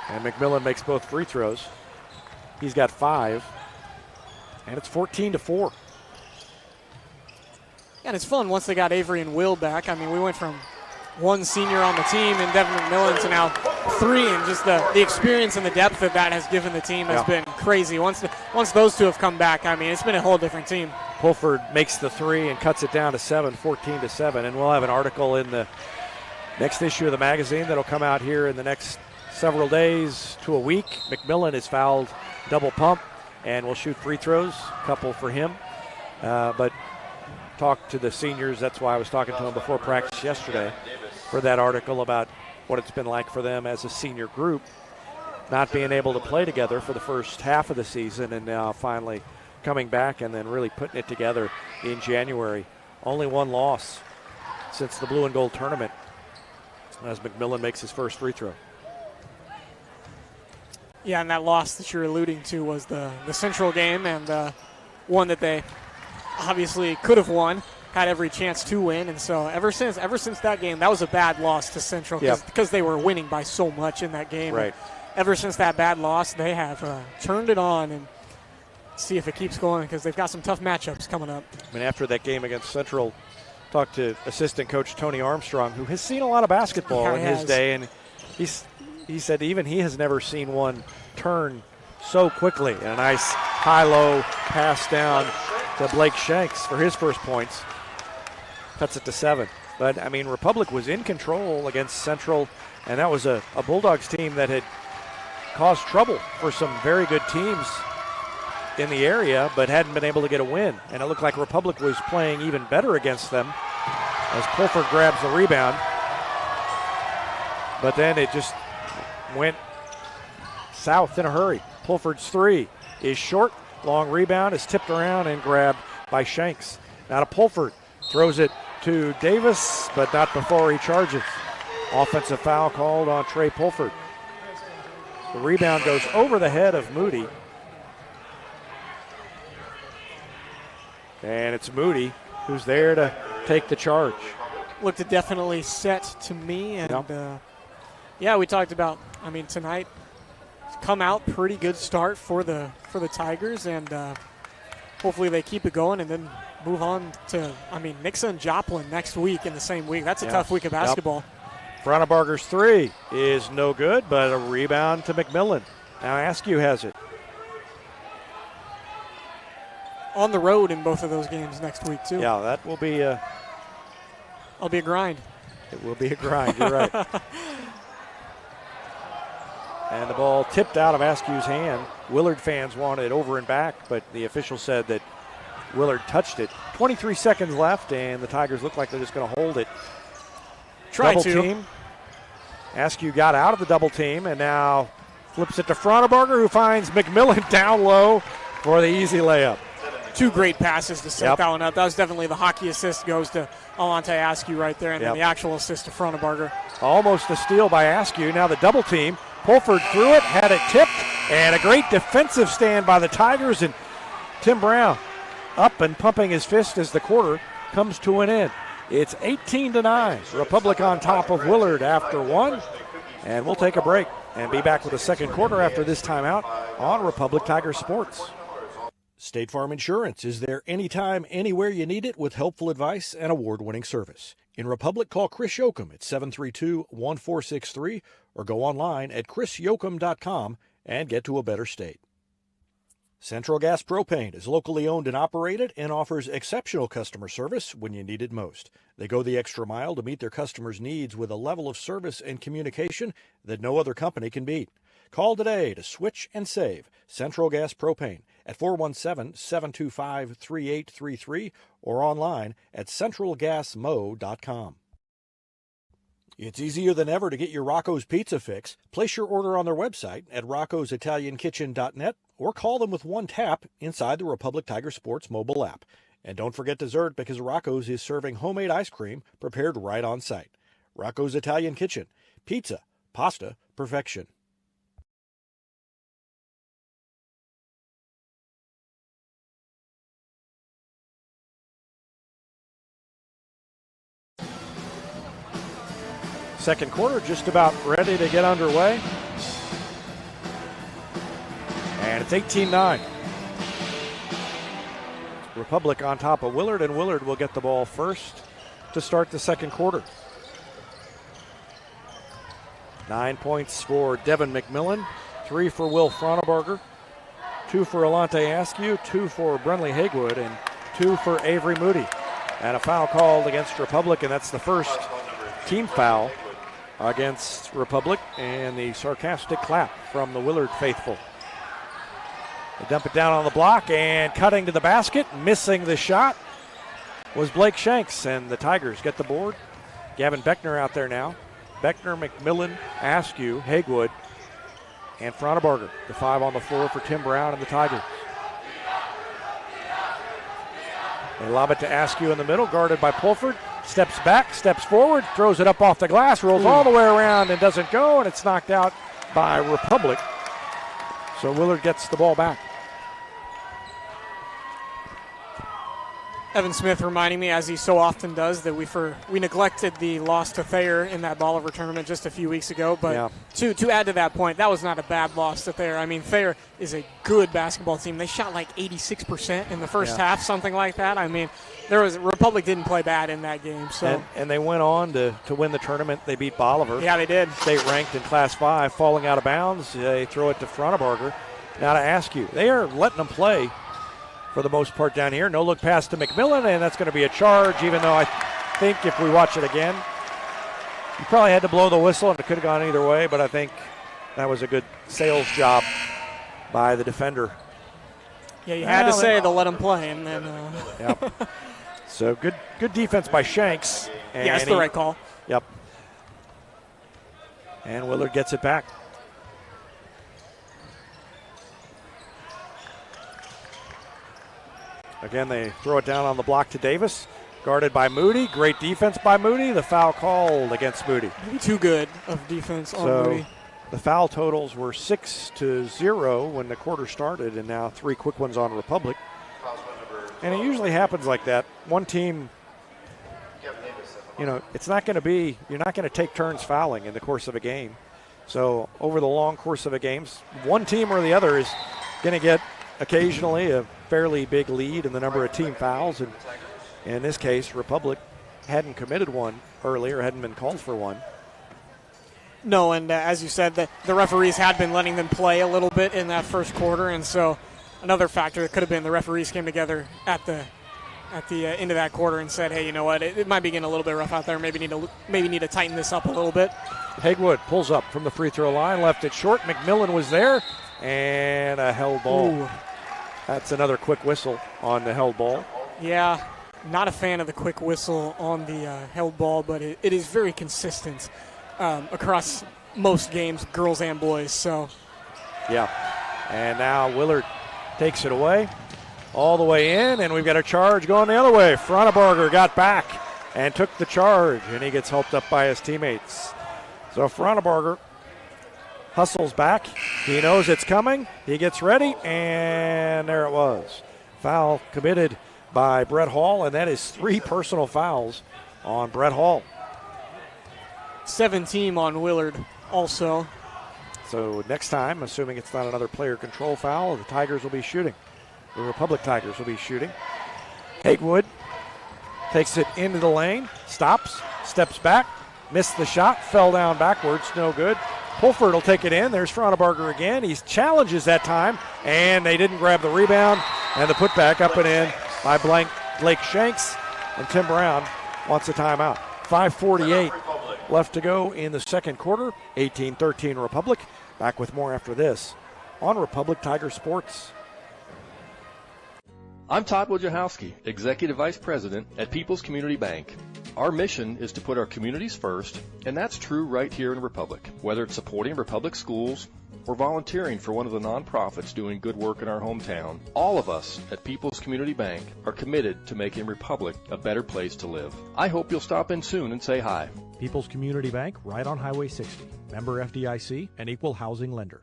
And McMillan makes both free throws. He's got 5, and it's 14-4. Yeah, and it's fun once they got Avery and Will back. I mean, we went from one senior on the team and Devin McMillan to now 3, and just the experience and the depth that has given the team has been crazy. Once those two have come back, I mean, it's been a whole different team. Pulford makes the 3 and cuts it down to 7, 14-7, and we'll have an article in the next issue of the magazine that'll come out here in the next several days to a week. McMillan is fouled double pump and will shoot free throws, a couple for him. But talk to the seniors. That's why I was talking to them before practice yesterday for that article about what it's been like for them as a senior group, not being able to play together for the first half of the season and now finally coming back and then really putting it together in January. Only one loss since the blue and gold tournament as McMillan makes his first free throw. Yeah, and that loss that you're alluding to was the Central game, and one that they obviously could have won, had every chance to win. And so ever since that game, that was a bad loss to Central because they were winning by so much in that game. Right. Ever since that bad loss, they have turned it on and see if it keeps going because they've got some tough matchups coming up. I mean, after that game against Central, talked to assistant coach Tony Armstrong, who has seen a lot of basketball in his day, and he's he said even he has never seen one turn so quickly. And a nice high-low pass down to Blake Shanks for his first points. Cuts it to 7. But, I mean, Republic was in control against Central, and that was a Bulldogs team that had caused trouble for some very good teams in the area, but hadn't been able to get a win. And it looked like Republic was playing even better against them as Pulford grabs the rebound. But then it just went south in a hurry. Pulford's 3 is short. Long rebound is tipped around and grabbed by Shanks. Now to Pulford. Throws it to Davis, but not before he charges. Offensive foul called on Trey Pulford. The rebound goes over the head of Moody. And it's Moody who's there to take the charge. Looked definitely set to me. And, yeah, we talked about, I mean, tonight, come out pretty good start for the Tigers. And hopefully they keep it going and then move on to, I mean, Nixa and Joplin next week in the same week. That's a tough week of basketball. Frauenbarger's 3 is no good, but a rebound to McMillan. Now Askew has it. On the road in both of those games next week, too. Yeah, that will be It'll be a grind. It will be a grind, you're right. And the ball tipped out of Askew's hand. Willard fans wanted it over and back, but the official said that Willard touched it. 23 seconds left, and the Tigers look like they're just going to hold it. Double team. Askew got out of the double team, and now flips it to Frauenbarger, who finds McMillan down low for the easy layup. 2 great passes to set that one up. That was definitely the hockey assist goes to Alante Askew right there, and then the actual assist to Frauenbarger. Almost a steal by Askew. Now the double team. Pulford threw it, had it tipped, and a great defensive stand by the Tigers, and Tim Brown up and pumping his fist as the quarter comes to an end. It's 18-9. Republic on top of Willard after 1. And we'll take a break and be back with the second quarter after this timeout on Republic Tiger Sports. State Farm Insurance is there anytime, anywhere you need it with helpful advice and award-winning service. In Republic, call Chris Yoakum at 732-1463 or go online at chrisyoakum.com and get to a better state. Central Gas Propane is locally owned and operated and offers exceptional customer service when you need it most. They go the extra mile to meet their customers' needs with a level of service and communication that no other company can beat. Call today to switch and save Central Gas Propane at 417-725-3833 or online at centralgasmo.com. It's easier than ever to get your Rocco's Pizza fix. Place your order on their website at roccositaliankitchen.net or call them with one tap inside the Republic Tiger Sports mobile app. And don't forget dessert, because Rocco's is serving homemade ice cream prepared right on site. Rocco's Italian Kitchen. Pizza, pasta, perfection. Second quarter just about ready to get underway. And it's 18-9. Republic on top of Willard, and Willard will get the ball first to start the second quarter. 9 points for Devin McMillan, 3 for Will Frauenbarger, 2 for Alante Askew, 2 for Brunley Hagewood, and 2 for Avery Moody. And a foul called against Republic, and that's the first team foul against Republic, and the sarcastic clap from the Willard faithful. They dump it down on the block, and cutting to the basket, missing the shot, was Blake Shanks, and the Tigers get the board. Gavin Beckner out there now. Beckner, McMillan, Askew, Hagewood, and Frauenbarger. The 5 on the floor for Tim Brown and the Tigers. They lob it to Askew in the middle, guarded by Pulford. Steps back, steps forward, throws it up off the glass, rolls all the way around and doesn't go, and it's knocked out by Republic. So Willard gets the ball back. Evan Smith reminding me, as he so often does, that we neglected the loss to Thayer in that Bolivar tournament just a few weeks ago. But to add to that point, that was not a bad loss to Thayer. I mean, Thayer is a good basketball team. They shot like 86% in the first half, something like that. I mean, Republic didn't play bad in that game. So and they went on to win the tournament. They beat Bolivar. Yeah, they did. State ranked in Class 5, falling out of bounds. They throw it to Frontebarger. Now to ask you, they are letting them play for the most part down here. No look pass to McMillan, and that's going to be a charge, even though I think if we watch it again, you probably had to blow the whistle, and it could have gone either way, but I think that was a good sales job by the defender. Yeah, you had to say to let him play, and then. Yep. So good defense by Shanks. And that's the right call. Yep. And Willard gets it back. Again, they throw it down on the block to Davis. Guarded by Moody. Great defense by Moody. The foul called against Moody. Maybe too good of defense on Moody. The foul totals were 6-0 when the quarter started, and now 3 quick ones on Republic. And it usually happens like that. One team, it's not going to be, you're not going to take turns fouling in the course of a game. So over the long course of a game, one team or the other is going to get occasionally a fairly big lead in the number of team fouls. And in this case, Republic hadn't committed one earlier, hadn't been called for one. No, and as you said, the referees had been letting them play a little bit in that first quarter, and so another factor that could have been the referees came together at the end of that quarter and said, hey, you know what, it might be getting a little bit rough out there. Maybe need to tighten this up a little bit. Hagewood pulls up from the free throw line, left it short. McMillan was there, and a held ball. Ooh. That's another quick whistle on the held ball. Yeah, not a fan of the quick whistle on the held ball, but it is very consistent across most games, girls and boys. So, yeah. And now Willard takes it away, all the way in, and we've got a charge going the other way. Frontebarger got back and took the charge, and he gets helped up by his teammates. So Frontebarger hustles back. He knows it's coming. He gets ready, and there it was. Foul committed by Brett Hall, and that is 3 personal fouls on Brett Hall. 17 on Willard also. So next time, assuming it's not another player control foul, the Tigers will be shooting. The Republic Tigers will be shooting. Hagewood takes it into the lane, stops, steps back, missed the shot, fell down backwards, no good. Pulford will take it in. There's Frontebarger again. He challenges that time, and they didn't grab the rebound. And the putback up and in by Blake Shanks. And Tim Brown wants a timeout. 5:48 left to go in the second quarter. 18-13 Republic. Back with more after this on Republic Tiger Sports. I'm Todd Wojciechowski, Executive Vice President at People's Community Bank. Our mission is to put our communities first, and that's true right here in Republic. Whether it's supporting Republic schools or volunteering for one of the nonprofits doing good work in our hometown, all of us at People's Community Bank are committed to making Republic a better place to live. I hope you'll stop in soon and say hi. People's Community Bank, right on Highway 60. Member FDIC, an equal housing lender.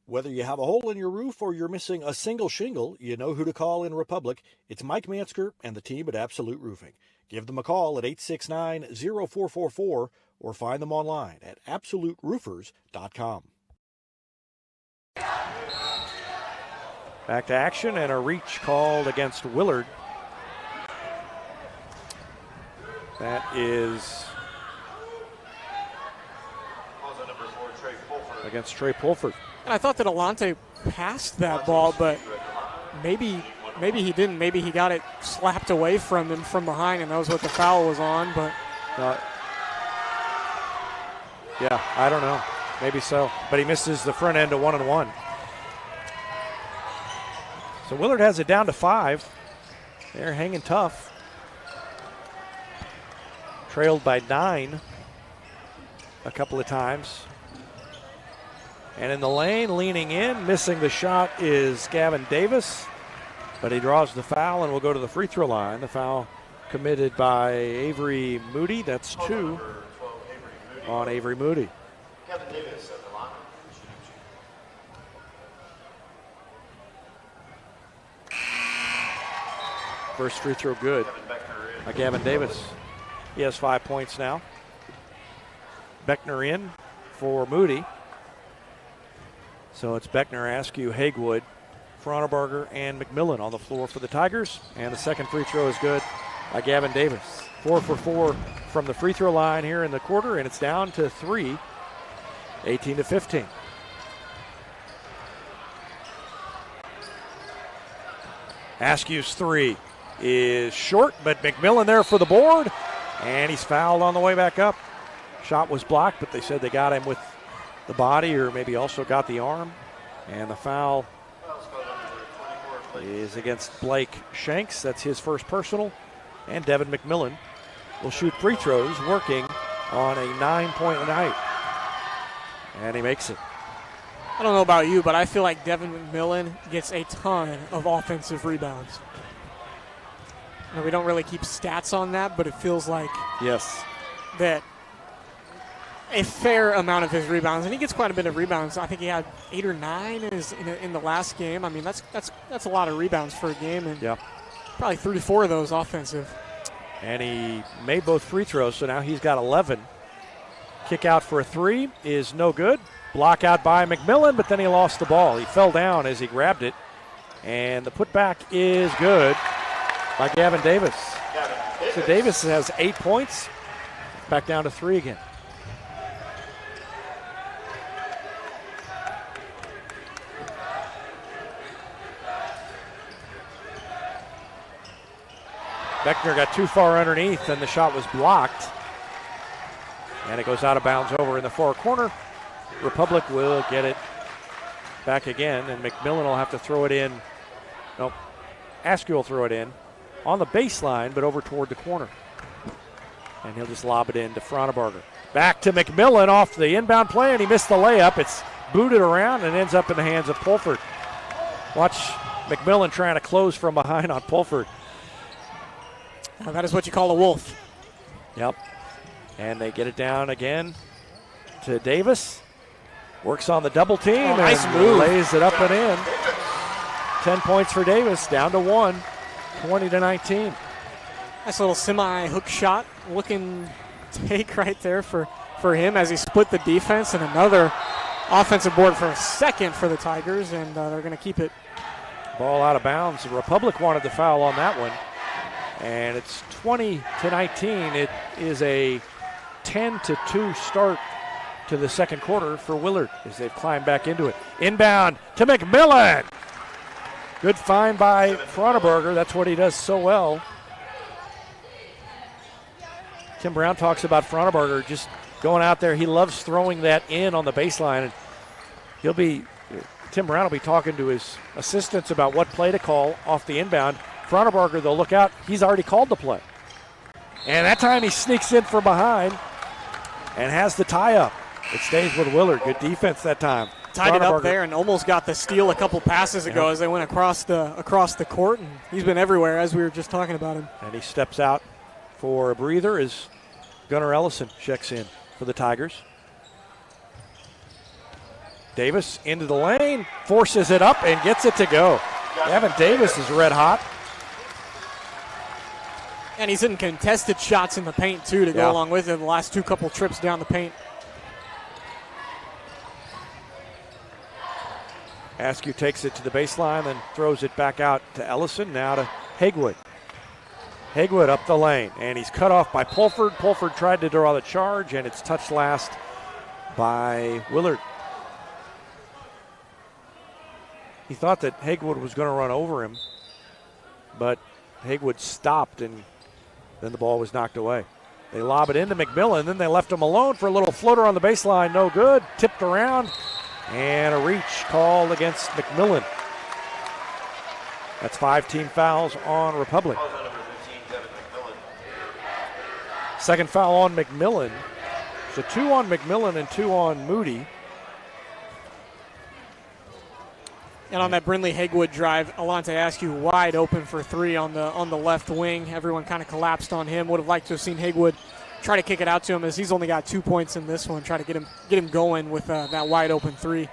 Whether you have a hole in your roof or you're missing a single shingle, you know who to call in Republic. It's Mike Mansker and the team at Absolute Roofing. Give them a call at 869-0444 or find them online at absoluteroofers.com. Back to action and a reach called against Willard. That is against Trey Pulford. And I thought that Alante passed that ball, but maybe he didn't. Maybe he got it slapped away from him from behind, and that was what the foul was on. But yeah, I don't know. Maybe so. But he misses the front end of 1-and-1. So Willard has it down to 5. They're hanging tough. Trailed by 9 a couple of times. And in the lane, leaning in, missing the shot is Gavin Davis. But he draws the foul and will go to the free throw line. The foul committed by Avery Moody. That's 2 on Avery Moody. Kevin Davis at the line. First free throw good by Gavin Davis. He has 5 points now. Beckner in for Moody. So it's Beckner, Askew, Hagewood, Fronneberger, and McMillan on the floor for the Tigers. And the second free throw is good by Gavin Davis. 4 for 4 from the free throw line here in the quarter, and it's down to 3, 18-15. Askew's three is short, but McMillan there for the board, and he's fouled on the way back up. Shot was blocked, but they said they got him with the body or maybe also got the arm. And the foul is against Blake Shanks. That's his first personal. And Devin McMillan will shoot free throws, working on a 9-point night. And he makes it. I don't know about you, but I feel like Devin McMillan gets a ton of offensive rebounds. Now, we don't really keep stats on that, but it feels like yes, that a fair amount of his rebounds, and he gets quite a bit of rebounds. I think he had 8 or 9 in the last game. I mean, that's a lot of rebounds for a game, and probably 3 to 4 of those offensive. And he made both free throws, so now he's got 11. Kick out for a three is no good. Block out by McMillan, but then he lost the ball. He fell down as he grabbed it, and the putback is good by Gavin Davis. So Davis has 8 points, back down to 3 again. Beckner got too far underneath, and the shot was blocked. And it goes out of bounds over in the far corner. Republic will get it back again, and McMillan will have to throw it in. Nope. Askew will throw it in on the baseline, but over toward the corner. And he'll just lob it in to Fronneberger. Back to McMillan off the inbound play, and he missed the layup. It's booted around and ends up in the hands of Pulford. Watch McMillan trying to close from behind on Pulford. Now that is what you call a wolf. Yep. And they get it down again to Davis. Works on the double team and move. Lays it up and in. 10 points for Davis, down to 1, 20-19. Nice little semi-hook shot looking take right there for him as he split the defense, and another offensive board for a second for the Tigers, and they're going to keep it. Ball out of bounds. The Republic wanted the foul on that one. And it's 20-19. It is a 10-2 start to the second quarter for Willard as they've climbed back into it. Inbound to McMillan. Good find by Fronneberger. That's what he does so well. Tim Brown talks about Fronneberger just going out there. He loves throwing that in on the baseline. And Tim Brown will be talking to his assistants about what play to call off the inbound. Fronneberger, they'll look out. He's already called the play. And that time he sneaks in from behind and has the tie-up. It stays with Willard. Good defense that time. Tied it up there and almost got the steal a couple passes ago as they went across the court. And he's been everywhere, as we were just talking about him. And he steps out for a breather as Gunnar Ellison checks in for the Tigers. Davis into the lane, forces it up and gets it to go. Gavin Davis is red hot. And he's in contested shots in the paint, too, to go along with it the last couple trips down the paint. Askew takes it to the baseline, then throws it back out to Ellison, now to Hagewood. Hagewood up the lane, and he's cut off by Pulford. Pulford tried to draw the charge, and it's touched last by Willard. He thought that Hagewood was going to run over him, but Hagewood stopped, and then the ball was knocked away. They lob it into McMillan, then they left him alone for a little floater on the baseline. No good. Tipped around, and a reach called against McMillan. That's 5 team fouls on Republic. Second foul on McMillan. So 2 on McMillan and 2 on Moody. And on that Brindley Hagewood drive, Alante Askew wide open for 3 on the left wing. Everyone kind of collapsed on him. Would have liked to have seen Hagewood try to kick it out to him, as he's only got 2 points in this one. Try to get him going with that wide open three.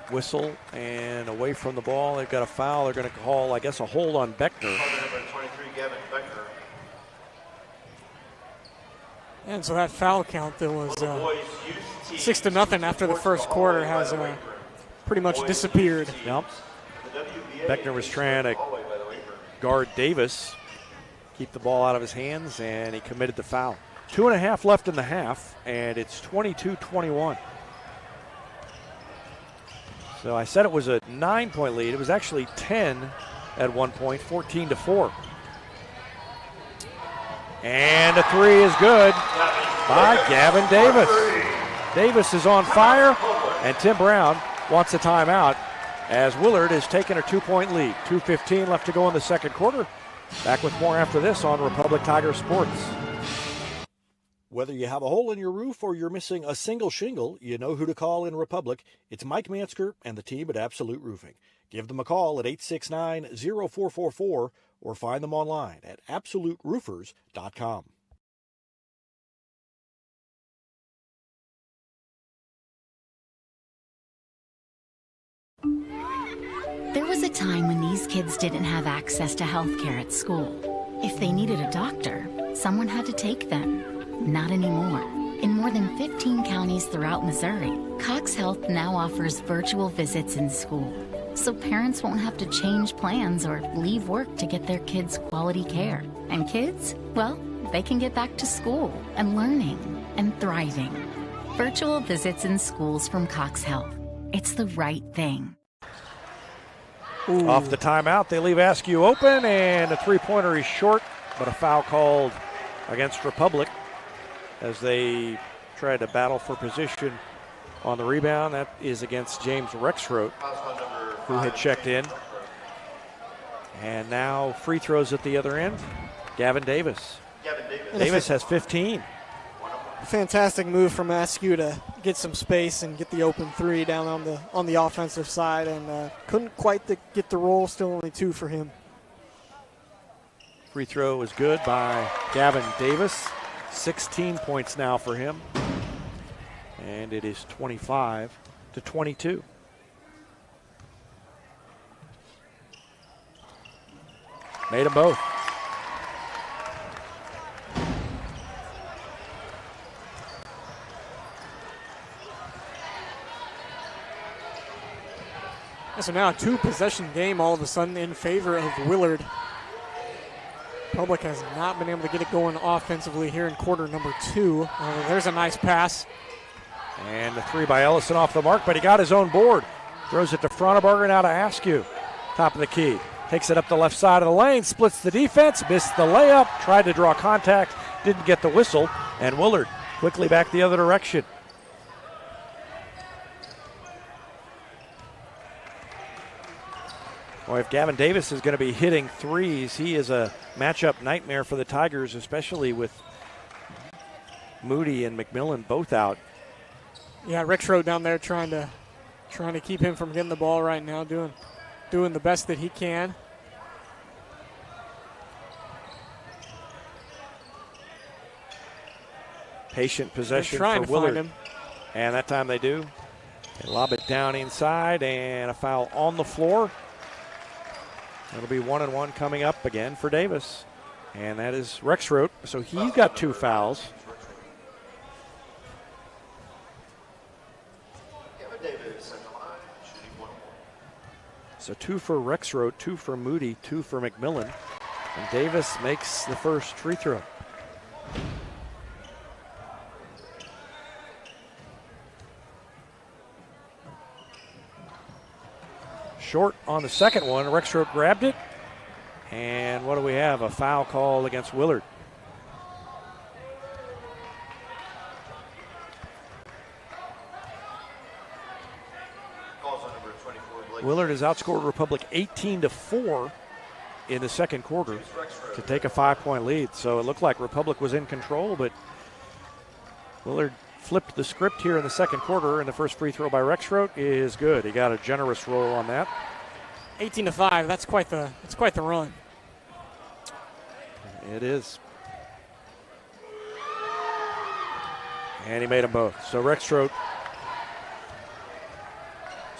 Whistle and away from the ball. They've got a foul. They're going to call, I guess, a hold on Beckner. And so that foul count that was 6-0 after the first quarter has pretty much disappeared. Yep. Beckner was trying to guard Davis, keep the ball out of his hands, and he committed the foul. 2.5 left in the half, and it's 22-21. So I said it was a 9-point lead. It was actually 10 at one point, 14-4. And a three is good by Gavin Davis. Davis is on fire, and Tim Brown wants a timeout as Willard has taken a 2-point lead. 2:15 left to go in the second quarter. Back with more after this on Republic Tiger Sports. Whether you have a hole in your roof or you're missing a single shingle, you know who to call in Republic. It's Mike Mansker and the team at Absolute Roofing. Give them a call at 869-0444 or find them online at absoluteroofers.com. There was a time when these kids didn't have access to health care at school. If they needed a doctor, someone had to take them. Not anymore. In more than 15 counties throughout Missouri, Cox Health now offers virtual visits in school, so parents won't have to change plans or leave work to get their kids quality care. And kids, well, they can get back to school and learning and thriving. Virtual visits in schools from Cox Health. It's the right thing. Ooh. Off the timeout, they leave Askew open, and a three-pointer is short, but a foul called against Republic as they try to battle for position on the rebound. That is against James Rexroth, who had checked in. And now free throws at the other end. Gavin Davis. Davis has 15. Fantastic move from Askew to get some space and get the open three down on the offensive side, and couldn't quite get the roll. Still only 2 for him. Free throw is good by Gavin Davis. 16 points now for him. And it is 25-22. Made them both. So now a 2-possession game all of a sudden in favor of Willard. Public has not been able to get it going offensively here in quarter number 2. There's a nice pass. And the three by Ellison off the mark, but he got his own board. Throws it to Fronteberger, now to Askew. Top of the key. Takes it up the left side of the lane, splits the defense, missed the layup, tried to draw contact, didn't get the whistle, and Willard quickly back the other direction. Well, if Gavin Davis is going to be hitting threes, he is a matchup nightmare for the Tigers, especially with Moody and McMillan both out. Yeah, Rexroth down there trying to keep him from getting the ball right now, doing the best that he can. Patient possession for Willard. And that time they do. They lob it down inside, and a foul on the floor. It'll be 1-1 coming up again for Davis. And that is Rexroth. So he's got 2 fouls. So 2 for Rexroth, 2 for Moody, 2 for McMillan. And Davis makes the first free throw. Short on the second one. Rexroth grabbed it. And what do we have? A foul call against Willard. Willard has outscored Republic 18-4 in the second quarter to take a 5-point lead. So it looked like Republic was in control, but Willard flipped the script here in the second quarter, and the first free throw by Rexroth is good. He got a generous roll on that. 18-5. That's quite the run. It is. And he made them both. So Rexroth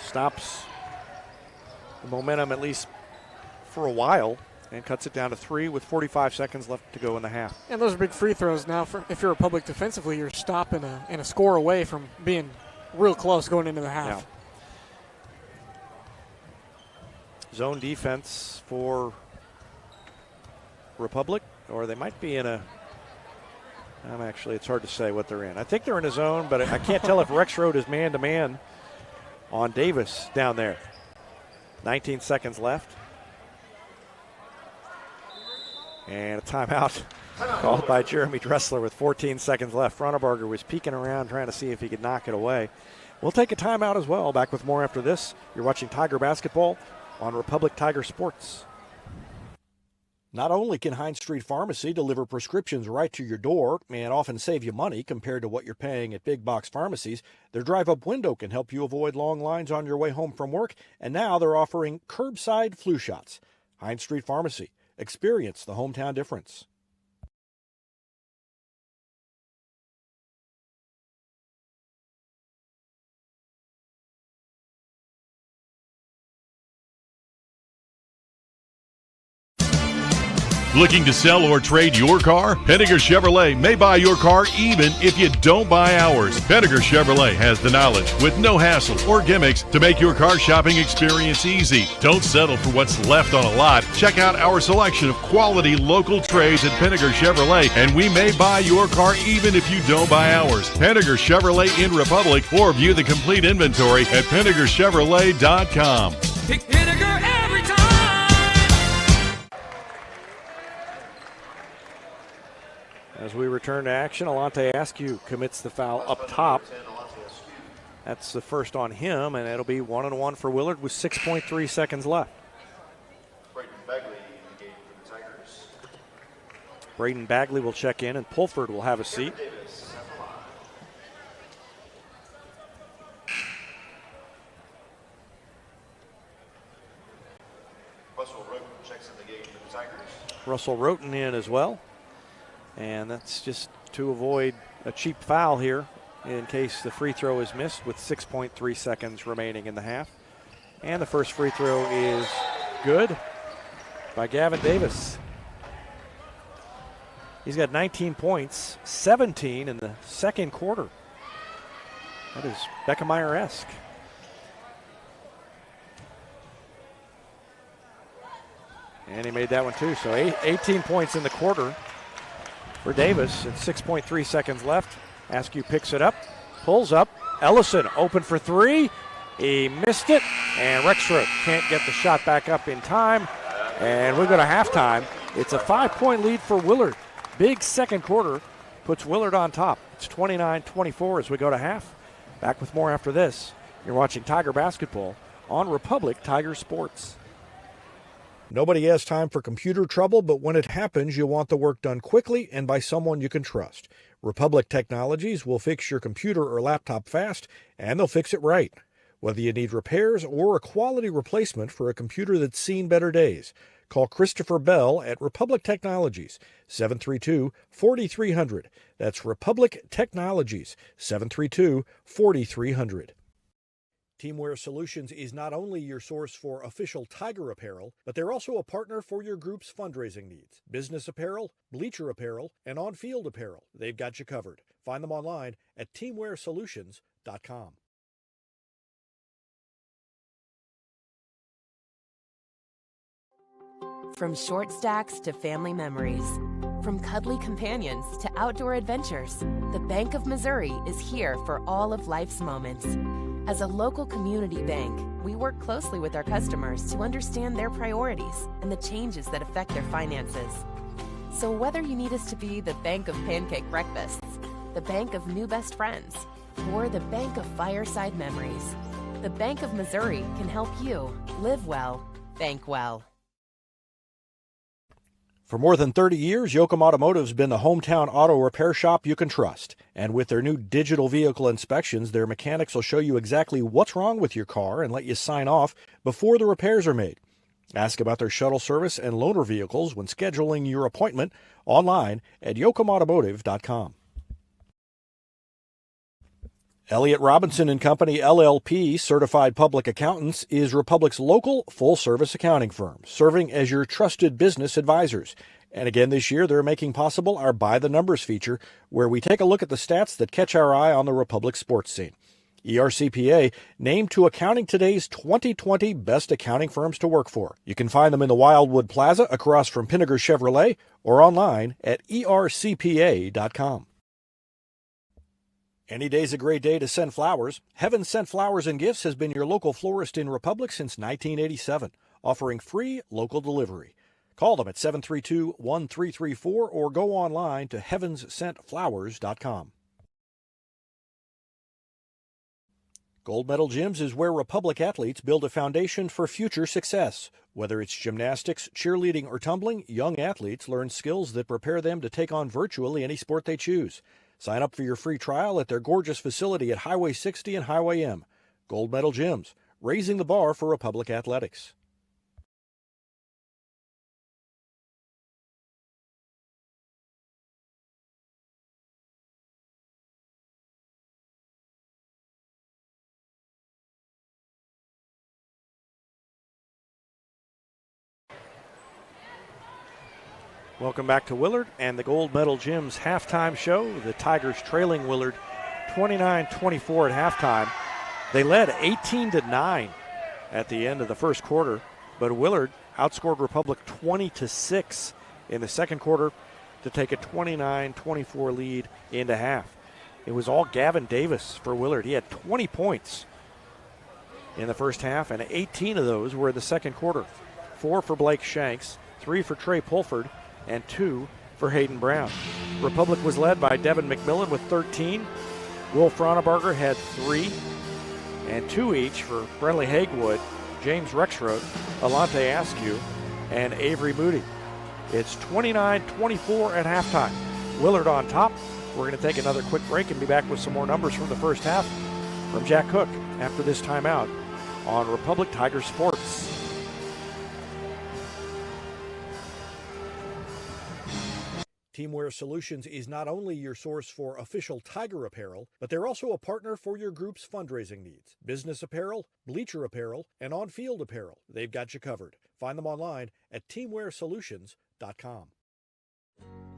stops the momentum, at least for a while, and cuts it down to 3 with 45 seconds left to go in the half. And those are big free throws now. If you're Republic defensively, you're stopping a score away from being real close going into the half. Yeah. Zone defense for Republic, or they might be in a actually, it's hard to say what they're in. I think they're in a zone, but I can't tell if Rexroth is man-to-man on Davis down there. 19 seconds left. And a timeout called by Jeremy Dressler with 14 seconds left. Frontenberger was peeking around trying to see if he could knock it away. We'll take a timeout as well. Back with more after this. You're watching Tiger Basketball on Republic Tiger Sports. Not only can Hines Street Pharmacy deliver prescriptions right to your door and often save you money compared to what you're paying at big box pharmacies, their drive-up window can help you avoid long lines on your way home from work, and now they're offering curbside flu shots. Hines Street Pharmacy. Experience the hometown difference. Looking to sell or trade your car? Henniger Chevrolet may buy your car even if you don't buy ours. Henniger Chevrolet has the knowledge with no hassle or gimmicks to make your car shopping experience easy. Don't settle for what's left on a lot. Check out our selection of quality local trades at Henniger Chevrolet, and we may buy your car even if you don't buy ours. Henniger Chevrolet in Republic, or view the complete inventory at PennigerChevrolet.com. Pick Henniger every time. As we return to action, Alante Askew commits the foul up top. That's the first on him, and it'll be 1-1 for Willard with 6.3 seconds left. Braden Bagley will check in, and Pulford will have a seat. Russell Roten in as well. And that's just to avoid a cheap foul here in case the free throw is missed with 6.3 seconds remaining in the half. And the first free throw is good by Gavin Davis. He's got 19 points, 17 in the second quarter. That is Beckemeyer-esque. And he made that one too. So 18 points in the quarter for Davis, and 6.3 seconds left. Askew picks it up, pulls up. Ellison open for three. He missed it, and Rexroth can't get the shot back up in time. And we go to halftime. It's a 5-point lead for Willard. Big second quarter puts Willard on top. It's 29-24 as we go to half. Back with more after this. You're watching Tiger Basketball on Republic Tiger Sports. Nobody has time for computer trouble, but when it happens, you want the work done quickly and by someone you can trust. Republic Technologies will fix your computer or laptop fast, and they'll fix it right. Whether you need repairs or a quality replacement for a computer that's seen better days, call Christopher Bell at Republic Technologies, 732-4300. That's Republic Technologies, 732-4300. Teamwear Solutions is not only your source for official Tiger apparel, but they're also a partner for your group's fundraising needs. Business apparel, bleacher apparel, and on-field apparel. They've got you covered. Find them online at teamwearsolutions.com. From short stacks to family memories, from cuddly companions to outdoor adventures, the Bank of Missouri is here for all of life's moments. As a local community bank, we work closely with our customers to understand their priorities and the changes that affect their finances. So whether you need us to be the bank of pancake breakfasts, the bank of new best friends, or the bank of fireside memories, the Bank of Missouri can help you live well, bank well. For more than 30 years, Yoakum Automotive's been the hometown auto repair shop you can trust. And with their new digital vehicle inspections, their mechanics will show you exactly what's wrong with your car and let you sign off before the repairs are made. Ask about their shuttle service and loaner vehicles when scheduling your appointment online at yoakumautomotive.com. Elliott Robinson and Company, LLP, Certified Public Accountants, is Republic's local full-service accounting firm, serving as your trusted business advisors. And again this year, they're making possible our By the Numbers feature, where we take a look at the stats that catch our eye on the Republic sports scene. ERCPA named to Accounting Today's 2020 Best Accounting Firms to Work For. You can find them in the Wildwood Plaza across from Pinnaker Chevrolet or online at ercpa.com. Any day's a great day to send flowers. Heaven Sent Flowers and Gifts has been your local florist in Republic since 1987, offering free local delivery. Call them at 732-1334 or go online to heavenssentflowers.com. Gold Medal Gyms is where Republic athletes build a foundation for future success. Whether it's gymnastics, cheerleading, or tumbling, young athletes learn skills that prepare them to take on virtually any sport they choose. Sign up for your free trial at their gorgeous facility at Highway 60 and Highway M. Gold Medal Gyms, raising the bar for Republic athletics. Welcome back to Willard and the Gold Medal Gyms halftime show. The Tigers trailing Willard 29-24 at halftime. They led 18-9 at the end of the first quarter, but Willard outscored Republic 20-6 in the second quarter to take a 29-24 lead into half. It was all Gavin Davis for Willard. He had 20 points in the first half, and 18 of those were in the second quarter. 4 for Blake Shanks, 3 for Trey Pulford, and 2 for Hayden Brown. Republic was led by Devin McMillan with 13. Will Fronebarger had 3, and 2 each for Brentley Hagewood, James Rexroth, Alante Askew, and Avery Moody. It's 29-24 at halftime. Willard on top. We're going to take another quick break and be back with some more numbers from the first half from Jack Cook after this timeout on Republic Tiger Sports. Teamwear Solutions is not only your source for official Tiger apparel, but they're also a partner for your group's fundraising needs. Business apparel, bleacher apparel, and on-field apparel. They've got you covered. Find them online at teamwearsolutions.com.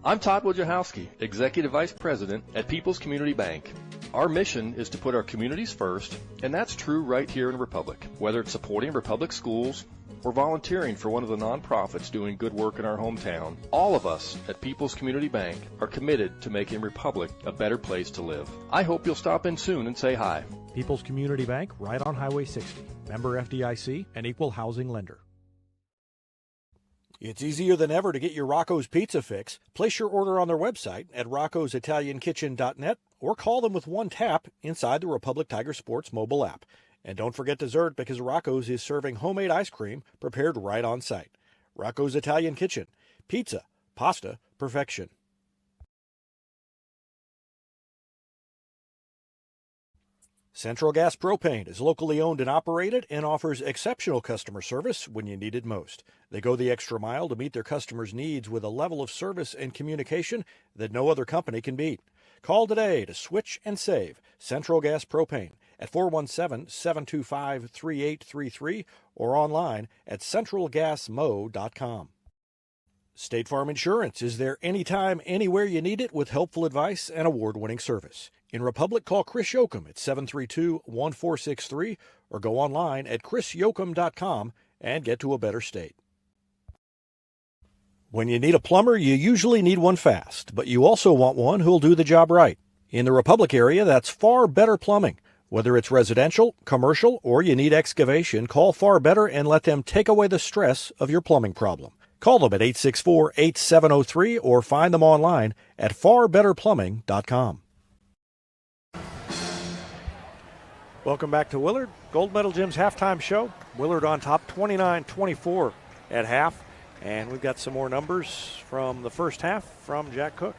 I'm Todd Wojciechowski, Executive Vice President at People's Community Bank. Our mission is to put our communities first, and that's true right here in Republic. Whether it's supporting Republic schools or volunteering for one of the nonprofits doing good work in our hometown, all of us at People's Community Bank are committed to making Republic a better place to live. I hope you'll stop in soon and say hi. People's Community Bank, right on Highway 60. Member FDIC, an equal housing lender. It's easier than ever to get your Rocco's Pizza fix. Place your order on their website at roccositaliankitchen.net or call them with one tap inside the Republic Tiger Sports mobile app. And don't forget dessert, because Rocco's is serving homemade ice cream prepared right on site. Rocco's Italian Kitchen. Pizza, pasta, perfection. Central Gas Propane is locally owned and operated and offers exceptional customer service when you need it most. They go the extra mile to meet their customers' needs with a level of service and communication that no other company can beat. Call today to switch and save Central Gas Propane at 417-725-3833 or online at centralgasmo.com. State Farm Insurance is there anytime, anywhere you need it with helpful advice and award-winning service. In Republic, call Chris Yoakum at 732-1463 or go online at chrisyoakum.com and get to a better state. When you need a plumber, you usually need one fast, but you also want one who'll do the job right. In the Republic area, that's Far Better Plumbing. Whether it's residential, commercial, or you need excavation, call Far Better and let them take away the stress of your plumbing problem. Call them at 864-8703 or find them online at farbetterplumbing.com. Welcome back to Willard. Gold Medal Gyms halftime show. Willard on top 29-24 at half. And we've got some more numbers from the first half from Jack Cook.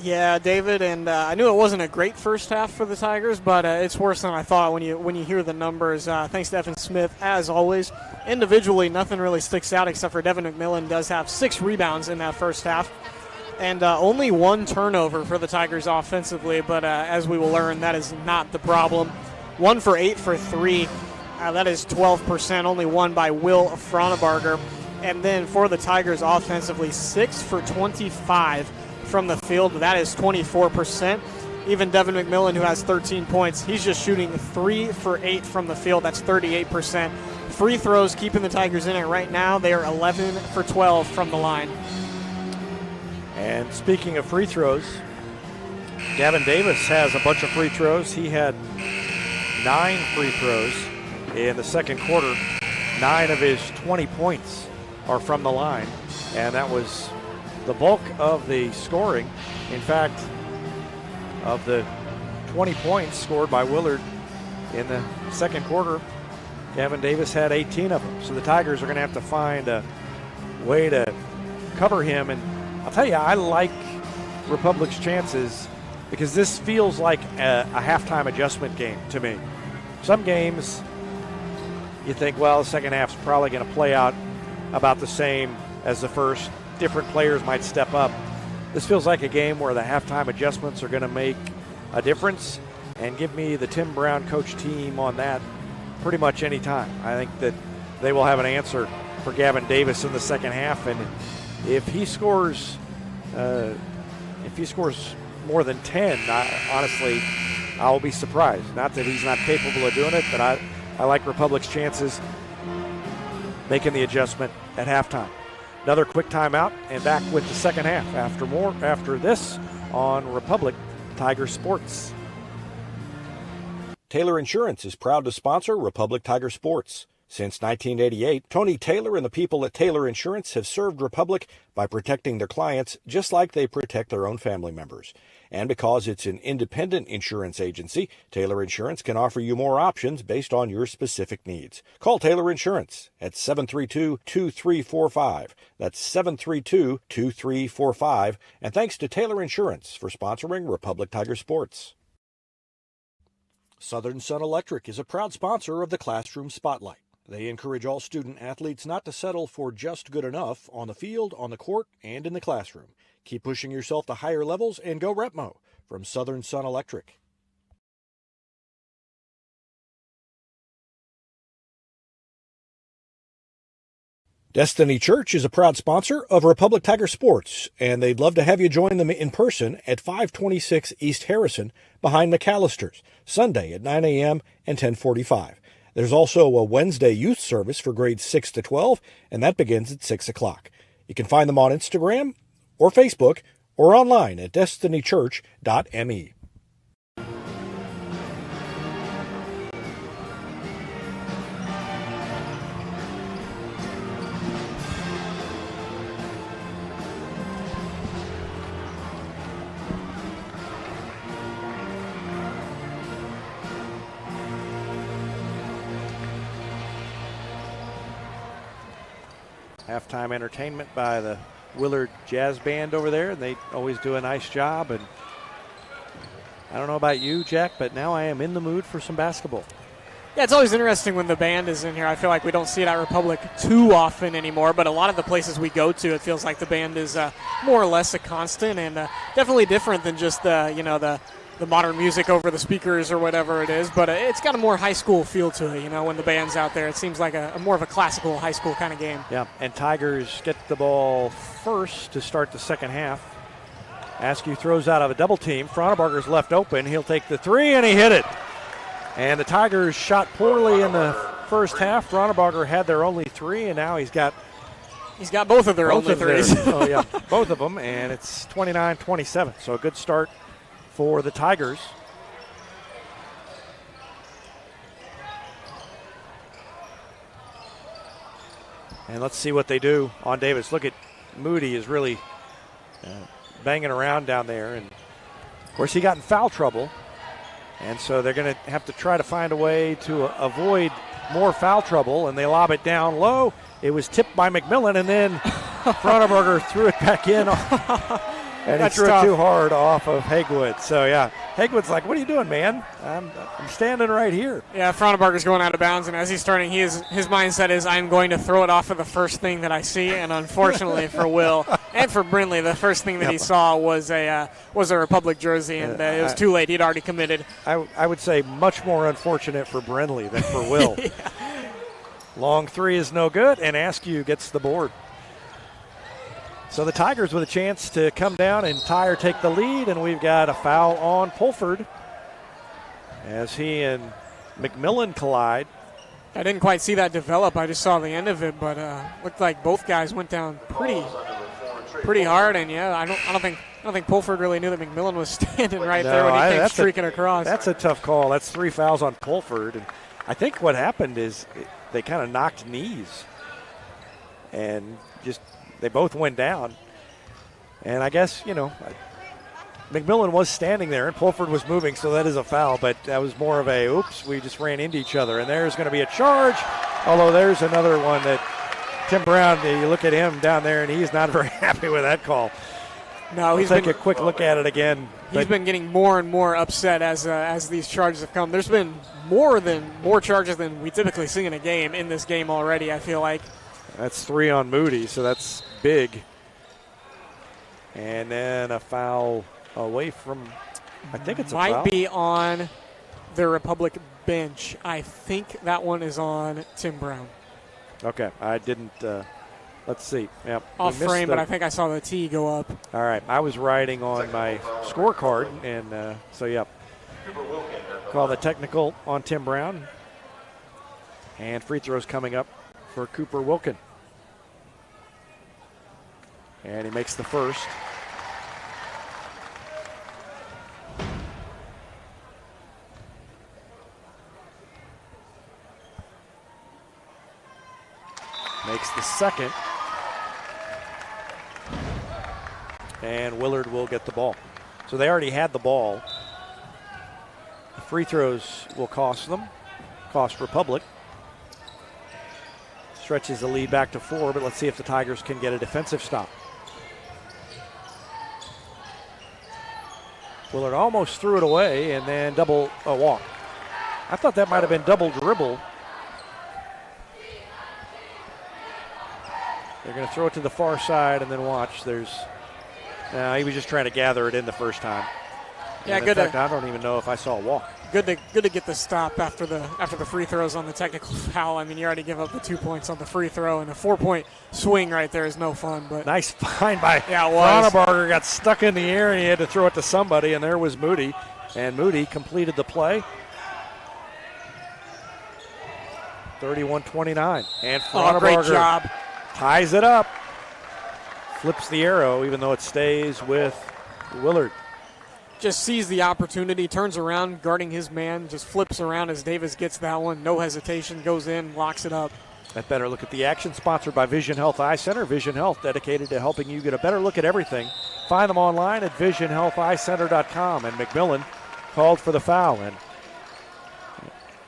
Yeah, David, and I knew it wasn't a great first half for the Tigers, but it's worse than I thought when you hear the numbers. Thanks to Evan Smith, as always. Individually, nothing really sticks out except for Devin McMillan does have 6 rebounds in that first half. And only one turnover for the Tigers offensively, but as we will learn, that is not the problem. 1 for 8 for 3. That is 12%, only one by Will Fronebarger. And then for the Tigers offensively, 6 for 25 from the field. That is 24%. Even Devin McMillan, who has 13 points, he's just shooting 3 for 8 from the field. That's 38%. Free throws keeping the Tigers in it right now. They are 11 for 12 from the line. And speaking of free throws, Gavin Davis has a bunch of free throws. He had 9 free throws in the second quarter. 9 of his 20 points are from the line, and that was the bulk of the scoring. In fact, of the 20 points scored by Willard in the second quarter, Gavin Davis had 18 of them. So the Tigers are going to have to find a way to cover him. And I'll tell you, I like Republic's chances because this feels like a halftime adjustment game to me. Some games you think, well, the second half's probably going to play out about the same as the first. Different players might step up. This feels like a game where the halftime adjustments are going to make a difference and give me the Tim Brown coach team on that pretty much any time. I think that they will have an answer for Gavin Davis in the second half, and if he scores more than 10, honestly, I will be surprised. Not that he's not capable of doing it, but I like Republic's chances making the adjustment at halftime. Another quick timeout and back with the second half after this on Republic Tiger Sports. Taylor Insurance is proud to sponsor Republic Tiger Sports. Since 1988, Tony Taylor and the people at Taylor Insurance have served Republic by protecting their clients just like they protect their own family members. And because it's an independent insurance agency, Taylor Insurance can offer you more options based on your specific needs. Call Taylor Insurance at 732-2345. That's 732-2345. And thanks to Taylor Insurance for sponsoring Republic Tiger Sports. Southern Sun Electric is a proud sponsor of the Classroom Spotlight. They encourage all student athletes not to settle for just good enough on the field, on the court, and in the classroom. Keep pushing yourself to higher levels and go Repmo from Southern Sun Electric. Destiny Church is a proud sponsor of Republic Tiger Sports, and they'd love to have you join them in person at 526 East Harrison behind McAllister's, Sunday at 9 a.m. and 10:45. There's also a Wednesday youth service for grades 6 to 12, and that begins at 6 o'clock. You can find them on Instagram or Facebook or online at destinychurch.me. Halftime entertainment by the Willard Jazz Band over there, and they always do a nice job. And I don't know about you, Jack, but now I am in the mood for some basketball. Yeah, it's always interesting when the band is in here. I feel like we don't see it at Republic too often anymore, but a lot of the places we go to, it feels like the band is more or less a constant, and definitely different than just the modern music over the speakers or whatever it is, but it's got a more high school feel to it, when the band's out there. It seems like a more of a classical high school kind of game. Yeah, and Tigers get the ball first to start the second half. Askew throws out of a double team. Fronebarger's left open. He'll take the three, and he hit it. And the Tigers shot poorly in the first half. Fronebarger had their only three, and now he's got both of their only threes. Oh, yeah, both of them, and it's 29-27, so a good start for the Tigers. And let's see what they do on Davis. Look at Moody is really banging around down there. And, of course, he got in foul trouble. And so they're going to have to try to find a way to avoid more foul trouble. And they lob it down low. It was tipped by McMillan, and then Fronebarger threw it back in. And he threw it too hard off of Hagwood. So, yeah, Hagwood's like, what are you doing, man? I'm standing right here. Yeah, Fronebarger's going out of bounds, and as he's starting, his mindset is, I'm going to throw it off of the first thing that I see. And unfortunately for Will, And for Brindley, the first thing that he saw was a Republic jersey, and it was too late. He'd already committed. I would say much more unfortunate for Brindley than for Will. Yeah. Long three is no good, and Askew gets the board. So the Tigers with a chance to come down and tie or take the lead, and we've got a foul on Pulford as he and McMillan collide. I didn't quite see that develop. I just saw the end of it, but looked like both guys went down pretty hard. And yeah, I don't think Pulford really knew that McMillan was standing right there when he came streaking across. That's a tough call. That's 3 fouls on Pulford, and I think what happened is they kind of knocked knees, and just they both went down. And I guess McMillan was standing there and Pulford was moving, so that is a foul, but that was more of a, oops, we just ran into each other. And there's going to be a charge, although there's another one that Tim Brown, you look at him down there, and he's not very happy with that call. No, he's take a quick look at it again. He's been getting more and more upset as these charges have come. There's been more charges than we typically see in a game in this game already, I feel like. That's 3 on Moody, so that's big. And then a foul away from, I think it's a foul. Might be on the Republic bench. I think that one is on Tim Brown. Okay, I didn't, let's see. Yep. Off frame, but I think I saw the T go up. All right, I was writing on my scorecard, and so, yep. Call the technical on Tim Brown. And free throws coming up for Cooper Wilkin. And he makes the first. Makes the second. And Willard will get the ball. So they already had the ball. The free throws will cost them. Cost Republic. Stretches the lead back to 4, but let's see if the Tigers can get a defensive stop. Willard almost threw it away and then double walk. I thought that might have been double dribble. They're going to throw it to the far side and then watch. He was just trying to gather it in the first time. Yeah, and in fact, I don't even know if I saw a walk. Good to get the stop after the free throws on the technical foul. I mean, you already give up the 2 points on the free throw, and a 4-point swing right there is no fun. But nice find by was. Ronnebarger. Got stuck in the air, and he had to throw it to somebody, and there was Moody. And Moody completed the play. 31-29. And Ronnebarger great job. Ties it up. Flips the arrow, even though it stays with Willard. Just sees the opportunity, turns around, guarding his man, just flips around as Davis gets that one. No hesitation, goes in, locks it up. That better look at the action, sponsored by Vision Health Eye Center. Vision Health, dedicated to helping you get a better look at everything. Find them online at visionhealtheyecenter.com. And McMillan called for the foul. And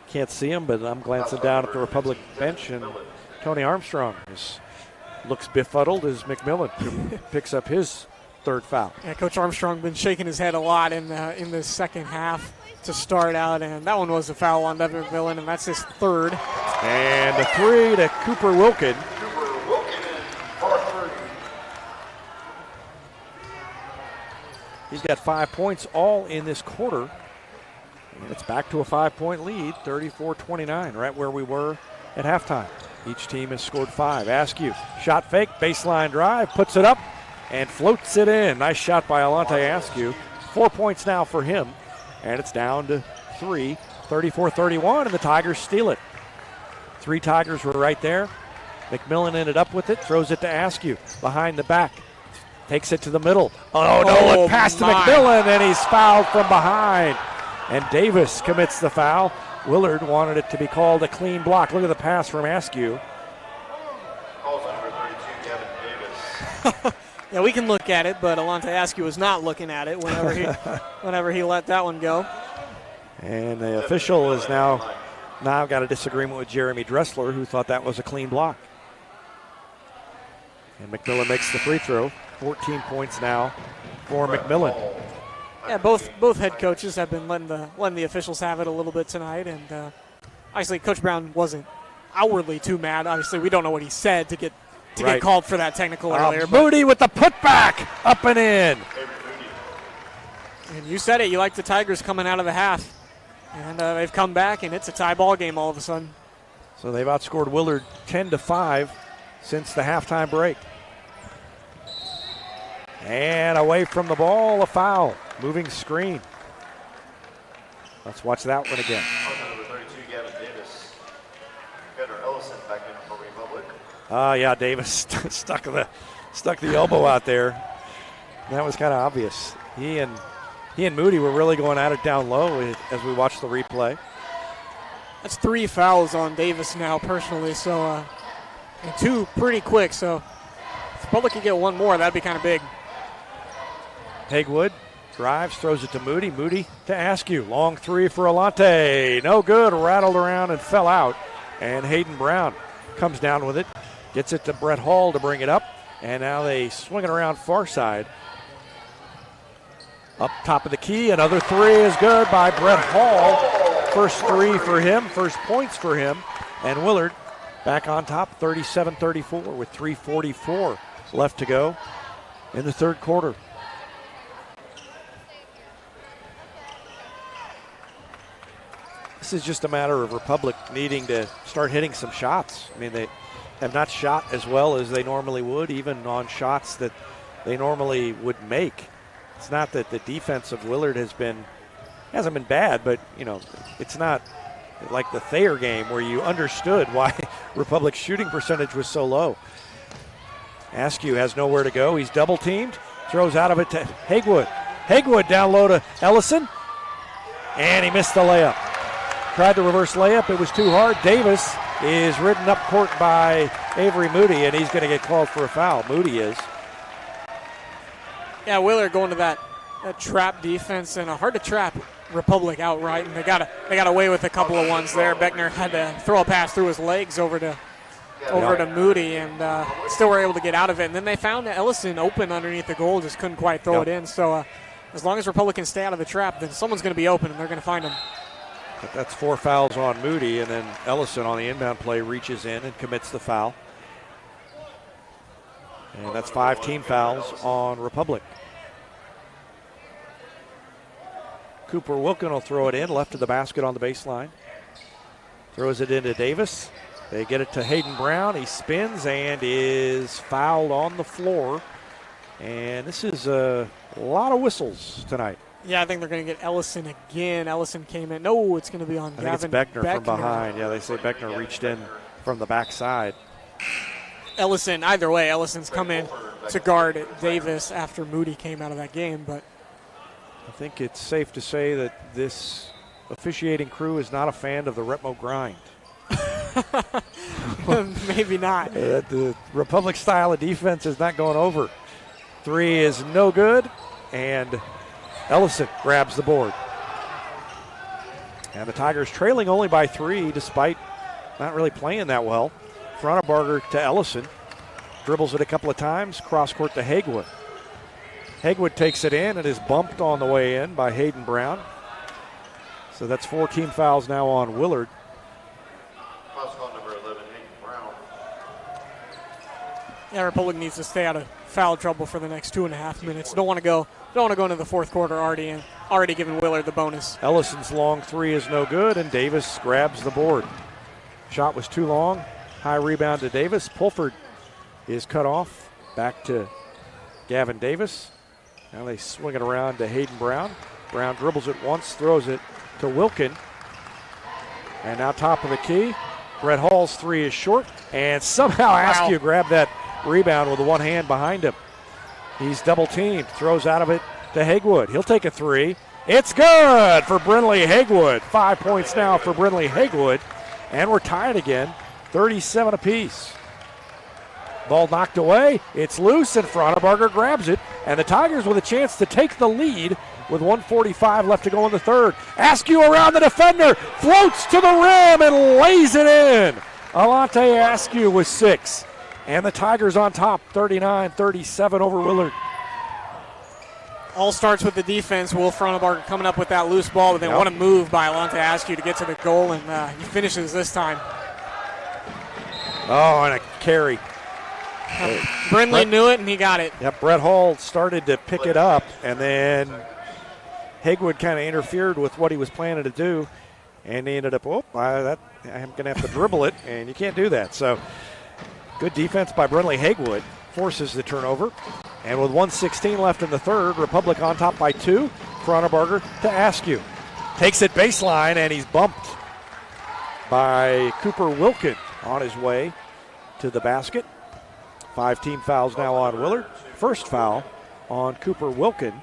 can't see him, but I'm glancing down at the Republic bench, and Tony Armstrong looks befuddled as McMillan picks up his third foul. Yeah, Coach Armstrong been shaking his head a lot in the second half to start out, and that one was a foul on Devin McMillan, and that's his third. And a 3 to Cooper Wilkin. He's got 5 points all in this quarter. And it's back to a 5-point lead, 34-29, right where we were at halftime. Each team has scored 5. Askew, shot fake, baseline drive, puts it up, and floats it in. Nice shot by Alante Askew. 4 points now for him, and it's down to 3, 34-31, and the Tigers steal it. 3 Tigers were right there. McMillan ended up with it, throws it to Askew behind the back. Takes it to the middle. Oh, no, look past to McMillan, and he's fouled from behind. And Davis commits the foul. Willard wanted it to be called a clean block. Look at the pass from Askew. Calls on number 32, Kevin Davis. Yeah, we can look at it, but Alante Askew was not looking at it whenever he let that one go. And the official is now got a disagreement with Jeremy Dressler, who thought that was a clean block. And McMillan makes the free throw. 14 points now for McMillan. Yeah, both head coaches have been letting the officials have it a little bit tonight, and obviously Coach Brown wasn't outwardly too mad. Obviously, we don't know what he said to get to get called for that technical earlier. Moody with the putback, up and in. And you said it, you like the Tigers coming out of the half. And they've come back, and it's a tie ball game all of a sudden. So they've outscored Willard 10-5 since the halftime break. And away from the ball, a foul. Moving screen. Let's watch that one again. Number 32, Gavin Davis. Gunnar Ellison back in for Republic. Yeah, Davis stuck the elbow out there. That was kind of obvious. He and Moody were really going at it down low as we watched the replay. That's 3 fouls on Davis now, personally. So, and 2 pretty quick. So, if Republic could get 1 more, that'd be kind of big. Hagewood drives, throws it to Moody. Moody to Askew. Long 3 for Alante. No good. Rattled around and fell out. And Hayden Brown comes down with it. Gets it to Brett Hall to bring it up. And now they swing it around far side. Up top of the key. Another 3 is good by Brett Hall. First 3 for him. First points for him. And Willard back on top, 37-34 with 3:44 left to go in the third quarter. This is just a matter of Republic needing to start hitting some shots. I mean, they have not shot as well as they normally would, even on shots that they normally would make. It's not that the defense of Willard hasn't been bad, but, you know, it's not like the Thayer game where you understood why Republic's shooting percentage was so low. Askew has nowhere to go. He's double teamed, throws out of it to Hagewood. Hagewood down low to Ellison, and he missed the layup. Tried the reverse layup. It was too hard. Davis is ridden up court by Avery Moody, and he's going to get called for a foul. Moody is. Yeah, Willard going to that trap defense, and hard to trap Republic outright, and they got away with a couple of ones there. Beckner had to throw a pass through his legs over to Moody, and still were able to get out of it. And then they found Ellison open underneath the goal, just couldn't quite throw it in. So as long as Republic can stay out of the trap, then someone's going to be open, and they're going to find him. But that's 4 fouls on Moody, and then Ellison on the inbound play reaches in and commits the foul. And that's 5 team fouls on Republic. Cooper Wilkin will throw it in, left of the basket on the baseline. Throws it into Davis. They get it to Hayden Brown. He spins and is fouled on the floor. And this is a lot of whistles tonight. Yeah, I think they're going to get Ellison again. Ellison came in. No, it's going to be on Gavin. I think it's Beckner from behind. Yeah, they say Beckner reached in from the backside. Ellison, either way, Ellison's come in to guard Davis after Moody came out of that game. But I think it's safe to say that this officiating crew is not a fan of the Retmo grind. Maybe not. The Republic style of defense is not going over. 3 is no good, and Ellison grabs the board. And the Tigers trailing only by 3 despite not really playing that well. Frontenbarger to Ellison. Dribbles it a couple of times. Cross court to Hagewood. Hagewood takes it in and is bumped on the way in by Hayden Brown. So that's 4 team fouls now on Willard. Foul number 11, Hayden Brown. Yeah, Republic needs to stay out of foul trouble for the next 2.5 minutes. Don't want to go into the fourth quarter already giving Willard the bonus. Ellison's long 3 is no good, and Davis grabs the board. Shot was too long. High rebound to Davis. Pulford is cut off. Back to Gavin Davis. Now they swing it around to Hayden Brown. Brown dribbles it once, throws it to Wilkin. And now top of the key. Brett Hall's 3 is short, and somehow Askew grabbed that rebound with one hand behind him. He's double teamed, throws out of it to Hagewood. He'll take a 3. It's good for Brinley Hagewood. 5 points now for Brinley Hagewood. And we're tied again, 37 apiece. Ball knocked away. It's loose, and Frontenbarger grabs it. And the Tigers with a chance to take the lead with 1:45 left to go in the third. Askew around the defender, floats to the rim and lays it in. Alante Askew with 6. And the Tigers on top, 39-37 over Willard. All starts with the defense. Will Frontenbarger coming up with that loose ball, but then what a move by Alante Askew to get to the goal, and he finishes this time. Oh, and a carry. Brindley knew it, and he got it. Yep, Brett Hall started to pick it up, and then Haywood kind of interfered with what he was planning to do, and he ended up, I'm going to have to dribble it, and you can't do that. So good defense by Brindley. Haywood forces the turnover, and with 1:16 left in the third, Republic on top by 2. Cronenberger to Askew. Takes it baseline, and he's bumped by Cooper Wilkin on his way to the basket. 5 team fouls now on Willard. First foul on Cooper Wilkin.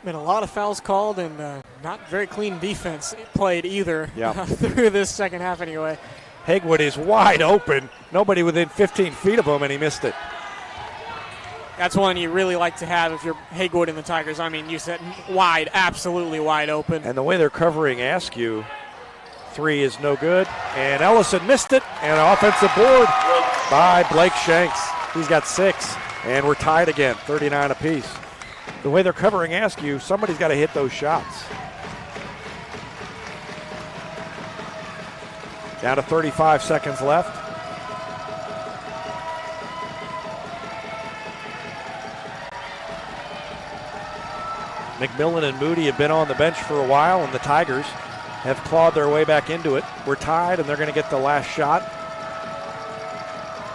Been a lot of fouls called, and not very clean defense played either through this second half anyway. Haywood is wide open. Nobody within 15 feet of him, and he missed it. That's one you really like to have if you're Haywood and the Tigers. I mean, you said wide, absolutely wide open. And the way they're covering Askew, 3 is no good. And Ellison missed it, and an offensive board by Blake Shanks. He's got 6, and we're tied again, 39 apiece. The way they're covering Askew, somebody's got to hit those shots. Down to 35 seconds left. McMillan and Moody have been on the bench for a while, and the Tigers have clawed their way back into it. We're tied, and they're going to get the last shot,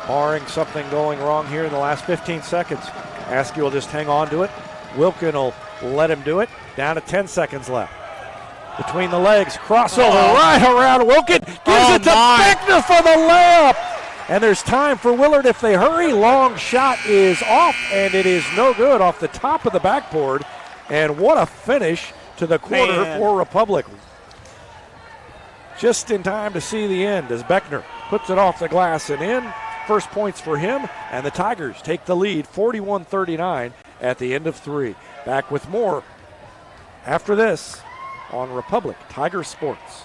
barring something going wrong here in the last 15 seconds. Askew will just hang on to it. Wilkin will let him do it. Down to 10 seconds left. Between the legs, crossover right around Wilkin. Gives it to Beckner for the layup. And there's time for Willard if they hurry. Long shot is off, and it is no good off the top of the backboard. And what a finish to the quarter for Republic. Just in time to see the end as Beckner puts it off the glass and in. First points for him, and the Tigers take the lead 41-39 at the end of 3. Back with more after this on Republic Tiger Sports.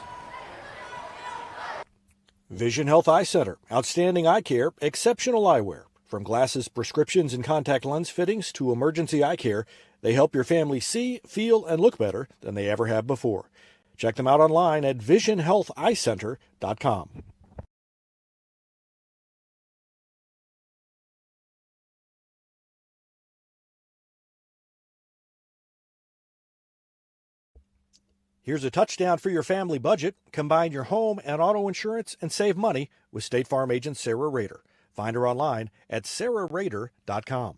Vision Health Eye Center. Outstanding eye care, exceptional eyewear. From glasses, prescriptions, and contact lens fittings to emergency eye care, they help your family see, feel, and look better than they ever have before. Check them out online at visionhealtheyecenter.com. Here's a touchdown for your family budget. Combine your home and auto insurance and save money with State Farm agent Sarah Rader. Find her online at sarahrader.com.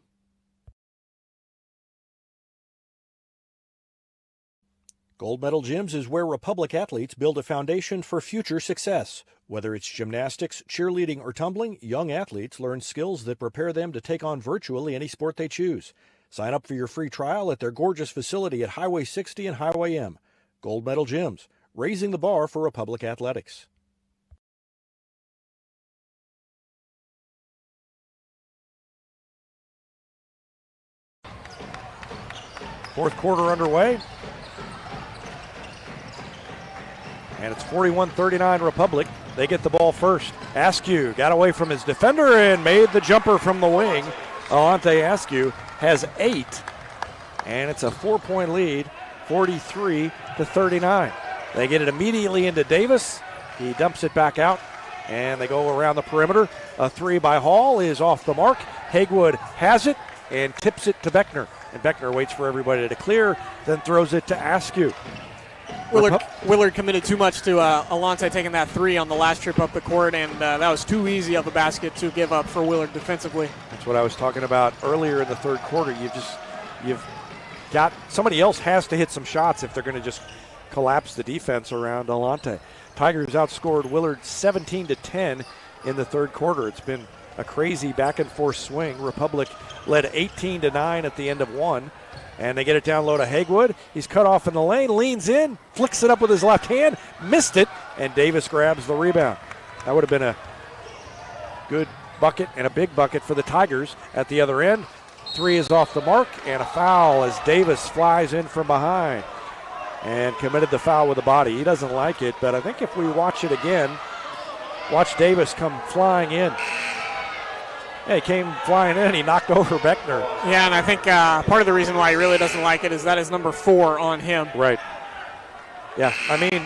Gold Medal Gyms is where Republic athletes build a foundation for future success. Whether it's gymnastics, cheerleading, or tumbling, young athletes learn skills that prepare them to take on virtually any sport they choose. Sign up for your free trial at their gorgeous facility at Highway 60 and Highway M. Gold Medal Gyms, raising the bar for Republic athletics. Fourth quarter underway. And it's 41-39 Republic. They get the ball first. Askew got away from his defender and made the jumper from the wing. Alante Askew has 8. And it's a 4-point lead, 43-39. They get it immediately into Davis. He dumps it back out, and they go around the perimeter. A 3 by Hall is off the mark. Haywood has it and tips it to Beckner. And Beckner waits for everybody to clear, then throws it to Askew. Willard committed too much to Alante taking that 3 on the last trip up the court, and that was too easy of a basket to give up for Willard defensively. That's what I was talking about earlier in the third quarter. You've got somebody else has to hit some shots if they're going to just collapse the defense around Alante. Tigers outscored Willard 17-10 in the third quarter. It's been a crazy back and forth swing. Republic led 18-9 at the end of 1. And they get it down low to Haywood. He's cut off in the lane, leans in, flicks it up with his left hand, missed it, and Davis grabs the rebound. That would have been a good bucket and a big bucket for the Tigers at the other end. 3 is off the mark, and a foul as Davis flies in from behind and committed the foul with the body. He doesn't like it, but I think if we watch it again, watch Davis come flying in. Yeah, he came flying in. He knocked over Beckner. Yeah, and I think part of the reason why he really doesn't like it is that is number 4 on him. Right. Yeah, I mean,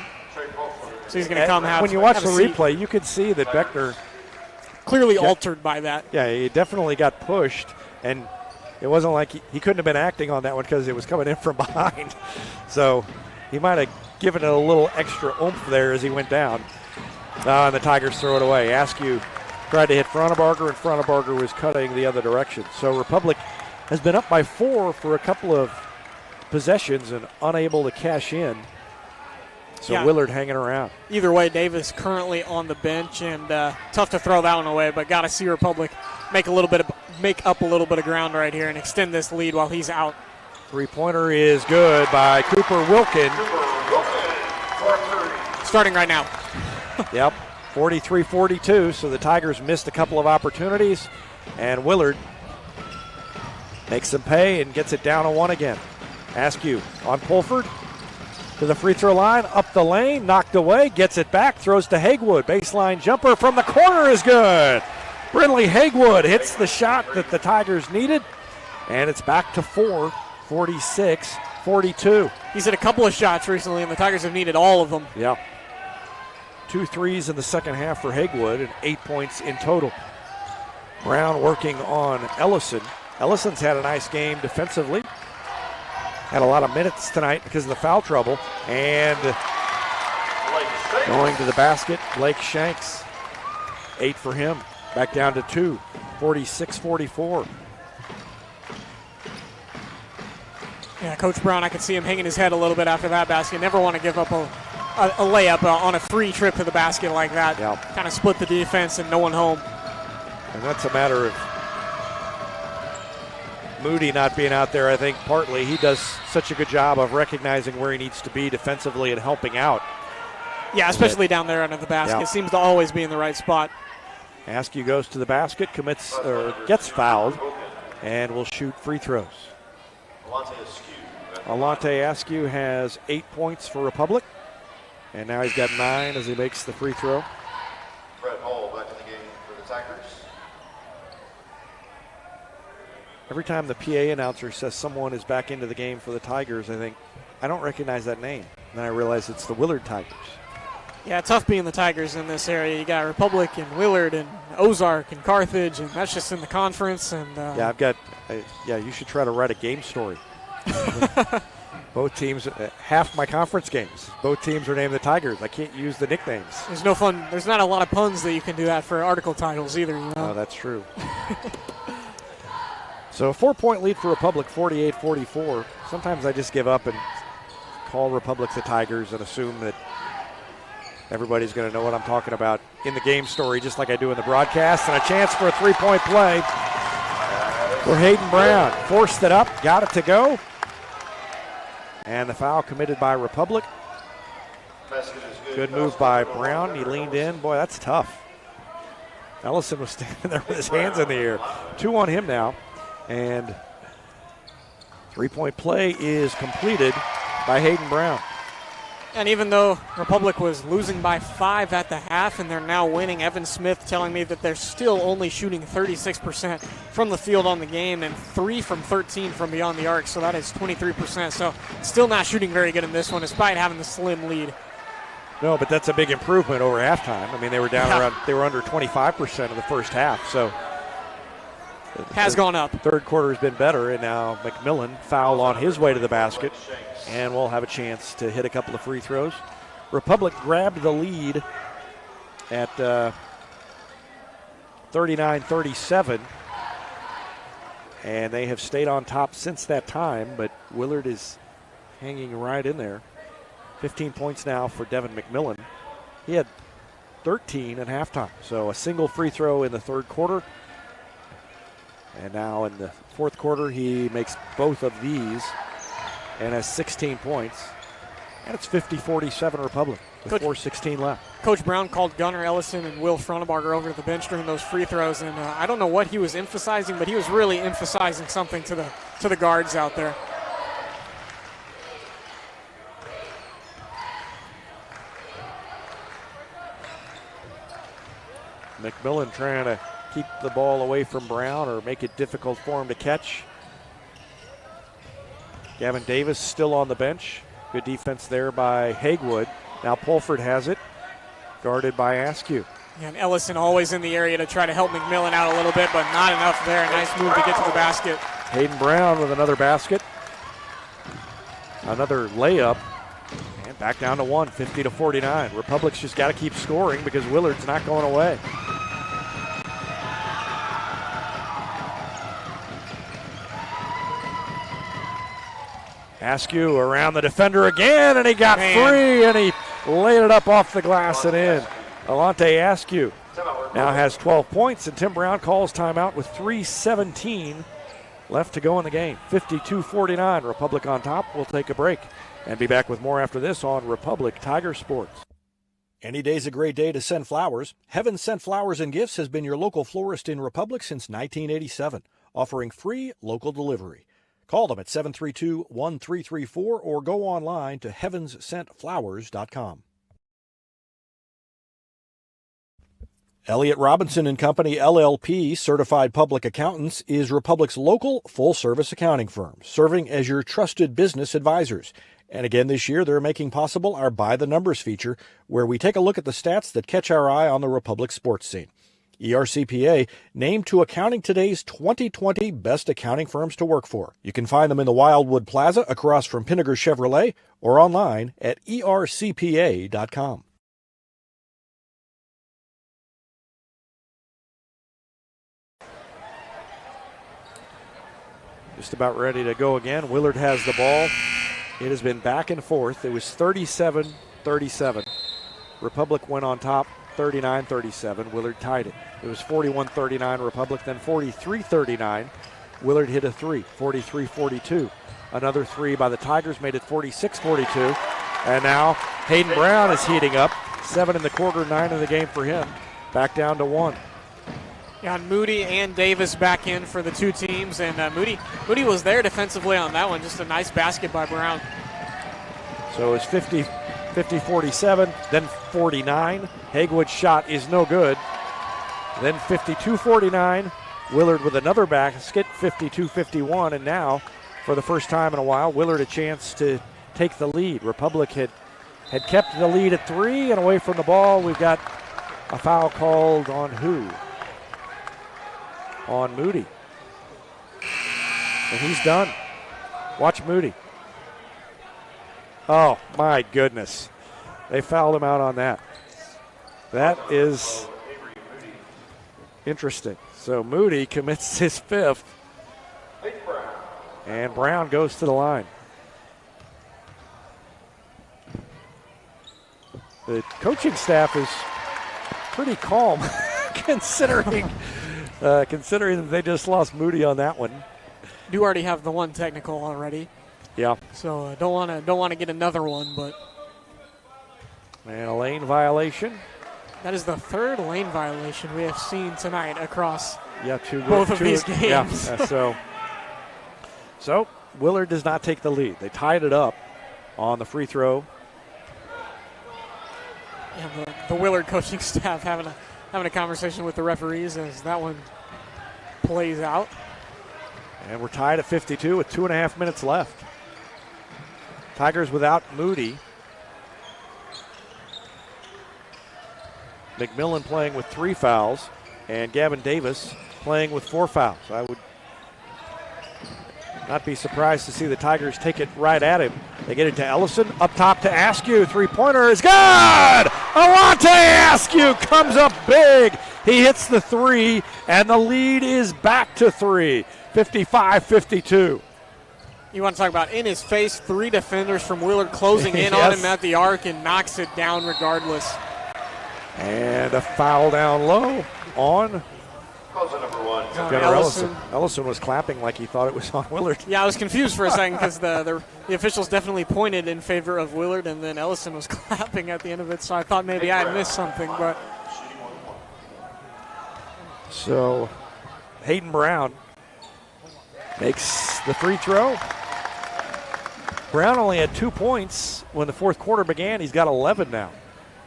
so he's going to come have. When you watch have the replay, you can see that Beckner clearly altered by that. Yeah, he definitely got pushed, and it wasn't like he couldn't have been acting on that one because it was coming in from behind. So he might have given it a little extra oomph there as he went down. And the Tigers throw it away. Askew tried to hit Frontenbarger, and Frontenbarger was cutting the other direction. So Republic has been up by 4 for a couple of possessions and unable to cash in. So Yeah. Willard hanging around. Either way, Davis currently on the bench, and tough to throw that one away, but got to see Republic make up a little bit of ground right here and extend this lead while he's out. Three-pointer is good by Cooper Wilkin. Starting right now. Yep, 43-42, so the Tigers missed a couple of opportunities, and Willard makes them pay and gets it down to 1 again. Askew on Pulford to the free throw line, up the lane, knocked away, gets it back, throws to Hagewood. Baseline jumper from the corner is good. Brindley Hagewood hits the shot that the Tigers needed, and it's back to 4, 46-42. He's hit a couple of shots recently, and the Tigers have needed all of them. Yeah. 2 threes in the second half for Hagewood and 8 points in total. Brown working on Ellison. Ellison's had a nice game defensively. Had a lot of minutes tonight because of the foul trouble. And going to the basket, Blake Shanks. 8 for him. Back down to 2. 46-44. Yeah, Coach Brown, I could see him hanging his head a little bit after that basket. Never want to give up a layup on a free trip to the basket like that. Yeah. Kind of split the defense and no one home. And that's a matter of Moody not being out there. I think partly he does such a good job of recognizing where he needs to be defensively and helping out. Yeah, especially down there under the basket. Yeah. Seems to always be in the right spot. Askew goes to the basket, gets fouled, and will shoot free throws. Alante Askew has 8 points for Republic, and now he's got 9 as he makes the free throw. Fred Hall back in the game for the Tigers. Every time the PA announcer says someone is back into the game for the Tigers, I think, I don't recognize that name. And then I realize it's the Willard Tigers. Yeah, tough being the Tigers in this area. You got Republic and Willard and Ozark and Carthage, and that's just in the conference. And Yeah, you should try to write a game story. Both teams, half my conference games, both teams are named the Tigers. I can't use the nicknames. There's no fun. There's not a lot of puns that you can do that for article titles either. You know? Oh, that's true. So a 4-point lead for Republic, 48-44. Sometimes I just give up and call Republic the Tigers and assume that everybody's going to know what I'm talking about in the game story, just like I do in the broadcast. And a chance for a 3-point play for Hayden Brown. Forced it up, got it to go. And the foul committed by Republic. Good move by Brown. He leaned in. Boy, that's tough. Ellison was standing there with his hands in the air. 2 on him now. And 3-point play is completed by Hayden Brown. And even though Republic was losing by 5 at the half and they're now winning, Evan Smith telling me that they're still only shooting 36% from the field on the game and 3 from 13 from beyond the arc, so that is 23%. So still not shooting very good in this one despite having the slim lead. No, but that's a big improvement over halftime. I mean, they were down they were under 25% of the first half, so has gone up. Third quarter has been better, and now McMillan foul on his way to the basket, and we'll have a chance to hit a couple of free throws. Republic grabbed the lead at 39-37, and they have stayed on top since that time, but Willard is hanging right in there. 15 points now for Devin McMillan. He had 13 at halftime, so a single free throw in the third quarter. And now in the fourth quarter, he makes both of these and has 16 points. And it's 50-47 Republic with 4:16 left. Coach Brown called Gunnar Ellison and Will Frontenbarger over to the bench during those free throws, and I don't know what he was emphasizing, but he was really emphasizing something to the guards out there. McMillan trying to keep the ball away from Brown or make it difficult for him to catch. Gavin Davis still on the bench. Good defense there by Hagewood. Now Pulford has it, guarded by Askew. And Ellison always in the area to try to help McMillan out a little bit, but not enough there. Nice move to get to the basket. Hayden Brown with another basket. Another layup. And back down to 1, 50-49. Republic's just got to keep scoring because Willard's not going away. Askew around the defender again, and he got free, and he laid it up off the glass and in. Alante Askew now has 12 points, and Tim Brown calls timeout with 3:17 left to go in the game. 52-49, Republic on top. We'll take a break and be back with more after this on Republic Tiger Sports. Any day's a great day to send flowers. Heaven Sent Flowers and Gifts has been your local florist in Republic since 1987, offering free local delivery. Call them at 732-1334 or go online to heavenssentflowers.com. Elliott Robinson and Company, LLP, Certified Public Accountants, is Republic's local full-service accounting firm, serving as your trusted business advisors. And again this year, they're making possible our By the Numbers feature, where we take a look at the stats that catch our eye on the Republic sports scene. ERCPA named to Accounting Today's 2020 Best Accounting Firms to Work For. You can find them in the Wildwood Plaza across from Pinnager Chevrolet or online at ercpa.com. Just about ready to go again. Willard has the ball. It has been back and forth. It was 37-37. Republic went on top 39-37. Willard tied it. It was 41-39 Republic, then 43-39. Willard hit a three, 43-42. Another three by the Tigers made it 46-42. And now Hayden Brown is heating up. 7 in the quarter, 9 in the game for him. Back down to 1. Yeah, Moody and Davis back in for the two teams, and Moody was there defensively on that one. Just a nice basket by Brown. So it's 50-47, then 49. Hagewood's shot is no good. Then 52-49. Willard with another basket, 52-51, and now, for the first time in a while, Willard a chance to take the lead. Republic had kept the lead at 3 and away from the ball. We've got a foul called on who? On Moody. And he's done. Watch Moody. Oh, my goodness. They fouled him out on that. That is interesting. So Moody commits his 5th. And Brown goes to the line. The coaching staff is pretty calm considering that they just lost Moody on that one. Do already have the one technical already. Yeah. So don't want to get another one, but. And a lane violation. That is the 3rd lane violation we have seen tonight across both of these games. Yeah, so Willard does not take the lead. They tied it up on the free throw. Yeah, the Willard coaching staff having a conversation with the referees as that one plays out. And we're tied at 52 with 2.5 minutes left. Tigers without Moody. McMillan playing with 3 fouls, and Gavin Davis playing with 4 fouls. I would not be surprised to see the Tigers take it right at him. They get it to Ellison, up top to Askew. 3-pointer is good! Alante Askew comes up big. He hits the 3, and the lead is back to 3, 55-52. You want to talk about in his face, 3 defenders from Willard closing in on him at the arc and knocks it down regardless. And a foul down low on Ellison. Ellison was clapping like he thought it was on Willard. Yeah, I was confused for a second because the officials definitely pointed in favor of Willard, and then Ellison was clapping at the end of it, so I thought maybe I had missed something. But so Hayden Brown makes the free throw. Brown only had 2 points when the 4th quarter began. He's got 11 now,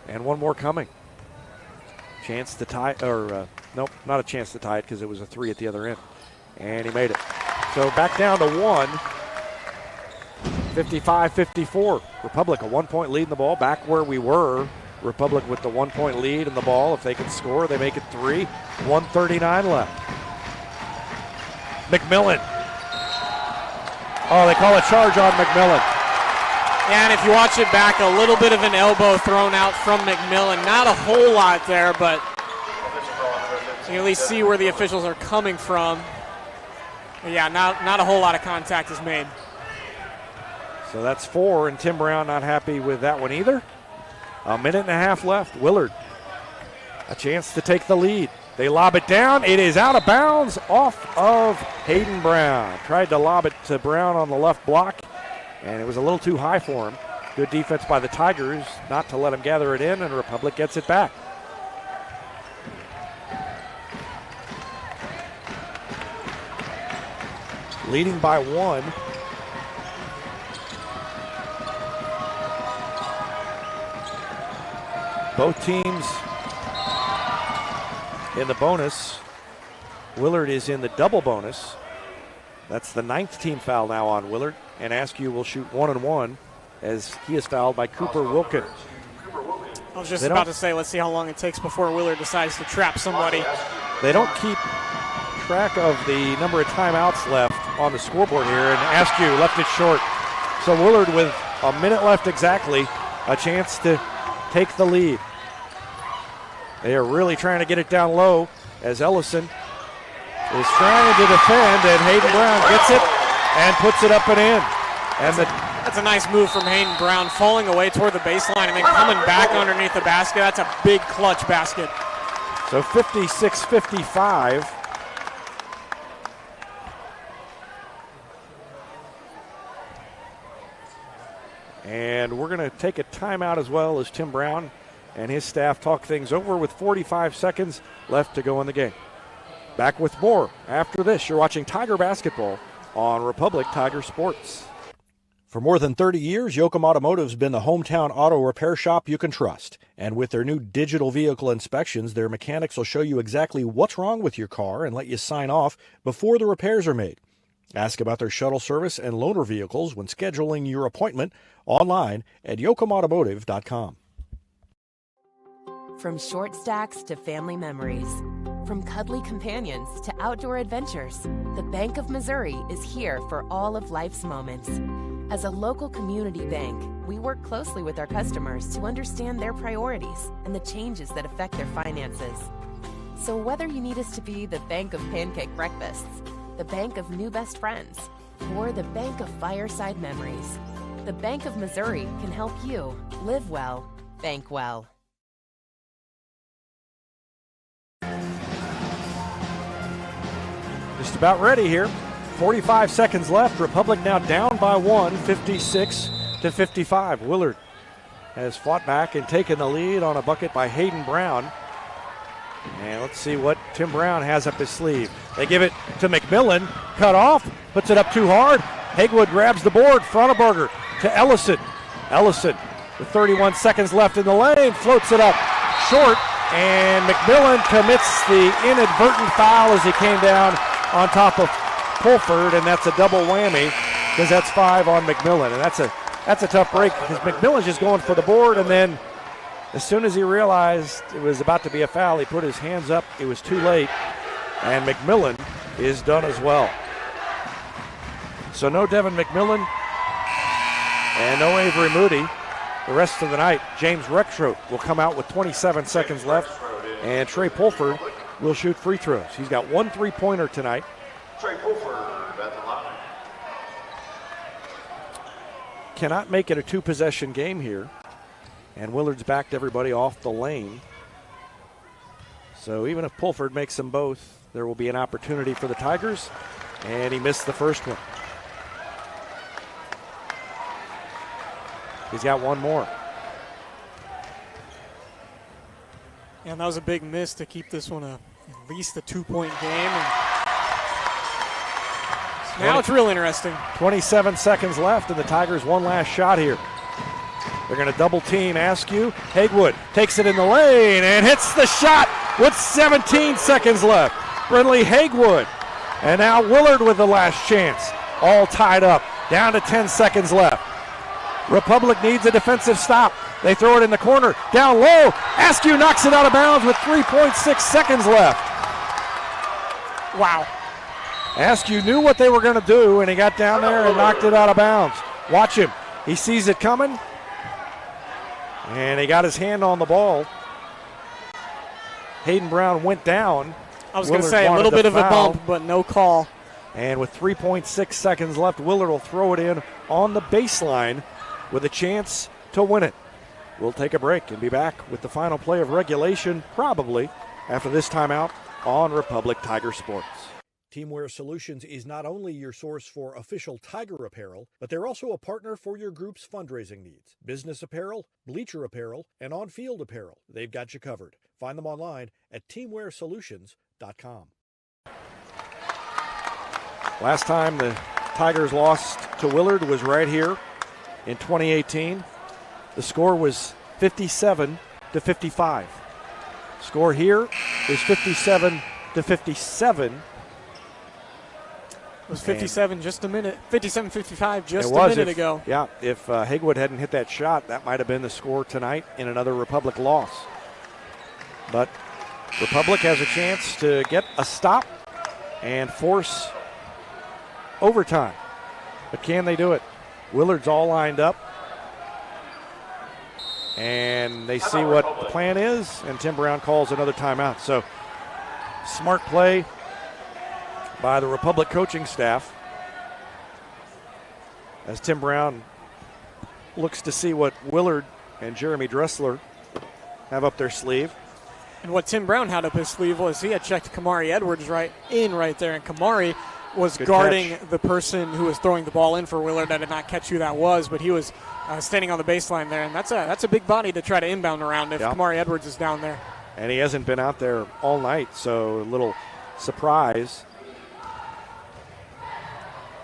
and one more coming. Chance to tie, nope, not a chance to tie it because it was a 3 at the other end. And he made it. So back down to 1, 55-54. Republic a 1-point lead in the ball, back where we were Republic with the 1-point lead in the ball. If they can score, they make it 3. 1:39 left. McMillan. Oh, they call a charge on McMillan. Yeah, and if you watch it back, a little bit of an elbow thrown out from McMillan. Not a whole lot there, but you can at least see where the officials are coming from. But yeah, not a whole lot of contact is made. So that's 4, and Tim Brown not happy with that one either. A minute and a half left. Willard, a chance to take the lead. They lob it down. It is out of bounds off of Hayden Brown. Tried to lob it to Brown on the left block, and it was a little too high for him. Good defense by the Tigers not to let him gather it in, and Republic gets it back. Leading by 1. Both teams in the bonus. Willard is in the double bonus. That's the 9th team foul now on Willard. And Askew will shoot 1-1 as he is fouled by Cooper Wilkin. I was just about to say, let's see how long it takes before Willard decides to trap somebody. They don't keep track of the number of timeouts left on the scoreboard here, and Askew left it short. So Willard with a minute left exactly, a chance to take the lead. They are really trying to get it down low as Ellison is trying to defend, and Hayden Brown gets it and puts it up and in. And that's a nice move from Hayden Brown, falling away toward the baseline and then coming back underneath the basket. That's a big clutch basket. So 56-55. And we're going to take a timeout as well as Tim Brown and his staff talk things over with 45 seconds left to go in the game. Back with more after this. You're watching Tiger Basketball on Republic Tiger Sports. For more than 30 years, Yoakum Automotive's been the hometown auto repair shop you can trust. And with their new digital vehicle inspections, their mechanics will show you exactly what's wrong with your car and let you sign off before the repairs are made. Ask about their shuttle service and loaner vehicles when scheduling your appointment online at yoakumautomotive.com. From short stacks to family memories, from cuddly companions to outdoor adventures, the Bank of Missouri is here for all of life's moments. As a local community bank, we work closely with our customers to understand their priorities and the changes that affect their finances. So whether you need us to be the bank of pancake breakfasts, the bank of new best friends, or the bank of fireside memories, the Bank of Missouri can help you live well, bank well. Just about ready here. 45 seconds left. Republic now down by 1, 56-55. Willard has fought back and taken the lead on a bucket by Hayden Brown. And let's see what Tim Brown has up his sleeve. They give it to McMillan. Cut off. Puts it up too hard. Hagwood grabs the board. Fronteberger to Ellison. Ellison with 31 seconds left in the lane. Floats it up short. And McMillan commits the inadvertent foul as he came down on top of Pulford, and that's a double whammy because that's 5 on McMillan, and that's a tough break because McMillan's just going for the board, and then as soon as he realized it was about to be a foul, he put his hands up. It was too late, and McMillan is done as well. So no Devin McMillan and no Avery Moody the rest of the night. James Rexroth will come out with 27 seconds left, and Trey Pulford will shoot free throws. He's got 1 3-pointer tonight. Trey Pulford at the line. Cannot make it a 2-possession game here. And Willard's backed everybody off the lane. So even if Pulford makes them both, there will be an opportunity for the Tigers. And he missed the first one. He's got one more. And that was a big miss to keep this one at least a 2-point game. And now it's real interesting. 27 seconds left, and the Tigers one last shot here. They're going to double team Askew. Hagwood takes it in the lane and hits the shot with 17 seconds left. Brindley Hagwood. And now Willard with the last chance. All tied up. Down to 10 seconds left. Republic needs a defensive stop. They throw it in the corner, down low. Askew knocks it out of bounds with 3.6 seconds left. Wow. Askew knew what they were going to do, and he got down there and knocked it out of bounds. Watch him. He sees it coming, and he got his hand on the ball. Hayden Brown went down. I was going to say a little bit of a bump, but no call. And with 3.6 seconds left, Willard will throw it in on the baseline with a chance to win it. We'll take a break and be back with the final play of regulation, probably after this timeout on Republic Tiger Sports. Teamwear Solutions is not only your source for official Tiger apparel, but they're also a partner for your group's fundraising needs. Business apparel, bleacher apparel, and on-field apparel. They've got you covered. Find them online at teamwearsolutions.com. Last time the Tigers lost to Willard was right here in 2018. The score was 57-55. Score here is 57-57. It was 57 just a minute, 57-55 just a minute ago. Yeah, if Haywood hadn't hit that shot, that might have been the score tonight in another Republic loss. But Republic has a chance to get a stop and force overtime. But can they do it? Willard's all lined up. And they see what the plan is, and Tim Brown calls another timeout. So smart play by the Republic coaching staff as Tim Brown looks to see what Willard and Jeremy Dressler have up their sleeve. And what Tim Brown had up his sleeve was he had checked Kamari Edwards right there, and Kamari was guarding the person who was throwing the ball in for Willard. I did not catch who that was, but he was standing on the baseline there, and that's a big body to try to inbound around if Kamari Edwards is down there. And he hasn't been out there all night, so a little surprise.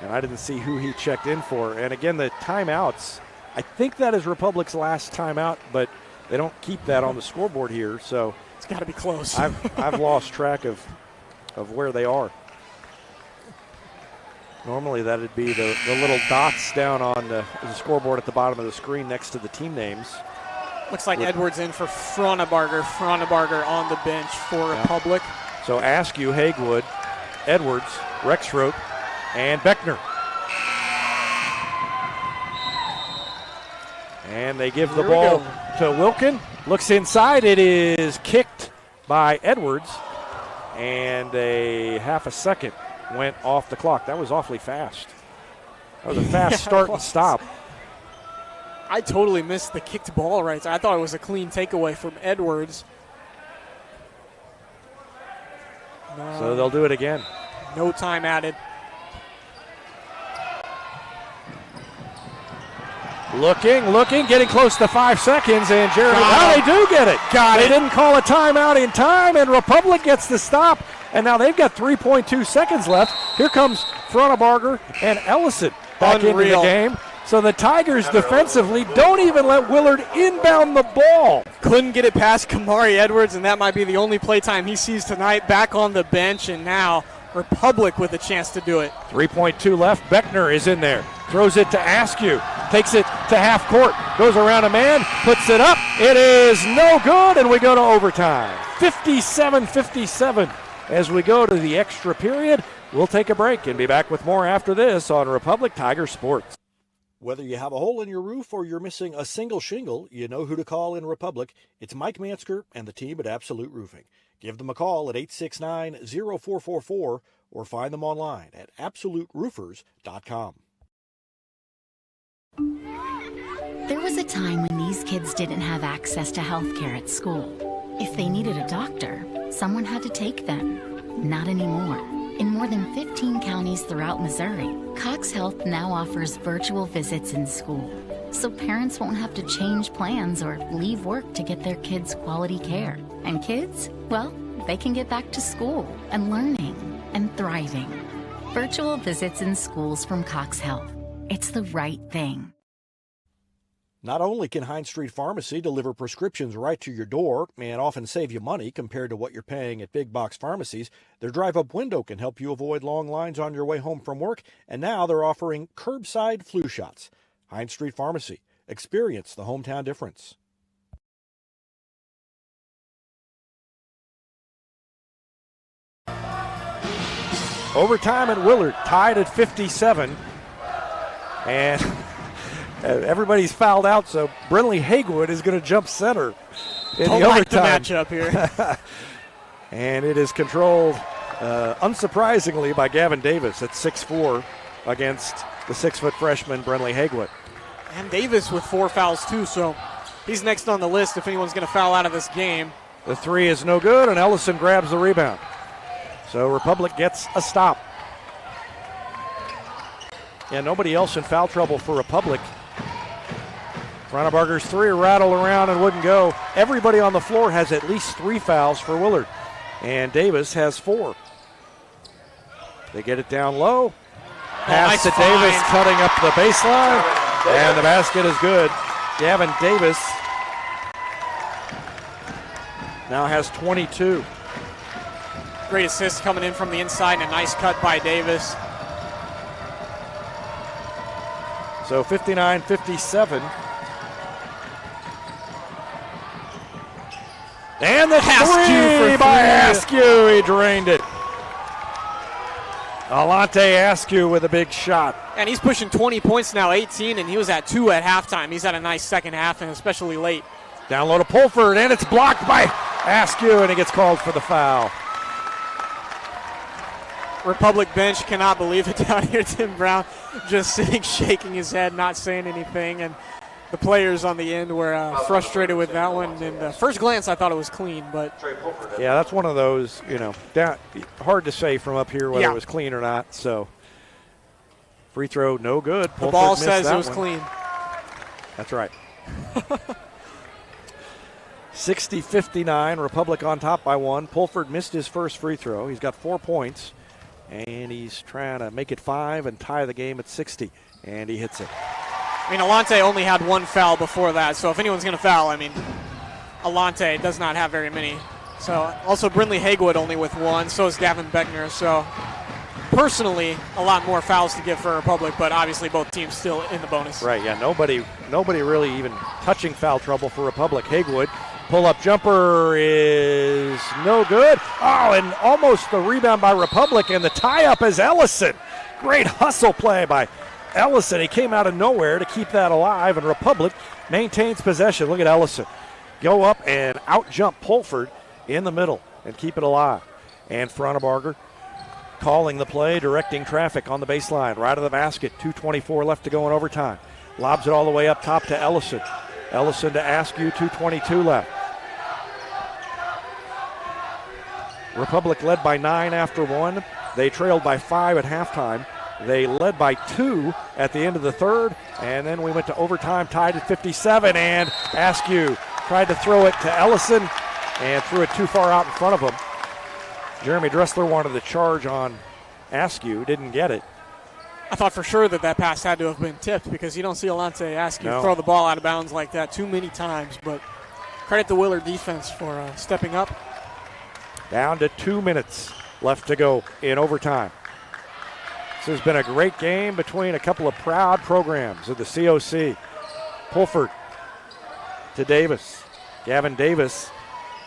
And I didn't see who he checked in for. And again, the timeouts, I think that is Republic's last timeout, but they don't keep that on the scoreboard here, so it's got to be close. I've lost track of where they are. Normally that would be the little dots down on the scoreboard at the bottom of the screen next to the team names. Looks like Edwards in for Fronabarger on the bench for Republic. So Askew, Haywood, Edwards, Rexroth, and Beckner. And they give the ball to Wilkin. Looks inside. It is kicked by Edwards. And a half a second went off the clock. That was awfully fast. That was a fast start and stop. I totally missed the kicked ball right there. I thought it was a clean takeaway from Edwards. No. So they'll do it again. No time added. Looking, getting close to 5 seconds, and Jeremy, they do get it. They didn't call a timeout in time, and Republic gets the stop, and now they've got 3.2 seconds left. Here comes Fronabarger and Ellison back into the game. So the Tigers defensively don't even let Willard inbound the ball. Couldn't get it past Kamari Edwards, and that might be the only play time he sees tonight. Back on the bench, and now Republic with a chance to do it. 3.2 left. Beckner is in there. Throws it to Askew. Takes it to half court. Goes around a man. Puts it up. It is no good, and we go to overtime. 57-57 as we go to the extra period. We'll take a break and be back with more after this on Republic Tiger Sports. Whether you have a hole in your roof or you're missing a single shingle, you know who to call in Republic. It's Mike Mansker and the team at Absolute Roofing. Give them a call at 869-0444 or find them online at absoluteroofers.com. There was a time when these kids didn't have access to health care at school. If they needed a doctor, someone had to take them. Not anymore. In more than 15 counties throughout Missouri, Cox Health now offers virtual visits in school, so parents won't have to change plans or leave work to get their kids quality care. And kids, well, they can get back to school and learning and thriving. Virtual visits in schools from Cox Health. It's the right thing. Not only can Hines Street Pharmacy deliver prescriptions right to your door and often save you money compared to what you're paying at big box pharmacies, their drive-up window can help you avoid long lines on your way home from work, and now they're offering curbside flu shots. Hines Street Pharmacy. Experience the hometown difference. Overtime at Willard, tied at 57. And everybody's fouled out, so Brinley Haywood is going to jump center in the overtime. The matchup here. And it is controlled, unsurprisingly, by Gavin Davis at 6'4" against the 6-foot freshman Brinley Haywood. And Davis with 4 fouls too, so he's next on the list if anyone's going to foul out of this game. The three is no good, and Ellison grabs the rebound. So Republic gets a stop. Yeah, nobody else in foul trouble for Republic. Fronabarger's three rattled around and wouldn't go. Everybody on the floor has at least 3 fouls for Willard, and Davis has 4. They get it down low. Pass to Davis, cutting up the baseline, and the basket is good. Gavin Davis now has 22. Great assist coming in from the inside, and a nice cut by Davis. So 59-57. And the three by Askew. He drained it. Alante Askew with a big shot. And he's pushing 20 points now, 18, and he was at 2 at halftime. He's had a nice second half, and especially late. Down low to Pulford, and it's blocked by Askew, and he gets called for the foul. Republic bench cannot believe it down here. Tim Brown just sitting, shaking his head, not saying anything, and the players on the end were frustrated with that one. And first glance, I thought it was clean, but yeah, that's one of those, hard to say from up here whether it was clean or not. So free throw, no good. The ball says it was clean. That's right. 60-59, Republic on top by 1. Pulford missed his first free throw. He's got 4 points, and he's trying to make it 5 and tie the game at 60, and he hits it. I mean, Alante only had 1 foul before that, so if anyone's going to foul, I mean, Alante does not have very many. So also Brinley Haywood only with 1, so is Gavin Beckner. So personally, a lot more fouls to give for Republic, but obviously both teams still in the bonus. Right, yeah, nobody really even touching foul trouble for Republic. Haywood, pull-up jumper is no good. Oh, and almost the rebound by Republic, and the tie-up is Ellison. Great hustle play by Ellison. He came out of nowhere to keep that alive, and Republic maintains possession. Look at Ellison go up and out-jump Pulford in the middle and keep it alive. And Fronabarger calling the play, directing traffic on the baseline, right of the basket. 2:24 left to go in overtime. Lobs it all the way up top to Ellison. Ellison to Askew, 2:22 left. Republic led by 9 after 1. They trailed by 5 at halftime. They led by 2 at the end of the third, and then we went to overtime, tied at 57, and Askew tried to throw it to Ellison and threw it too far out in front of him. Jeremy Dressler wanted the charge on Askew, didn't get it. I thought for sure that pass had to have been tipped because you don't see Alante Askew throw the ball out of bounds like that too many times, but credit the Willard defense for stepping up. Down to 2 minutes left to go in overtime. This has been a great game between a couple of proud programs of the COC. Pulford to Davis. Gavin Davis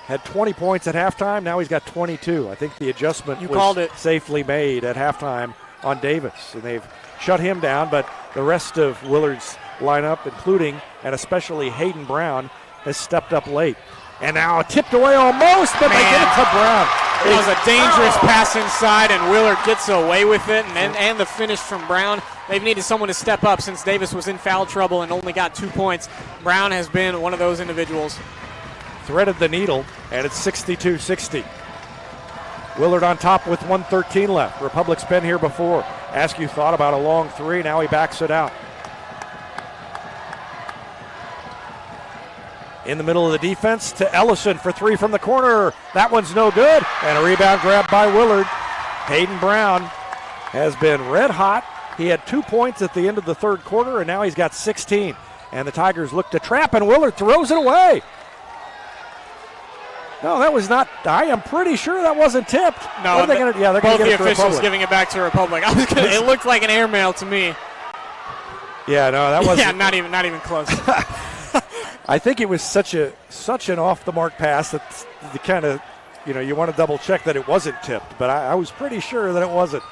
had 20 points at halftime. Now he's got 22. I think the adjustment was safely made at halftime on Davis, and they've shut him down, but the rest of Willard's lineup, including and especially Hayden Brown, has stepped up late. And now tipped away almost, but they get it to Brown. It was a dangerous pass inside, and Willard gets away with it, and the finish from Brown. They've needed someone to step up since Davis was in foul trouble and only got 2 points. Brown has been one of those individuals. Threaded the needle, and it's 62-60. Willard on top with 1:13 left. Republic's been here before. Askew thought about a long three. Now he backs it out. In the middle of the defense to Ellison for 3 from the corner. That one's no good. And a rebound grab by Willard. Hayden Brown has been red hot. He had 2 points at the end of the third quarter, and now he's got 16. And the Tigers look to trap, and Willard throws it away. No, that was not. I am pretty sure that wasn't tipped. No, they're going to both give the it to officials Republic. giving it back to Republic. It looked like an airmail to me. Yeah, no, that wasn't. Yeah, not even close. I think it was such an off-the-mark pass that the kind of, you want to double-check that it wasn't tipped, but I was pretty sure that it wasn't.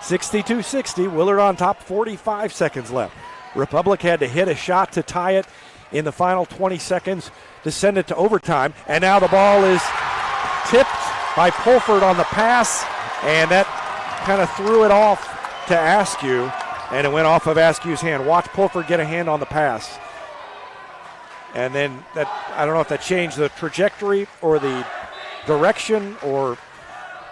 62-60, Willard on top, 45 seconds left. Republic had to hit a shot to tie it in the final 20 seconds to send it to overtime. And now the ball is tipped by Pulford on the pass, and that kind of threw it off to Askew, and it went off of Askew's hand. Watch Pulford get a hand on the pass. And then that, I don't know if that changed the trajectory or the direction or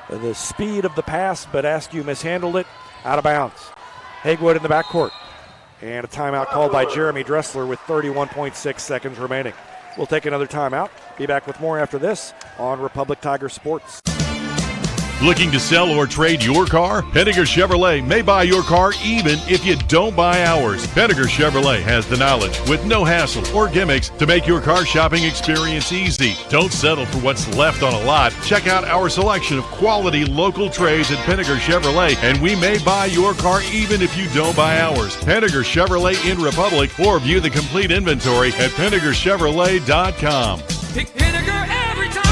the speed of the pass, but Askew mishandled it, out of bounds. Hagewood in the backcourt. And a timeout called by Jeremy Dressler with 31.6 seconds remaining. We'll take another timeout. Be back with more after this on Republic Tiger Sports. Looking to sell or trade your car? Henniger Chevrolet may buy your car even if you don't buy ours. Henniger Chevrolet has the knowledge with no hassle or gimmicks to make your car shopping experience easy. Don't settle for what's left on a lot. Check out our selection of quality local trades at Henniger Chevrolet, and we may buy your car even if you don't buy ours. Henniger Chevrolet in Republic, or view the complete inventory at PennigerChevrolet.com. Pick Henniger every time.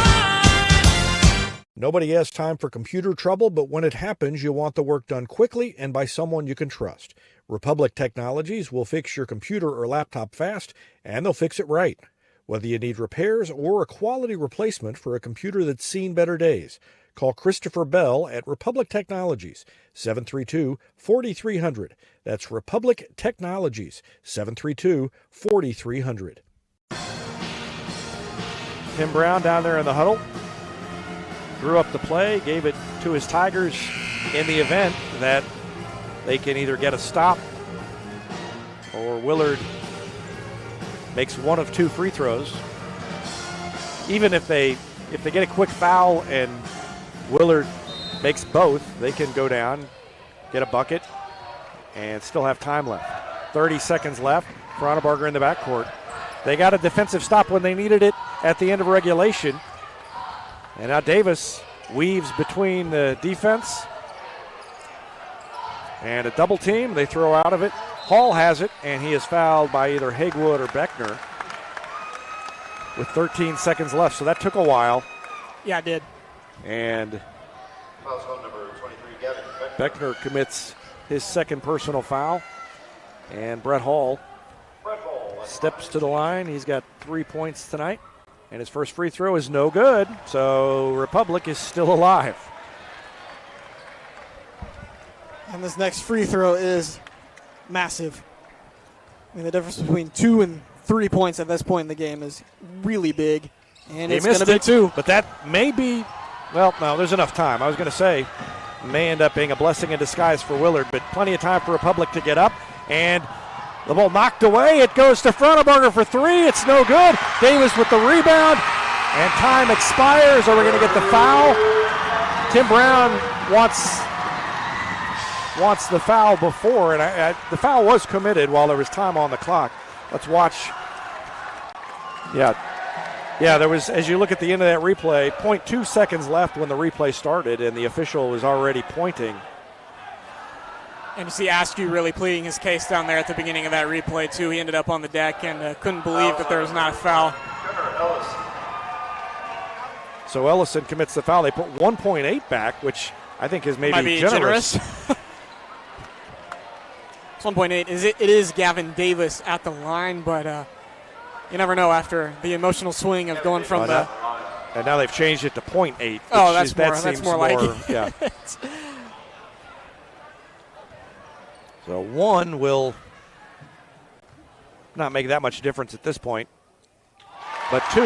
Nobody has time for computer trouble, but when it happens, you want the work done quickly and by someone you can trust. Republic Technologies will fix your computer or laptop fast, and they'll fix it right. Whether you need repairs or a quality replacement for a computer that's seen better days, call Christopher Bell at Republic Technologies, 732-4300. That's Republic Technologies, 732-4300. Tim Brown down there in the huddle. Drew up the play, gave it to his Tigers in the event that they can either get a stop or Willard makes one of two free throws. Even if they get a quick foul and Willard makes both, they can go down, get a bucket, and still have time left. 30 seconds left. Fronebarger in the backcourt. They got a defensive stop when they needed it at the end of regulation. And now Davis weaves between the defense and a double team. They throw out of it. Hall has it, and he is fouled by either Hagewood or Beckner with 13 seconds left. So that took a while. Yeah, it did. And Foul number 23, Gavin Beckner commits his second personal foul. And Brett Hall steps to the line. He's got 3 points tonight. And his first free throw is no good, so Republic is still alive. And this next free throw is massive. I mean, the difference between 2 and 3 points at this point in the game is really big. And it's going to be 2. But that may be, well, no, there's enough time. I was going to say, may end up being a blessing in disguise for Willard, but plenty of time for Republic to get up. And the ball knocked away. It goes to Fronebarger for 3. It's no good. Davis with the rebound. And time expires. Are we going to get the foul? Tim Brown wants the foul before. And the foul was committed while there was time on the clock. Let's watch. Yeah, there was, as you look at the end of that replay, 0.2 seconds left when the replay started, and the official was already pointing. And you see Askew really pleading his case down there at the beginning of that replay, too. He ended up on the deck and couldn't believe that there was not a foul. So Ellison commits the foul. They put 1.8 back, which I think is maybe generous. It's 1.8. It is Gavin Davis at the line, but you never know after the emotional swing of going from the... And now they've changed it to 0.8. Oh, that's more like it. Yeah. So 1 will not make that much difference at this point. But 2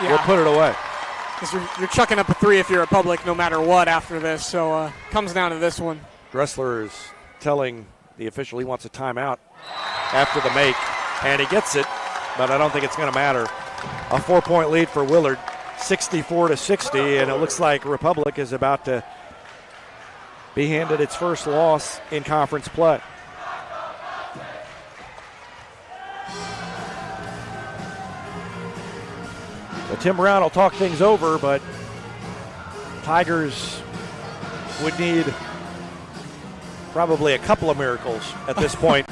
will put it away. You're chucking up a 3 if you're Republic no matter what after this. So comes down to this one. Dressler is telling the official he wants a timeout after the make. And he gets it, but I don't think it's going to matter. A 4-point lead for Willard, 64-60. And it looks like Republic is about to be handed its first loss in conference play. So Tim Brown will talk things over, but Tigers would need probably a couple of miracles at this point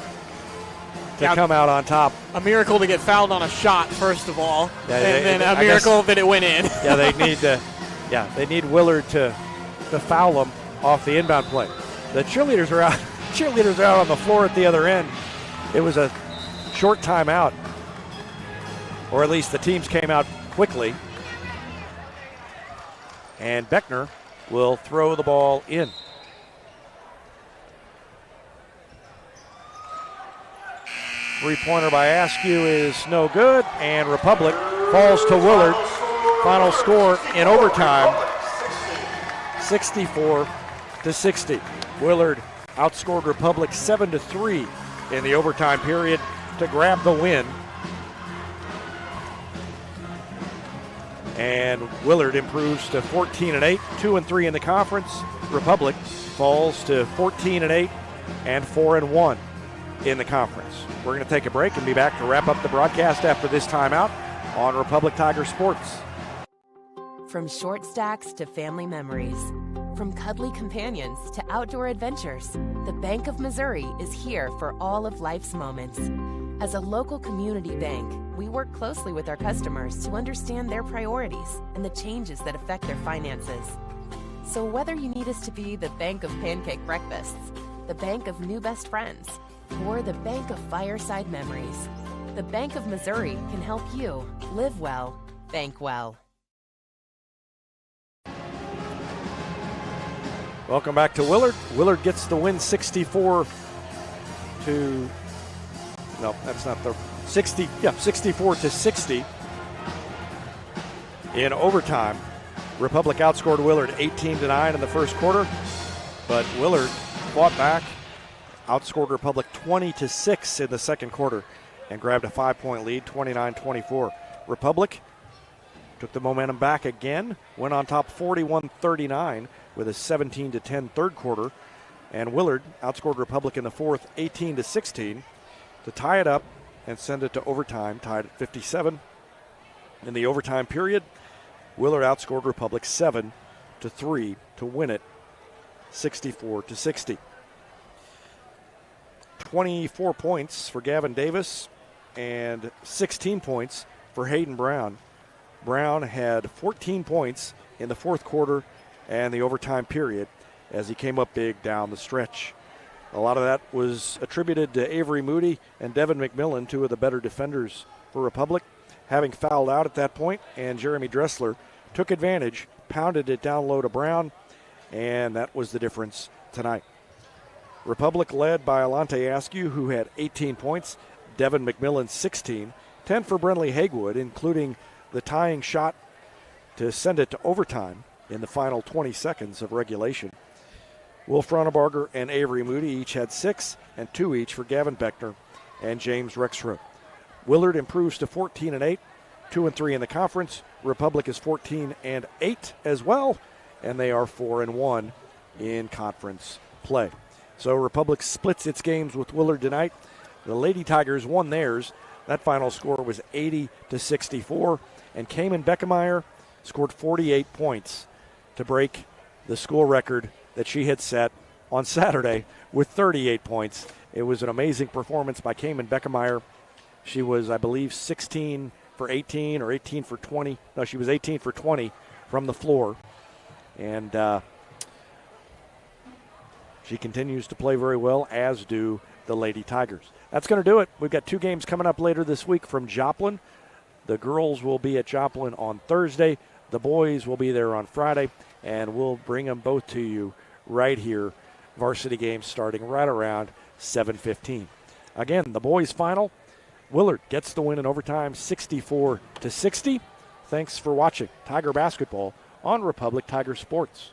to come out on top. A miracle to get fouled on a shot, first of all, and then a miracle that it went in. Yeah, they need Willard to foul them off the inbound play. The cheerleaders are out. Cheerleaders are out on the floor at the other end. It was a short timeout, or at least the teams came out quickly. And Beckner will throw the ball in. Three-pointer by Askew is no good, and Republic falls to Willard. Final score in overtime, 64-60. Willard outscored Republic 7-3 in the overtime period to grab the win. And Willard improves to 14-8, 2-3 in the conference. Republic falls to 14-8 and 4-1 in the conference. We're going to take a break and be back to wrap up the broadcast after this timeout on Republic Tiger Sports. From short stacks to family memories, from cuddly companions to outdoor adventures, the Bank of Missouri is here for all of life's moments. As a local community bank, we work closely with our customers to understand their priorities and the changes that affect their finances. So whether you need us to be the bank of pancake breakfasts, the bank of new best friends, or the bank of fireside memories, the Bank of Missouri can help you live well, bank well. Welcome back to Willard. Willard gets the win 64 to 60 in overtime. Republic outscored Willard 18-9 in the first quarter, but Willard fought back, outscored Republic 20-6 in the second quarter, and grabbed a 5-point lead, 29-24. Republic took the momentum back again, went on top 41-39 with a 17-10 third quarter, and Willard outscored Republic in the fourth 18-16 to tie it up and send it to overtime, tied at 57. In the overtime period, Willard outscored Republic 7-3 to win it 64-60. 24 points for Gavin Davis and 16 points for Hayden Brown. Brown had 14 points in the fourth quarter and the overtime period as he came up big down the stretch. A lot of that was attributed to Avery Moody and Devin McMillan, two of the better defenders for Republic, having fouled out at that point, and Jeremy Dressler took advantage, pounded it down low to Brown, and that was the difference tonight. Republic led by Alante Askew, who had 18 points, Devin McMillan 16, 10 for Brentley Hagewood, including the tying shot to send it to overtime in the final 20 seconds of regulation. Wolf Ronnebarger and Avery Moody each had 6, and 2 each for Gavin Beckner and James Rexroth. Willard improves to 14-8, 2-3 in the conference. Republic is 14-8 as well, and they are 4-1 in conference play. So Republic splits its games with Willard tonight. The Lady Tigers won theirs. That final score was 80-64, and Cayman Beckemeyer scored 48 points to break the school record that she had set on Saturday with 38 points. It was an amazing performance by Cayman Beckemeyer. She was, I believe, 16 for 18 or 18 for 20. No, she was 18 for 20 from the floor. And she continues to play very well, as do the Lady Tigers. That's going to do it. We've got 2 games coming up later this week from Joplin. The girls will be at Joplin on Thursday. The boys will be there on Friday, and we'll bring them both to you right here. Varsity games starting right around 7:15. Again, the boys' final. Willard gets the win in overtime, 64-60. Thanks for watching Tiger Basketball on Republic Tiger Sports.